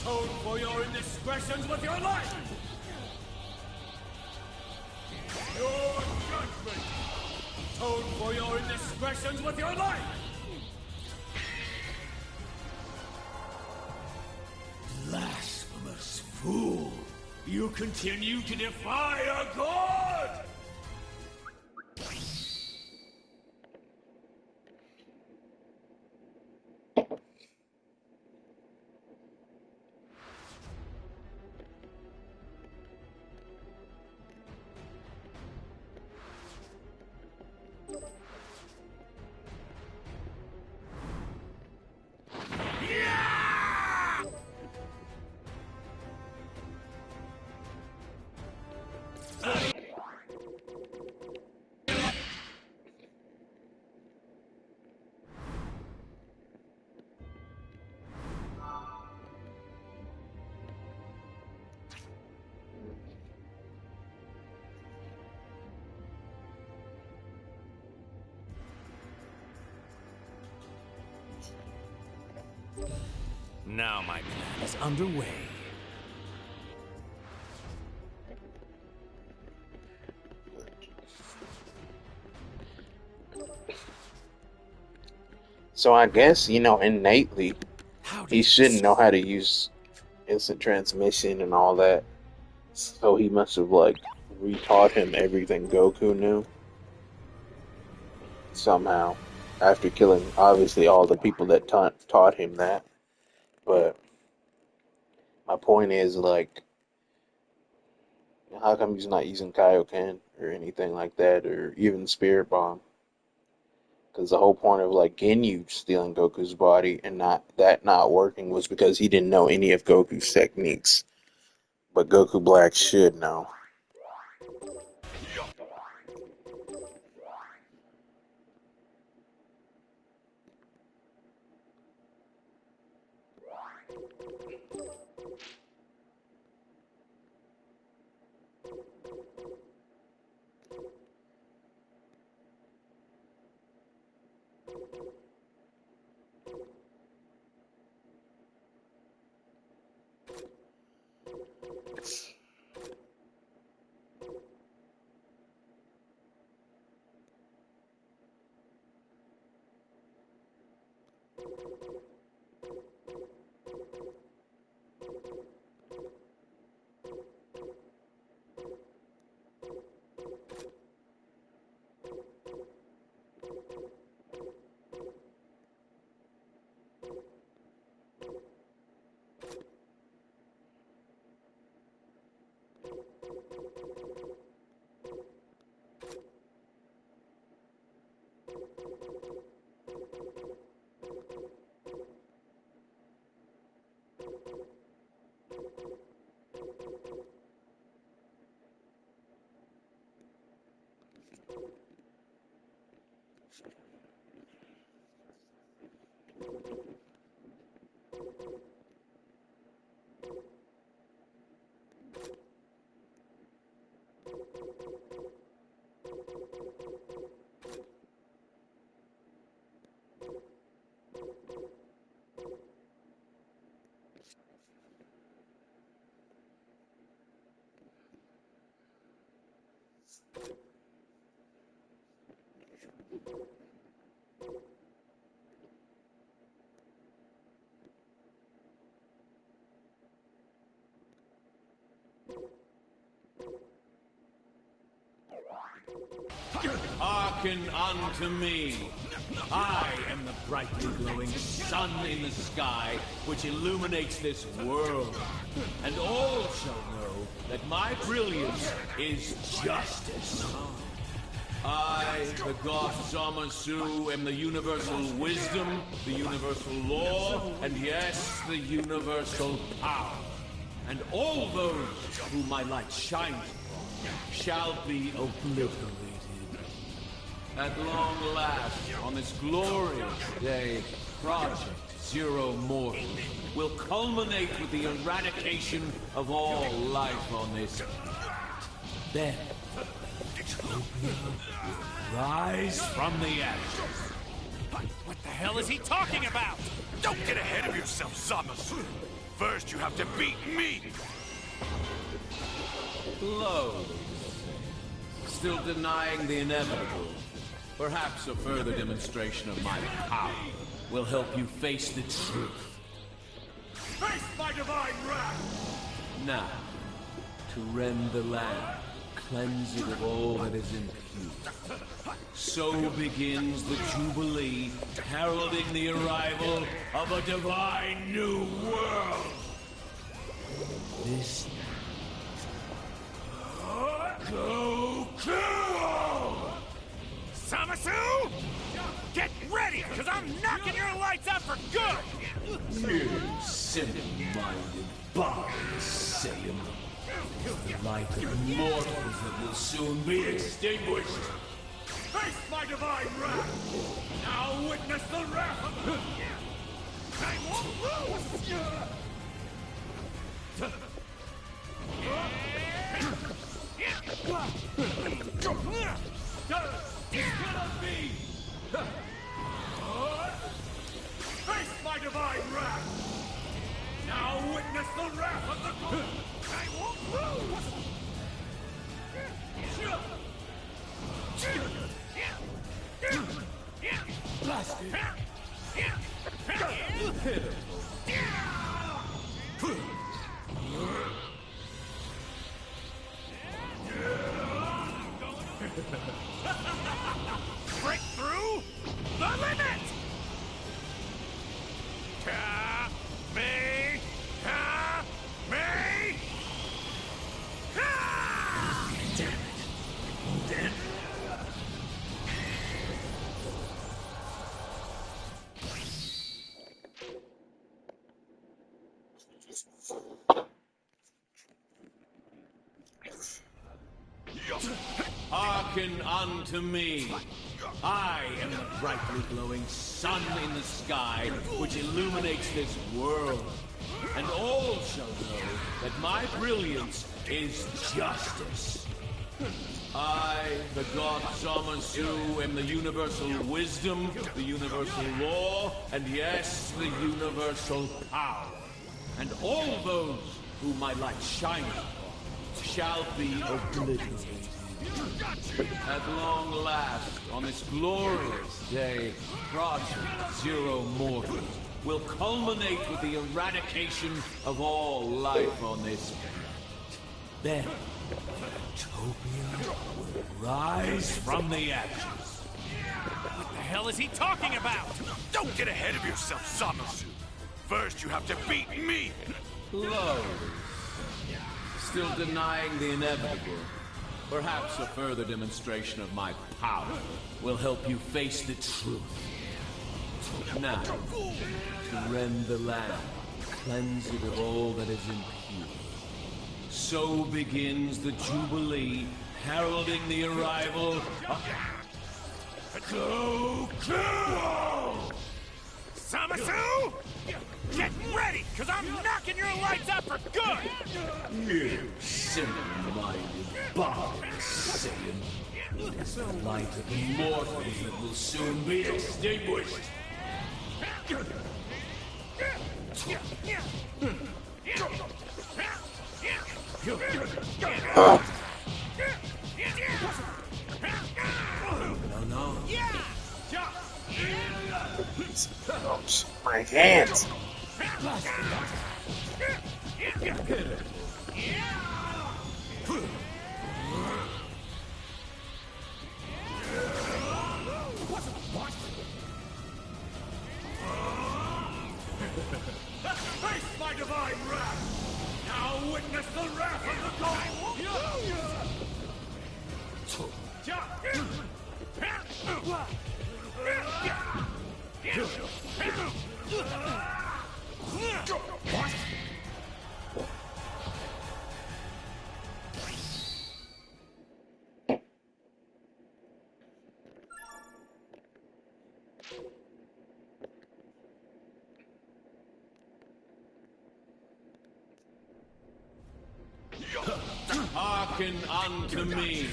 Atone for your indiscretions with your life! Your judgment! Atone for your indiscretions with your life! Blasphemous fool! You continue to defy a god! Now my plan is underway. So I guess, innately, he shouldn't know how to use instant transmission and all that. So he must have, retaught him everything Goku knew. Somehow. After killing, obviously, all the people that taught him that. But my point is, how come he's not using Kaioken or anything like that, or even Spirit Bomb? Because the whole point of Ginyu stealing Goku's body and not working was because he didn't know any of Goku's techniques. But Goku Black should know. Hearken unto me. I am the brightly glowing sun in the sky, which illuminates this world. And all shall know that my brilliance is justice. I, the god Zamasu, am the universal wisdom, the universal law, and yes, the universal power. And all those whom my light shines upon shall be obliterated. At long last, on this glorious day, Project Zero Mortal will culminate with the eradication of all life on this planet. Then, Utopia will rise from the ashes. What the hell is he talking about? Don't get ahead of yourself, Zamasu. First, you have to beat me. Close. Still denying the inevitable. Perhaps a further demonstration of my power will help you face the truth. Face my divine wrath! Now, to rend the land, cleanse it of all that is impure. So begins the Jubilee, heralding the arrival of a divine new world. This Goku! Zamasu! Get ready, because I'm knocking your lights out for good! You simple-minded body, Saiyan. The light of mortals that will soon be extinguished. Face my divine wrath! Now witness the wrath of... I won't lose! It's gonna be! Face my divine wrath! the wrath of the god! I won't lose! Blasted. Break through the limit! Me! Damn it. Damn it. Hearken unto me. I am the brightly glowing sun in the sky, which illuminates this world. And all shall know that my brilliance is justice. I, the god Zamasu, am the universal wisdom, the universal law, and yes, the universal power. And all those whom my light shines upon shall be obliterated. At long last, on this glorious day, Project Zero Mortals will culminate with the eradication of all life on this planet. Then, Utopia will rise from the ashes. What the hell is he talking about? Don't get ahead of yourself, Zamasu! First you have to beat me! Close. Still denying the inevitable. Perhaps a further demonstration of my power will help you face the truth. Now, to rend the land, cleanse it of all that is impure. So begins the Jubilee, heralding the arrival of Goku! Zamasu! Get ready, because I'm knocking your lights out for good! You single-minded barbaric Saiyan. It is the light of the mortals that will soon be extinguished. No. Ouch. My hands! Face my divine wrath! Now witness the wrath of the god! Hearken unto me.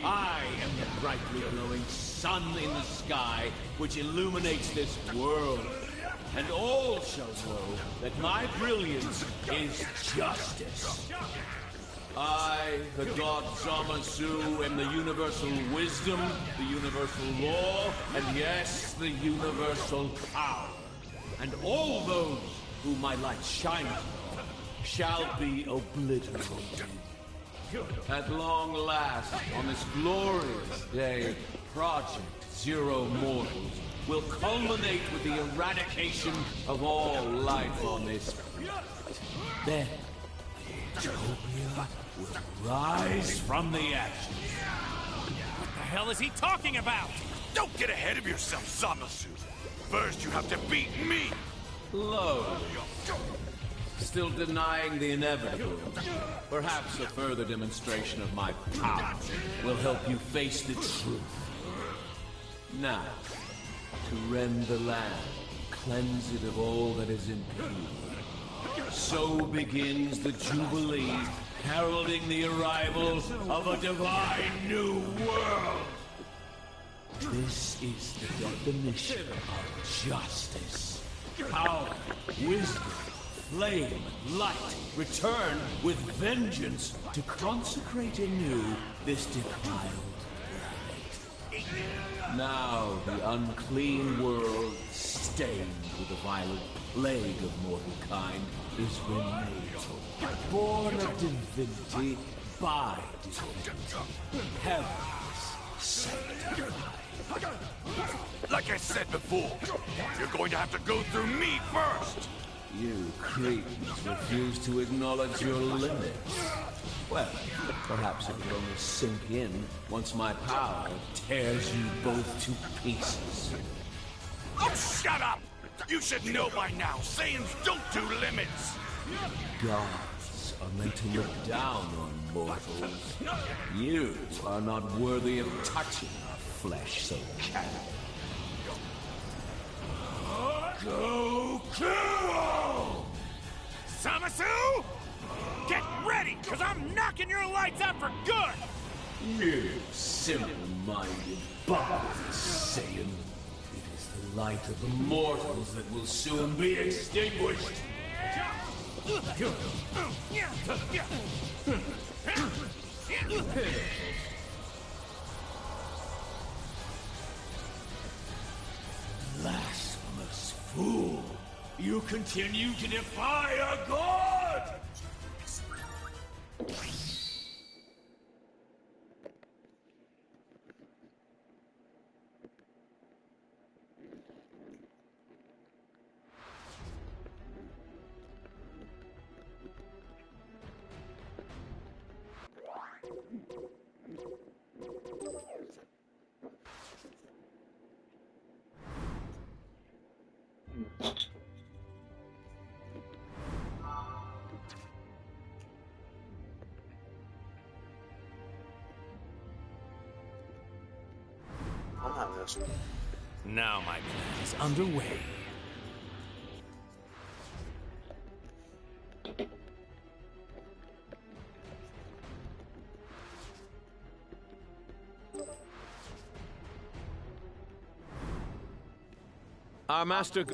I am the brightly glowing sun in the sky, which illuminates this world. And all shall know that my brilliance is justice. I, the god Zamasu, am the universal wisdom, the universal law, and yes, the universal power. And all those whom my light shines upon shall be obliterated. At long last, on this glorious day, Project Zero Mortals will culminate with the eradication of all life on this planet. Then, Utopia will rise from the ashes. What the hell is he talking about? Don't get ahead of yourself, Zamasu! First you have to beat me! Low. Still denying the inevitable. Perhaps a further demonstration of my power will help you face the truth. Now, to rend the land, cleanse it of all that is impure. So begins the Jubilee, heralding the arrival of a divine new world. This is the definition of justice. Power, wisdom, flame and light return with vengeance to consecrate anew this defiled planet. Now the unclean world, stained with the violent plague of mortal kind, is remade, born of divinity by divinity, heavens sanctified. Like I said before, you're going to have to go through me first! You creeps refuse to acknowledge your limits. Well, perhaps it will only sink in once my power tears you both to pieces. Oh, shut up! You should know by now, Saiyans don't do limits! Gods are meant to look down on mortals. You are not worthy of touching a flesh so callous. Goku! Samasu! Get ready, cause I'm knocking your lights out for good! You simple-minded bastard Saiyan. It is the light of the mortals that will soon be extinguished. Blasphemous fool! You continue to defy a god! Now my plan is underway. Our master...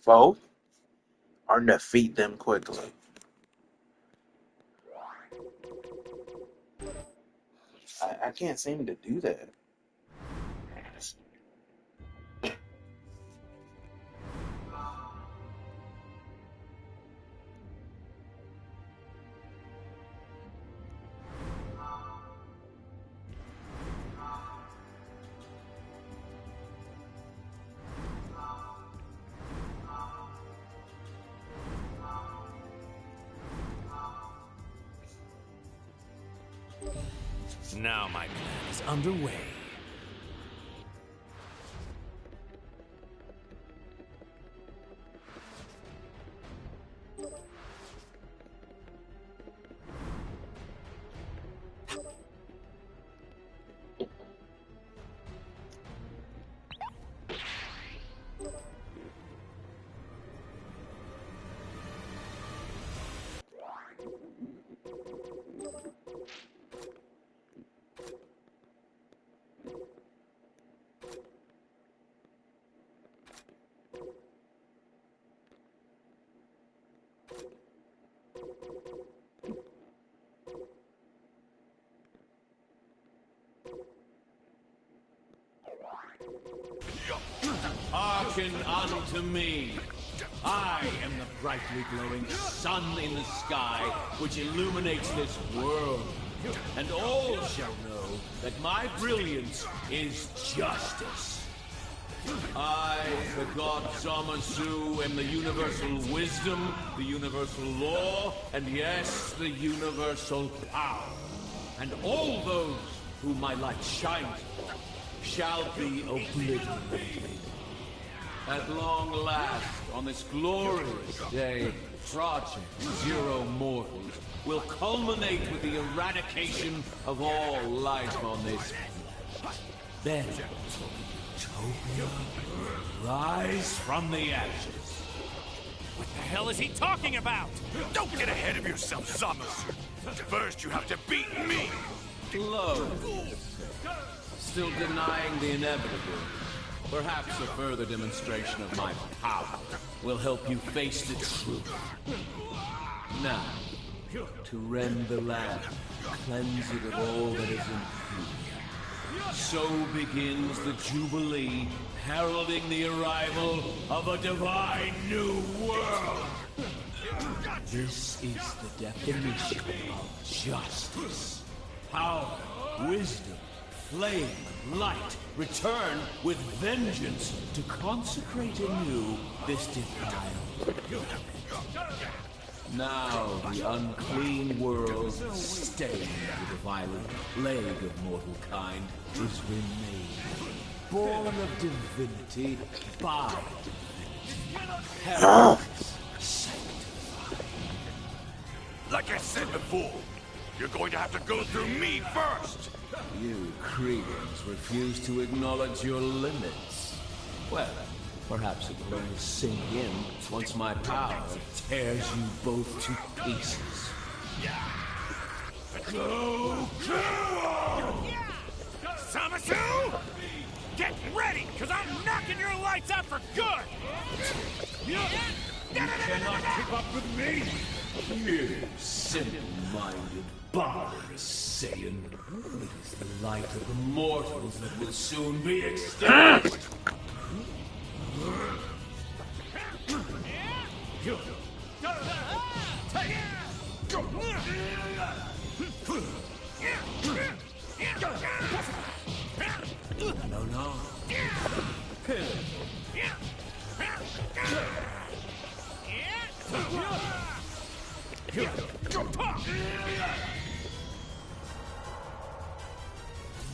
Foe? Or defeat them quickly. I can't seem to do that. Now my plan is underway. Hearken unto me. I am the brightly glowing sun in the sky, which illuminates this world. And all shall know that my brilliance is justice. I, the god Zamasu, am the universal wisdom, the universal law, and yes, the universal power. And all those whom my light shines for shall be obliterated. At long last, on this glorious day, Project Zero Mortals will culminate with the eradication of all life on this planet. Then, Utopia will rise from the ashes. What the hell is he talking about? Don't get ahead of yourself, Zamasu. First, you have to beat me. Low. Still denying the inevitable. Perhaps a further demonstration of my power will help you face the truth. Now, to rend the land, cleanse it of all that is impure. So begins the Jubilee, heralding the arrival of a divine new world. This is the definition of justice. Power, wisdom, flame, light, return with vengeance to consecrate anew this defiled. Now the unclean world, stained with a violent plague of mortal kind, is remade. Born of divinity by divinity. Heretics sanctified. Like I said before, you're going to have to go through me first. You Kriegans refuse to acknowledge your limits. Well, perhaps it will only sink in once my power tears you both to pieces. Go kill! Zamasu! Get ready, because I'm knocking your lights out for good! You cannot keep up with me! You simple-minded barbarous Saiyan. It is the light of the mortals that will soon be extinguished. No. Kill him.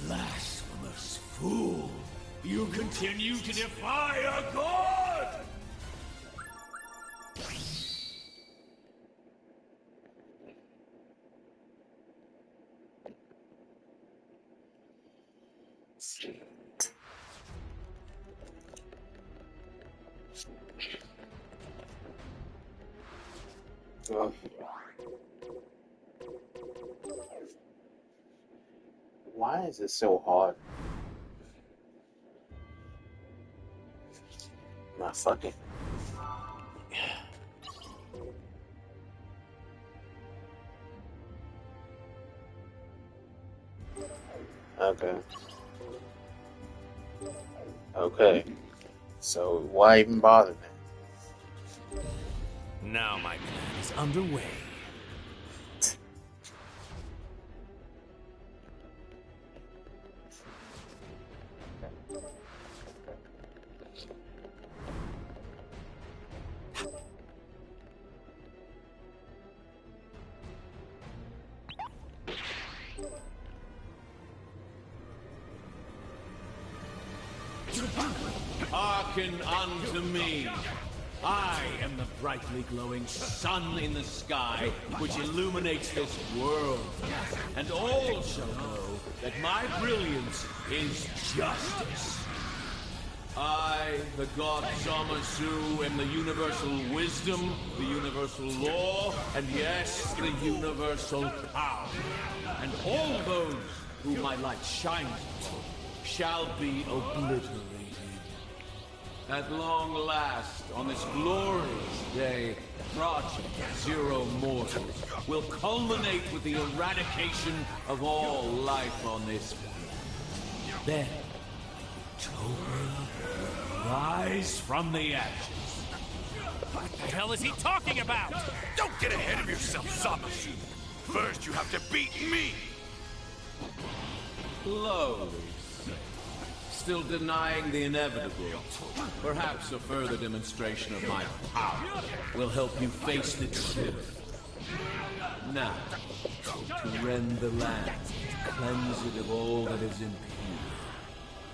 Blasphemous fool! You continue to defy a god! Why is it so hard? Not fucking. Okay. Okay. So why even bother then? Now my plan is underway. Hearken unto me. I am the brightly glowing sun in the sky, which illuminates this world. And all shall know that my brilliance is justice. I, the god Zamasu, am the universal wisdom, the universal law, and yes, the universal power. And all those whom my light shines upon shall be obliterated. At long last, on this glorious day, Project Zero Mortals will culminate with the eradication of all life on this planet. Then, Utopia will rise from the ashes. What the hell is he talking about? Don't get ahead of yourself, Zamasu. First, you have to beat me. Slowly. Still denying the inevitable. Perhaps a further demonstration of my power will help you face the truth. Now, to rend the land, cleanse it of all that is impure.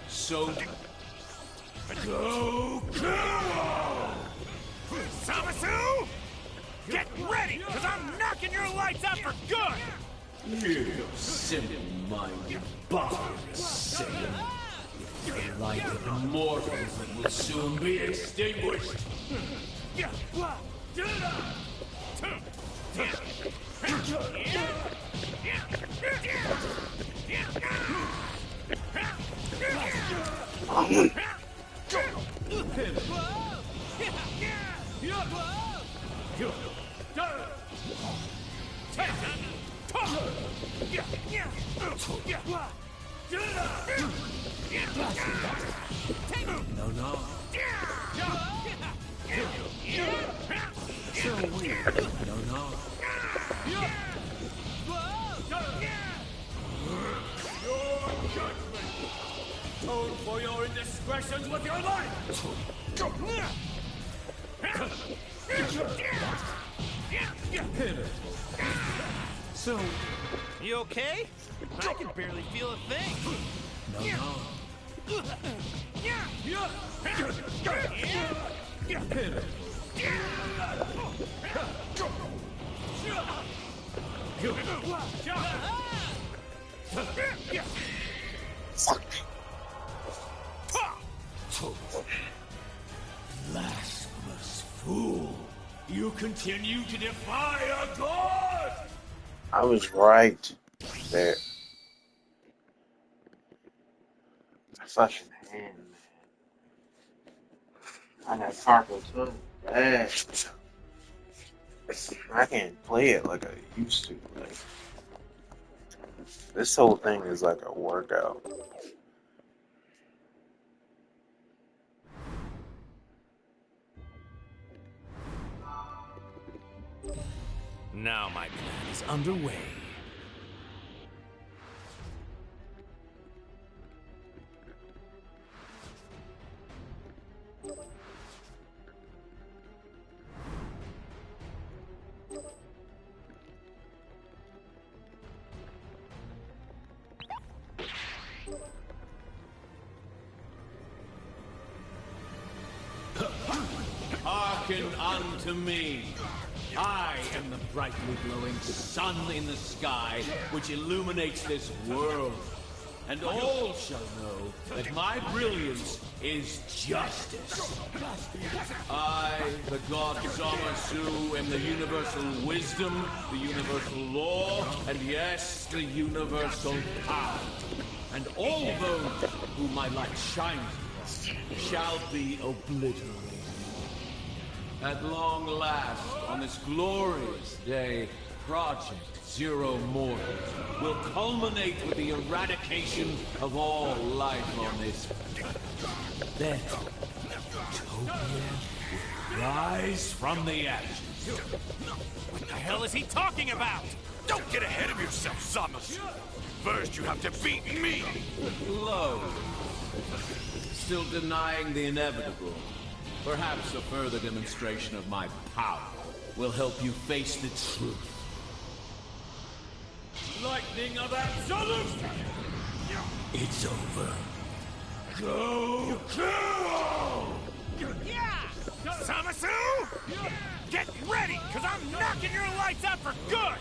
So, go kill! Zamasu! Get ready, because I'm knocking your lights out for good! You simple-minded barbarous Saiyan. The light of the mortals that will soon be extinguished. No, no. So weird. No, no. Your judgment. Atone for your indiscretions with your life. So, You okay? I can barely feel a thing. no, no. Blasphemous fool! You continue to defy a god! I was right there. Fucking hand, man. I got carpal tunnel bad. I can't play it like I used to. Like, this whole thing is like a workout. Now my plan is underway. Hearken unto me. I am the brightly glowing sun in the sky, which illuminates this world. And all shall know that my brilliance is justice. I, the god Zamasu, am the universal wisdom, the universal law, and yes, the universal power. And all those whom my light shines on shall be obliterated. At long last, on this glorious day, Project Zero Mortal will culminate with the eradication of all life on this planet. Then, Utopia will rise from the ashes. What the hell is he talking about? Don't get ahead of yourself, Zamasu. First, you have to beat me. Low. Still denying the inevitable. Perhaps a further demonstration of my power will help you face the truth. Lightning of absolution! It's over. Go kill! Yeah! Zamasu! Get ready, because I'm knocking your lights out for good!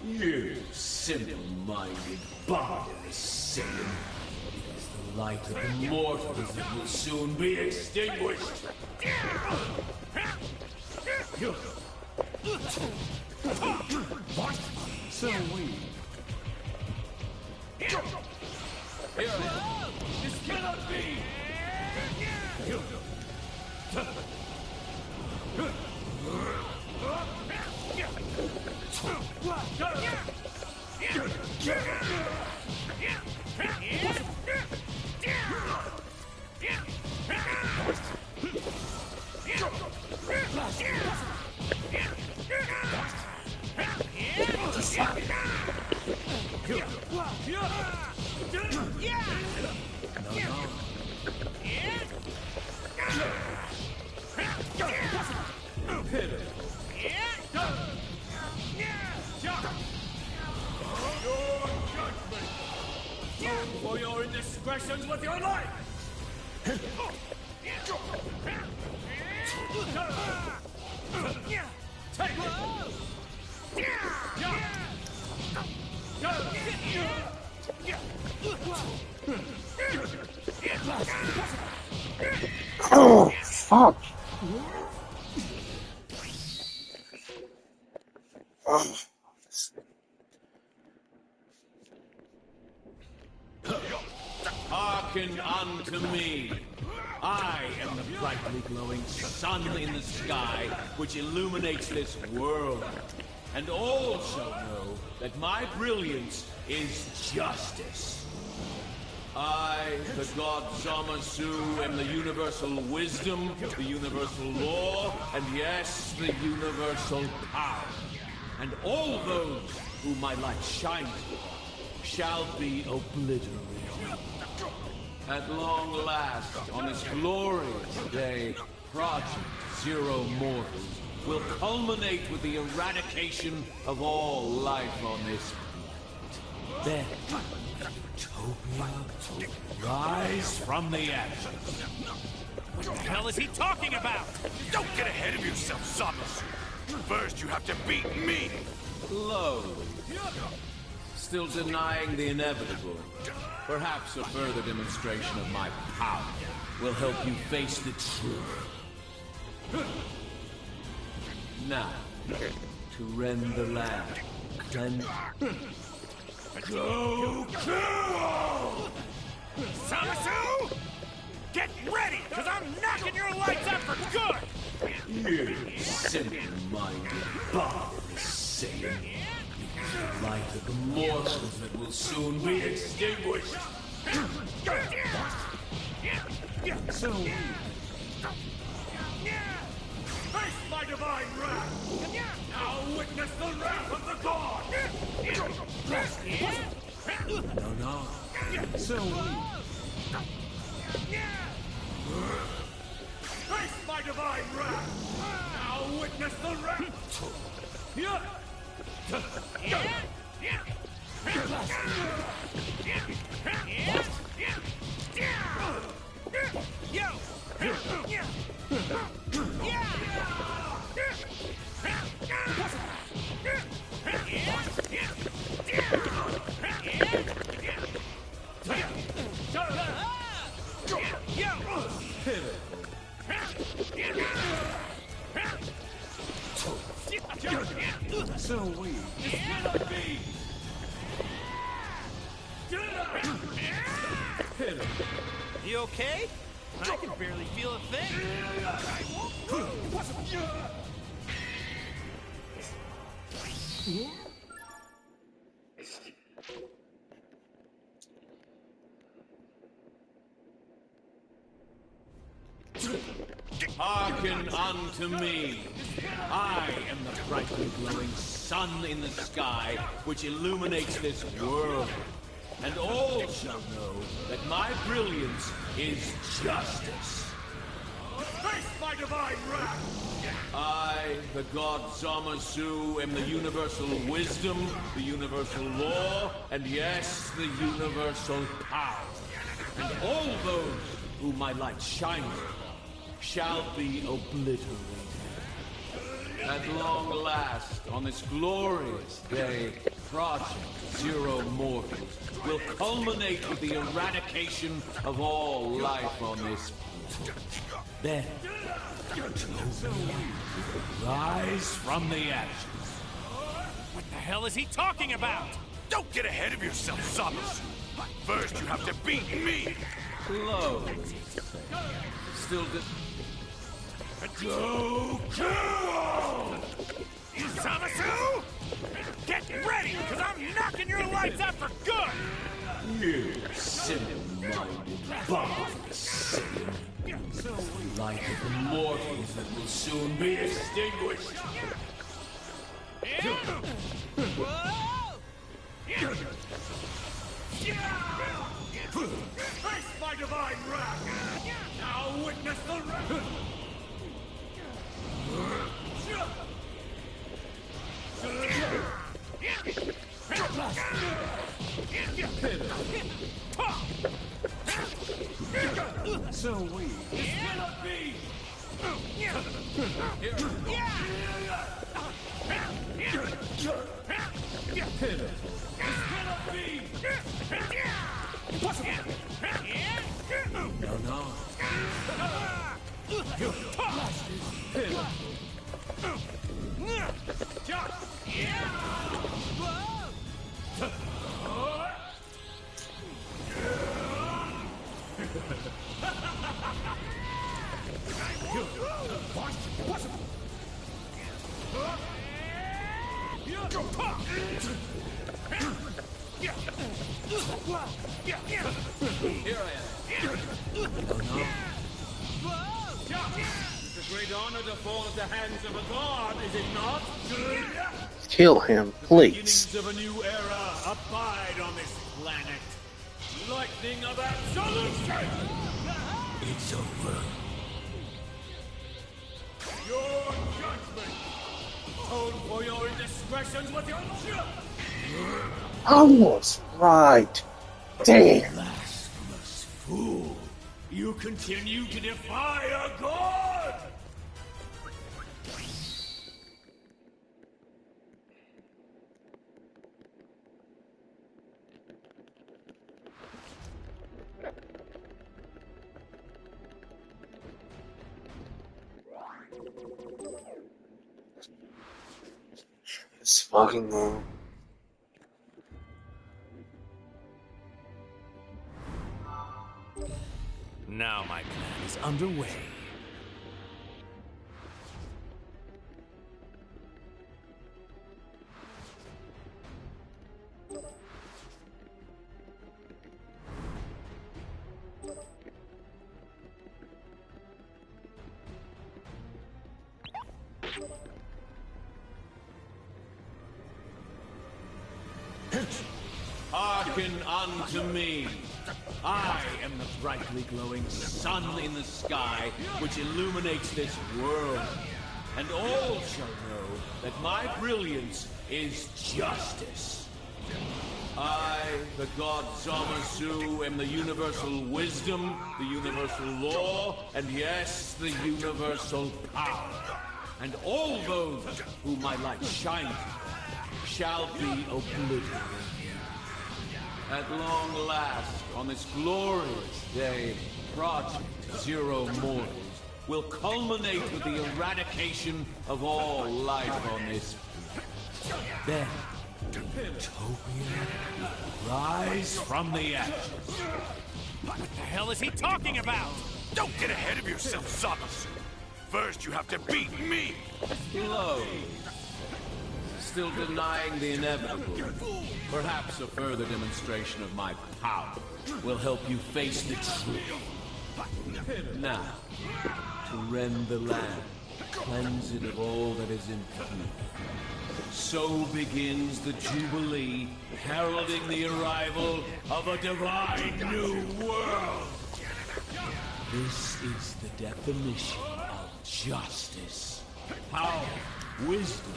You simple-minded barbarous sin. The light of the mortals will soon be extinguished. So weak. Here I am. This cannot be! For your indiscretions with your life! Take Oh, fuck. Oh. Hearken unto me. I am the brightly glowing sun in the sky, which illuminates this world. And all shall know that my brilliance is justice. I, the god Zamasu, am the universal wisdom, the universal law, and yes, the universal power. And all those whom my light shines upon shall be obliterated. At long last, on this glorious day, Project Zero Mortals will culminate with the eradication of all life on this planet. Then, Utopia will rise from the ashes. What the hell is he talking about? Don't get ahead of yourself, Zamasu. First, you have to beat me. Slowly. Still denying the inevitable. Perhaps a further demonstration of my power will help you face the truth. Now, to rend the land, cleanse... Go kill! Zamasu! Get ready, because I'm knocking your lights out for good! You simple-minded, barbarous Satan. The light of the mortals that will soon be extinguished. So Face my divine wrath! Now witness the wrath of the god! No. So Face my divine wrath! Now witness the wrath! So we cannot be. You okay? I can barely feel a thing. Hearken unto me. I am the brightly glowing sun in the sky, which illuminates this world. And all shall know that my brilliance is justice. Face my divine wrath! I, the god Zamasu, am the universal wisdom, the universal law, and yes, the universal power. And all those whom my light shines upon shall be obliterated. At long last, on this glorious day, Project Zero Mortals will culminate with the eradication of all life on this planet. Then, Utopia will rise from the ashes. What the hell is he talking about? Don't get ahead of yourself, Zamasu. First, you have to beat me. Slowly. Still Go kill! Zamasu! Get ready, because I'm knocking your lights out for good! You simple-minded, barbarous Satan. The light of the mortals that will soon be extinguished. Face my divine wrath! Now witness the wrath! So we cannot be. No. It's a great honor to fall at the hands of a god, is it not? Kill him, The please. beginnings of a new era abide on this planet. Lightning of absolution! It's over. Your judgment! Atone for your indiscretions with your I was right. Damn. Blasphemous fool. You continue to defy a god! This fucking game. Now my plan is underway. Hearken unto me. I am the brightly glowing sun in the sky, which illuminates this world. And all shall know that my brilliance is justice. I, the god Zamasu, am the universal wisdom, the universal law, and yes, the universal power. And all those whom my light shines upon shall be oblivious. At long last, on this glorious day, Project Zero Mortals will culminate with the eradication of all life on this planet. Then, Utopia will rise from the ashes. What the hell is he talking about? Don't get ahead of yourself, Zamasu! First you have to beat me! Slow. Still denying the inevitable. Perhaps a further demonstration of my power will help you face the truth. Now, to rend the land, cleanse it of all that is impure. So begins the Jubilee, heralding the arrival of a divine new world. This is the definition of justice. Power, wisdom,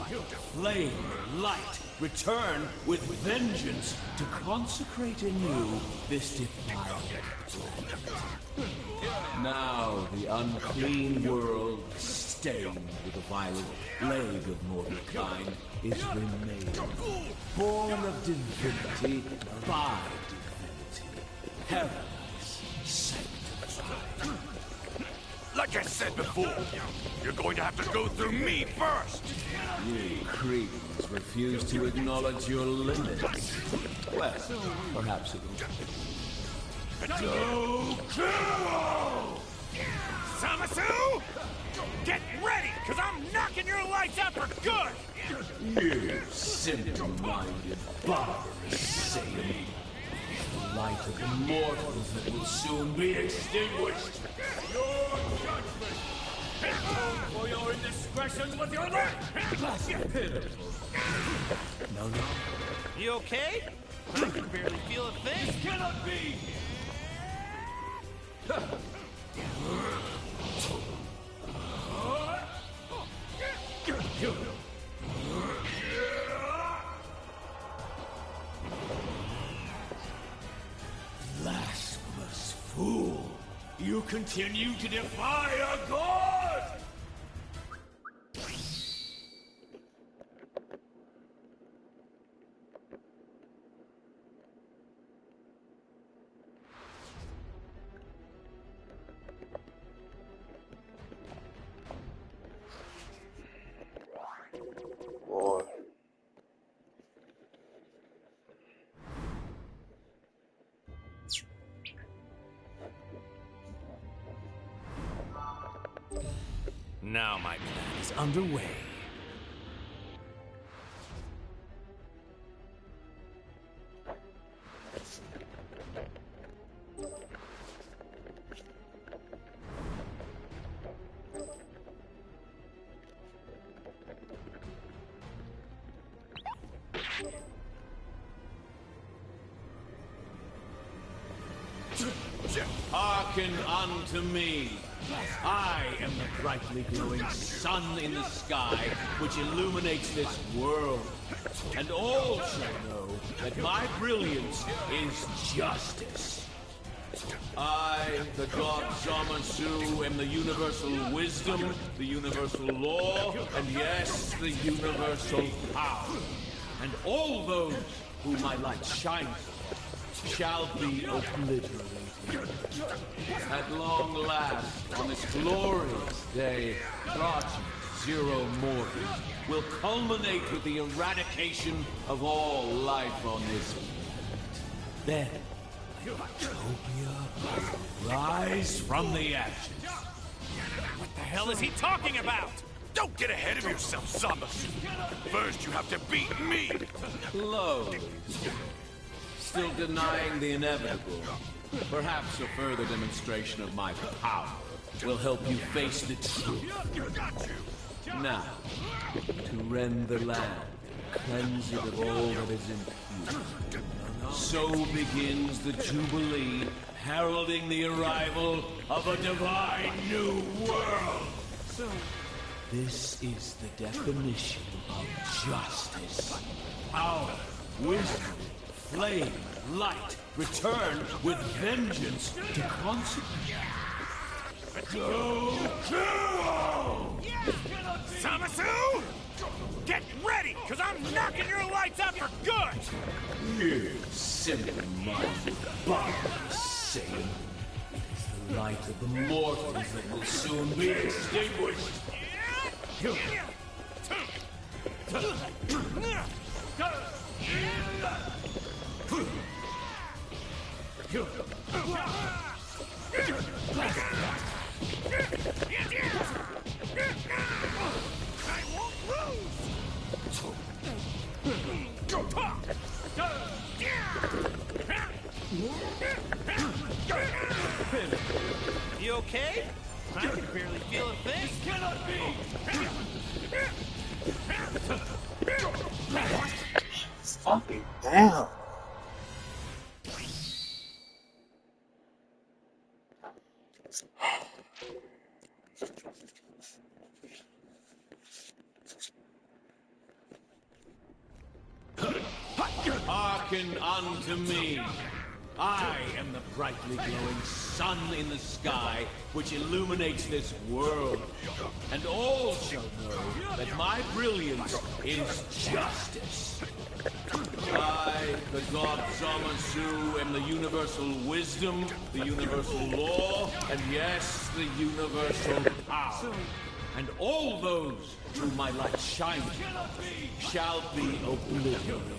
flame, light, return with vengeance to consecrate anew this defiled planet. Now the unclean world, stained with the violent plague of mortal kind, is remade, born of divinity by divinity, heavens sanctified. Like I said before, you're going to have to go through me first! You Cretans refuse to acknowledge your limits. Well, perhaps it will. Go! Zamasu! Get ready, because I'm knocking your lights out for good! You simple-minded, barbarous Satan. The light of the mortals that will soon be extinguished. Your judgment! Atone for your indiscretions with your life! Pitiful. No. You okay? I can barely feel a thing. This cannot be! Blasphemous fool. You continue to defy a god! Now my plan is underway. Hearken unto me. I am the brightly glowing sun in the sky, which illuminates this world. And all shall know that my brilliance is justice. I, the god Zamasu, am the universal wisdom, the universal law, and yes, the universal power. And all those whom my light shines on shall be obliterated. At long last, on this glorious day, Project Zero Mortal will culminate with the eradication of all life on this planet. Then, Utopia will rise from the ashes. What the hell is he talking about? Don't get ahead of yourself, Zamasu. First, you have to beat me. Slowly. Still denying the inevitable. Perhaps a further demonstration of my power will help you face the truth. Now, to rend the land, cleanse it of all that is impure. So begins the Jubilee, heralding the arrival of a divine new world. So, this is the definition of justice. Power, wisdom, flame, light, return with vengeance to consecrate. Go kill! Zamasu! Get ready, because I'm knocking your lights out for good! You simple-minded barbarian Satan. It is the light of the mortals that will soon be extinguished. I won't lose! You okay? I can barely feel a thing. This cannot be! Fucking down. Hearken unto me. I am the brightly glowing sun in the sky, which illuminates this world. And all shall know that my brilliance is justice. I, the god Zamasu, am the universal wisdom, the universal law, and yes, the universal power. And all those whom my light shines on shall be obliterated.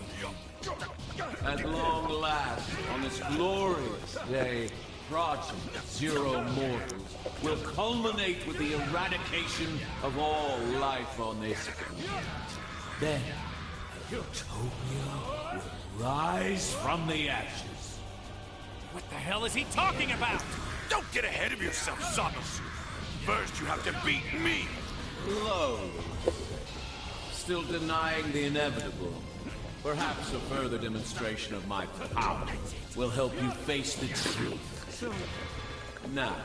At long last, on this glorious day, Project Zero Mortals will culminate with the eradication of all life on this planet. Then, Utopia will rise from the ashes. What the hell is he talking about? Don't get ahead of yourself, Zamasu. First, you have to beat me. Slowly. Still denying the inevitable. Perhaps a further demonstration of my power will help you face the truth. Now,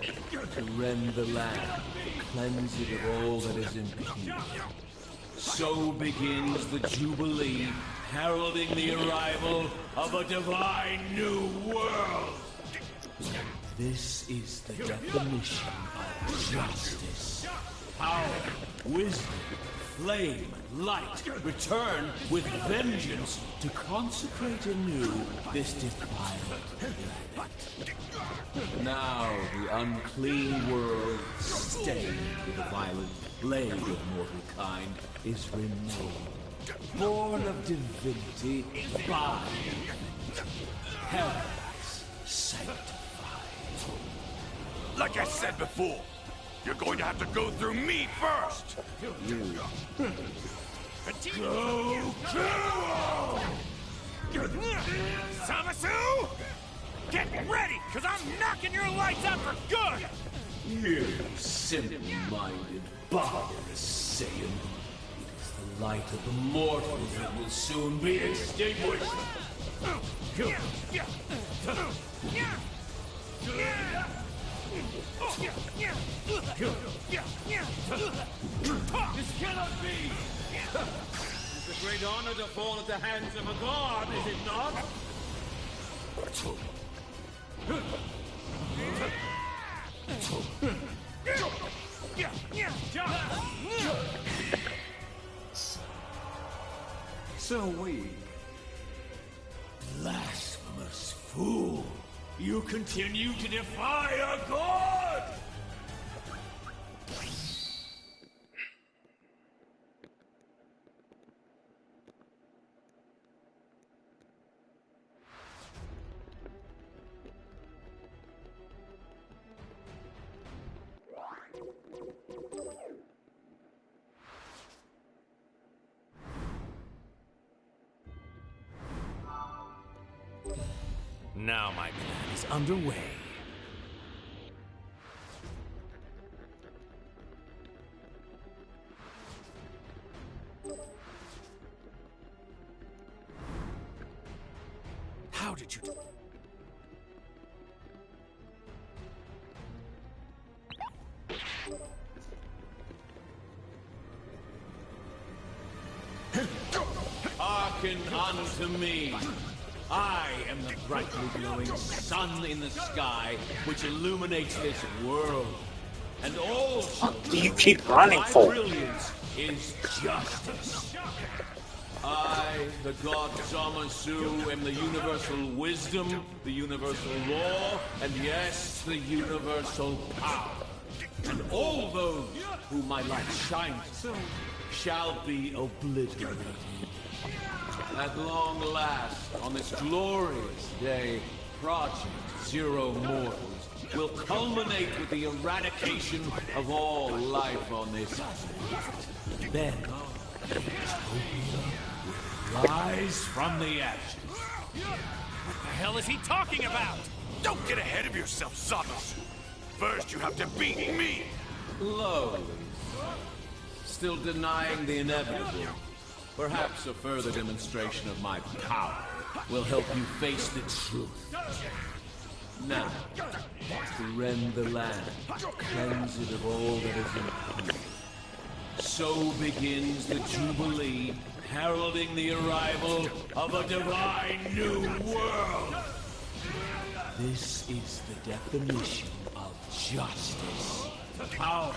to rend the land, cleanse it of all that is impure. So begins the Jubilee, heralding the arrival of a divine new world. This is the definition of justice. Power, wisdom, flame, light, return with vengeance to consecrate anew this defiled planet. Now the unclean world, stained with the violent plague of mortal kind, is renewed, born of divinity by divinity, heavens sanctified. Like I said before, You're going to have to go through me first! Samasu! Get ready, because I'm knocking your lights out for good! You simple-minded, barbarous Saiyan. It is the light of the mortals that will soon be extinguished. This cannot be! It's a great honor to fall at the hands of a god, is it not? So weak. Blasphemous fool! You continue to defy a god! Now my plan is underway. How did you do? Hearken unto me. I am the brightly glowing sun in the sky, which illuminates this world. And all What do you keep running my for? brilliance is justice. I, the god Zamasu, am the universal wisdom, the universal law, and yes, the universal power. And all those who my light shines on shall be obliterated. At long last, on this glorious day, Project Zero Mortals will culminate with the eradication of all life on this planet. Then, Utopia will rise from the ashes. What the hell is he talking about? Don't get ahead of yourself, Zamasu! First you have to beat me! Lowly. Still denying the inevitable. Perhaps a further demonstration of my power will help you face the truth. Now, to rend the land, cleanse it of all that is impure. So begins the Jubilee, heralding the arrival of a divine new world. This is the definition of justice. Power,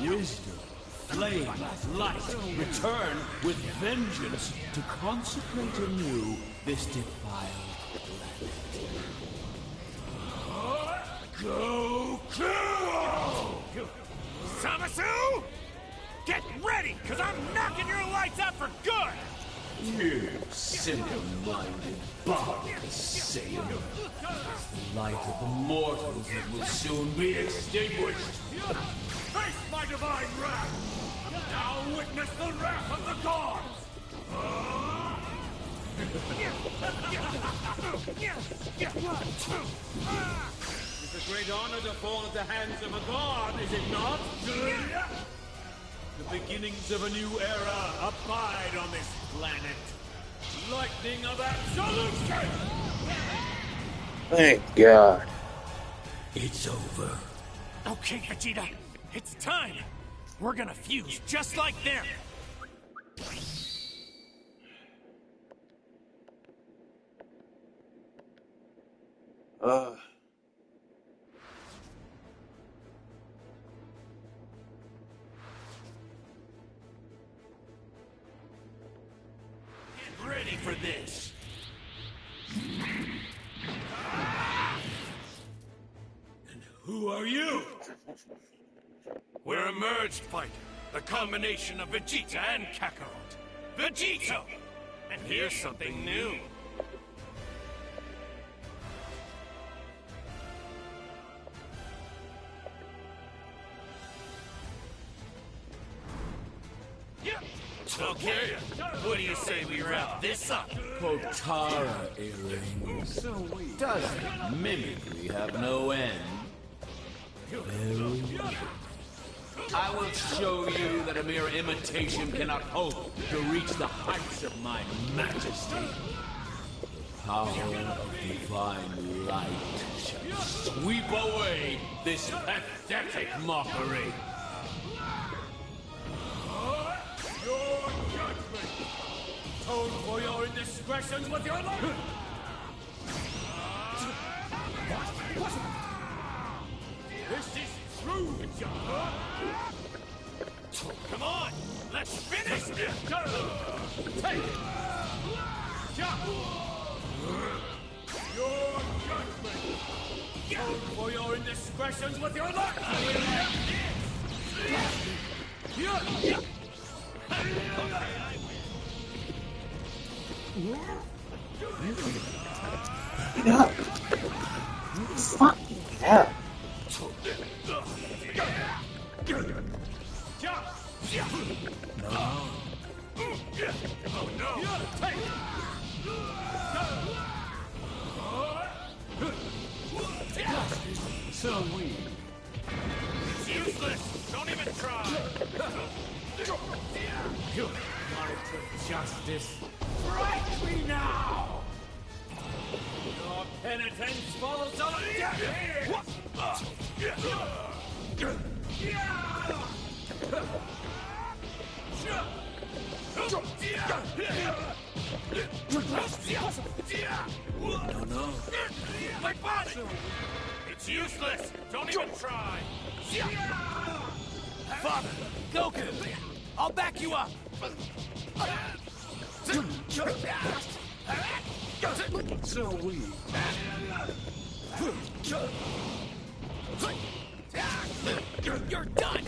wisdom, flame, light, return with vengeance to consecrate anew this defiled planet. Go kill! Samasu! Get ready, because I'm knocking your lights out for good! You simple-minded, barbarous Saiyan. It's the light of the mortals that will soon be extinguished. Face my divine wrath! Now witness the wrath of the gods! It's a great honor to fall at the hands of a god, is it not? The beginnings of a new era abide on this planet. Lightning of absolution! Thank God. It's over. Okay, Vegeta, it's time. We're gonna fuse just like them. Get ready for this. And who are you? We're a merged fighter, the combination of Vegeta and Kakarot. Vegito! And here's something new. Okay, what do you say we wrap this up? Potara earrings. Does mimicry have no end? Very well. I will show you that a mere imitation cannot hope to reach the heights of my majesty. The power of divine light shall sweep away this pathetic mockery. Your judgment! Atone for your indiscretions with your life! This is true, John! Come on, let's finish this! Take it! Your judgment! Atone for your indiscretions with your life! Get up! Fuck yeah! So weak. It's useless! Don't even try! Monitor justice! Strike me now! Your penitence falls on deaf ears! No. My body! It's useless! Don't even try! Father, Goku! I'll back you up! So weak. You're done!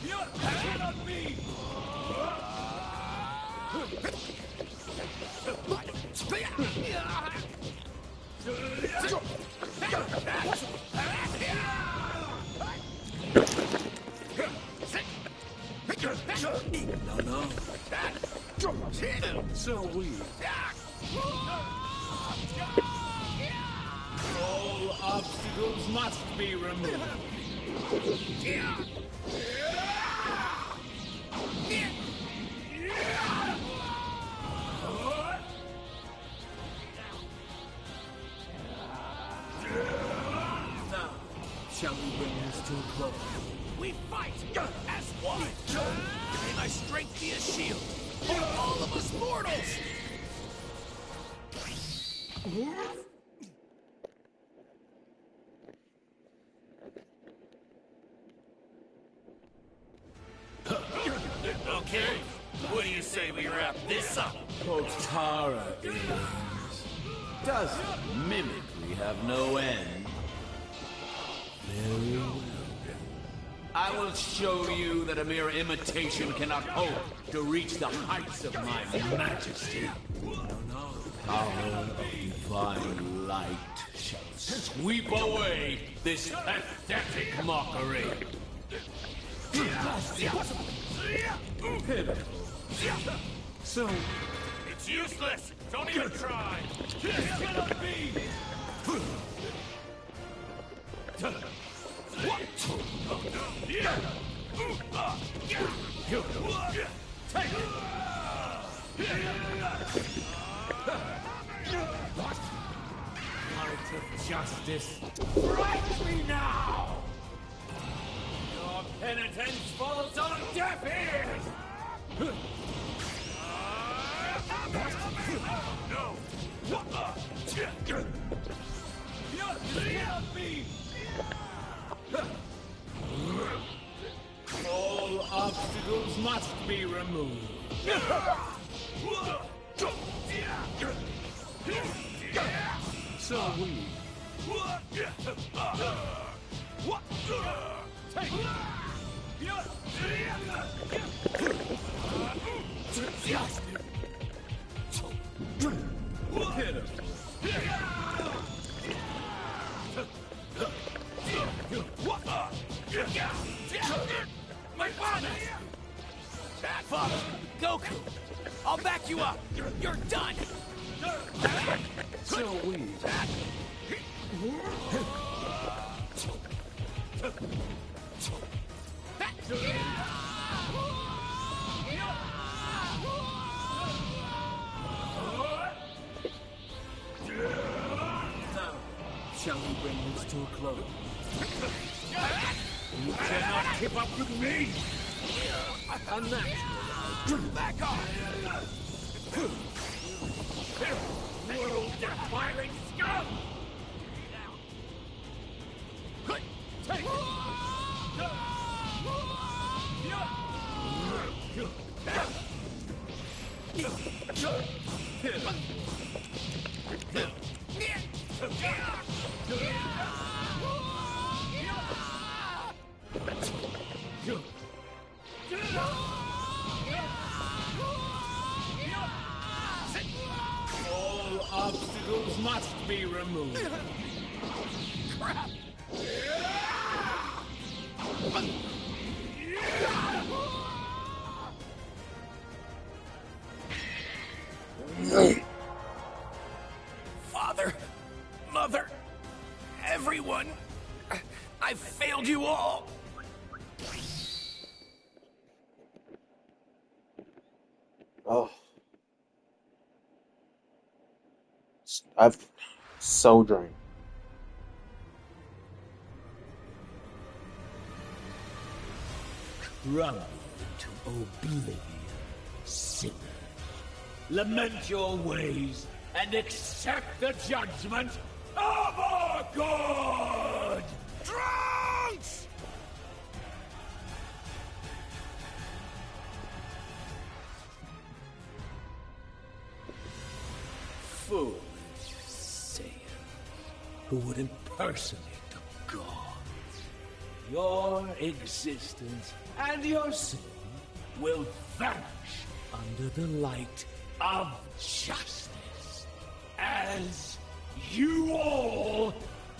You're on me! No. So weak. All obstacles must be removed. Now, shall we bring this to a close? We fight as one! May my strength be a shield for all of us mortals! Okay, what do you say we wrap this up? Potara earrings. Does mimicry have no end? Very well. I will show you that a mere imitation cannot hope to reach the heights of my majesty. The power of divine light shall sweep away this pathetic mockery. Pitiful. So, It's useless! Don't even try! This cannot be! Take it! Heart of justice, strike me now! Your penitence falls on deaf ears! No! all obstacles must be removed. So weak. My body! Father, Goku, I'll back you up. You're done. So weird. Now, shall we bring this to a close? You cannot keep up with me! Unnatural. Back off! World-defiling scum! Take All obstacles must be removed. crap! Father, Mother, everyone, I've failed you all. Oh, I've so drained. Crumble to oblivion, sinner. Lament your ways and accept the judgment of our God! Trunks! Foolish Saiyans who would impersonate the gods. Your existence and your sin will vanish under the light of justice, as you all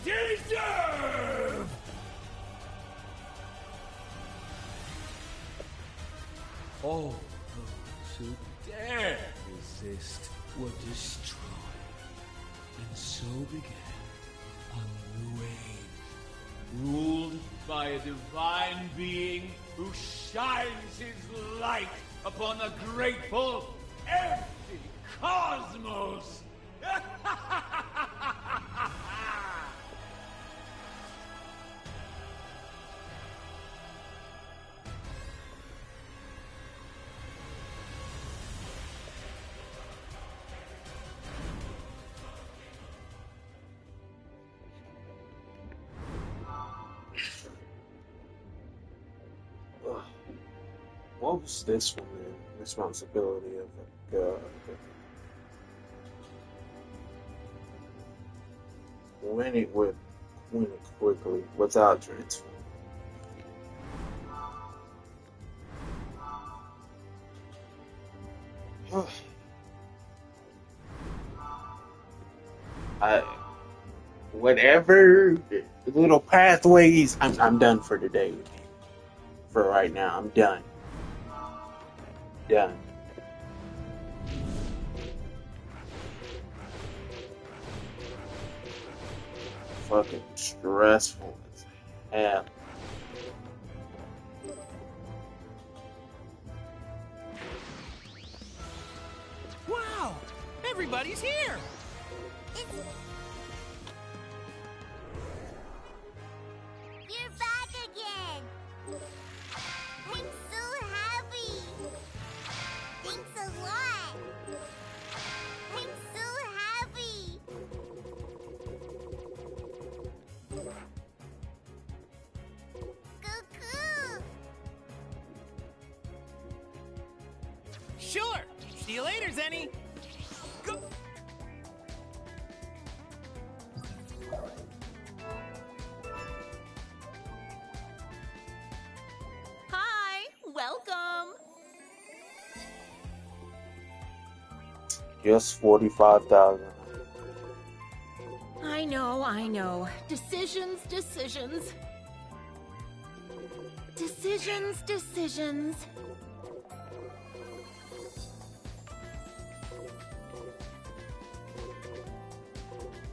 deserve! All those who dare resist were destroyed, and so began a new age, ruled by a divine being who shines his light upon the grateful, empty cosmos! What was this one, man? Responsibility of a god. Win it quickly without transfer. Whatever little pathways, I'm done for today. For right now, I'm done. Done. Fucking stressful as hell. Wow! Everybody's here! You're back again! I'm so happy! Thanks a lot! I'm so happy! Goku! Sure! See you later, Zenny! Go Hi, welcome. Just 45,000. I know. Decisions. Decisions.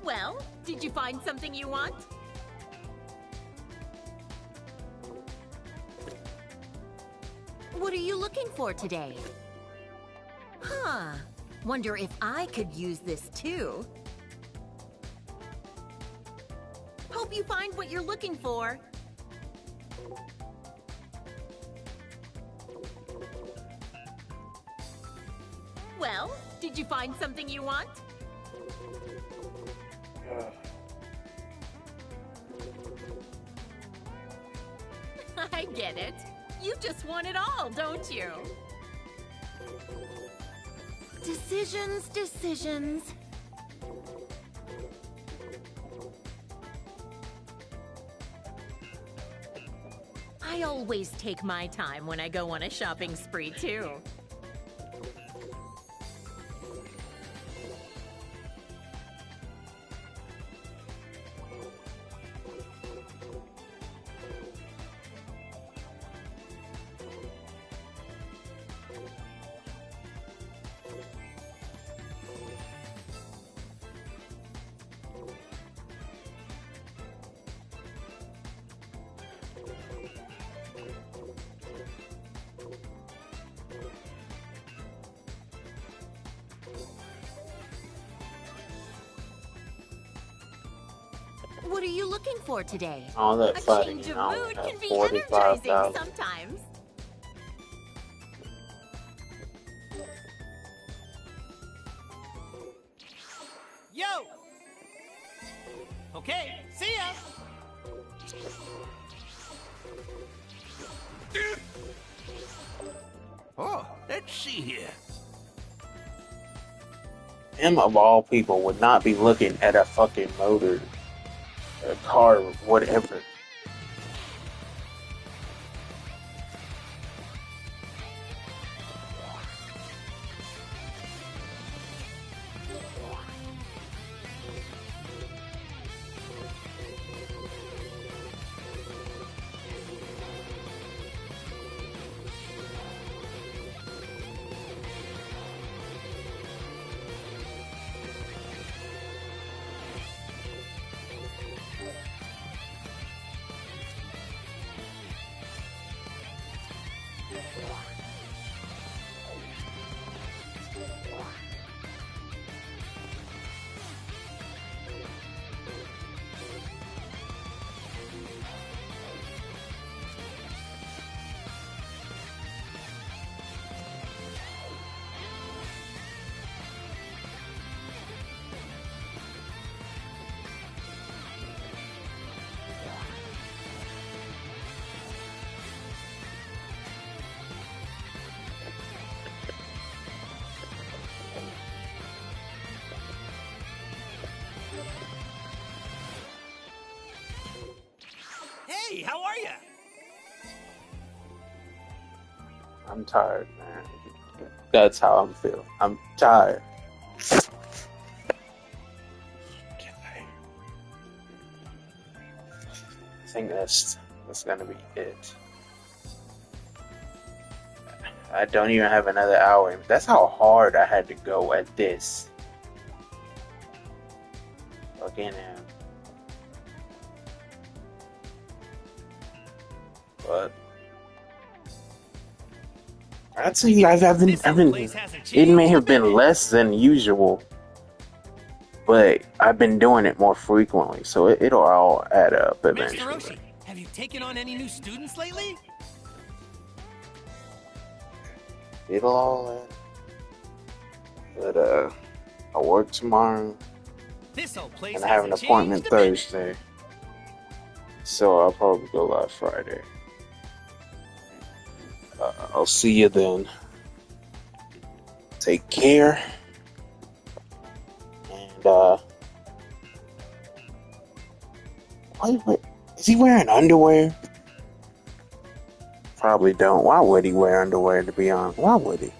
Well, did you find something you want? What are you looking for today? Huh. Wonder if I could use this too. Hope you find what you're looking for. Well, did you find something you want? I get it. You just want it all, don't you? Decisions, decisions. I always take my time when I go on a shopping spree, too. What are you looking for today? All that A fighting, change of I mood only can be have energizing 45,000. sometimes. Yo! Okay, see ya! Oh, let's see here. Him of all people would not be looking at a fucking motor, a car, whatever. Hey, how are ya? I'm tired, man. That's how I'm feeling. I'm tired. I think that's gonna be it. I don't even have another hour. That's how hard I had to go at this. Fucking hell. But I'd say I've been. It may have been less than usual, but I've been doing it more frequently, so it'll all add up Master eventually. Roshi, have you taken on any new students lately? It'll all add. But I work tomorrow, This old place and I have an hasn't appointment changed a bit. Thursday, so I'll probably go live Friday. I'll see you then. Take care. And, is he wearing underwear? Probably don't. Why would he wear underwear, to be honest? Why would he?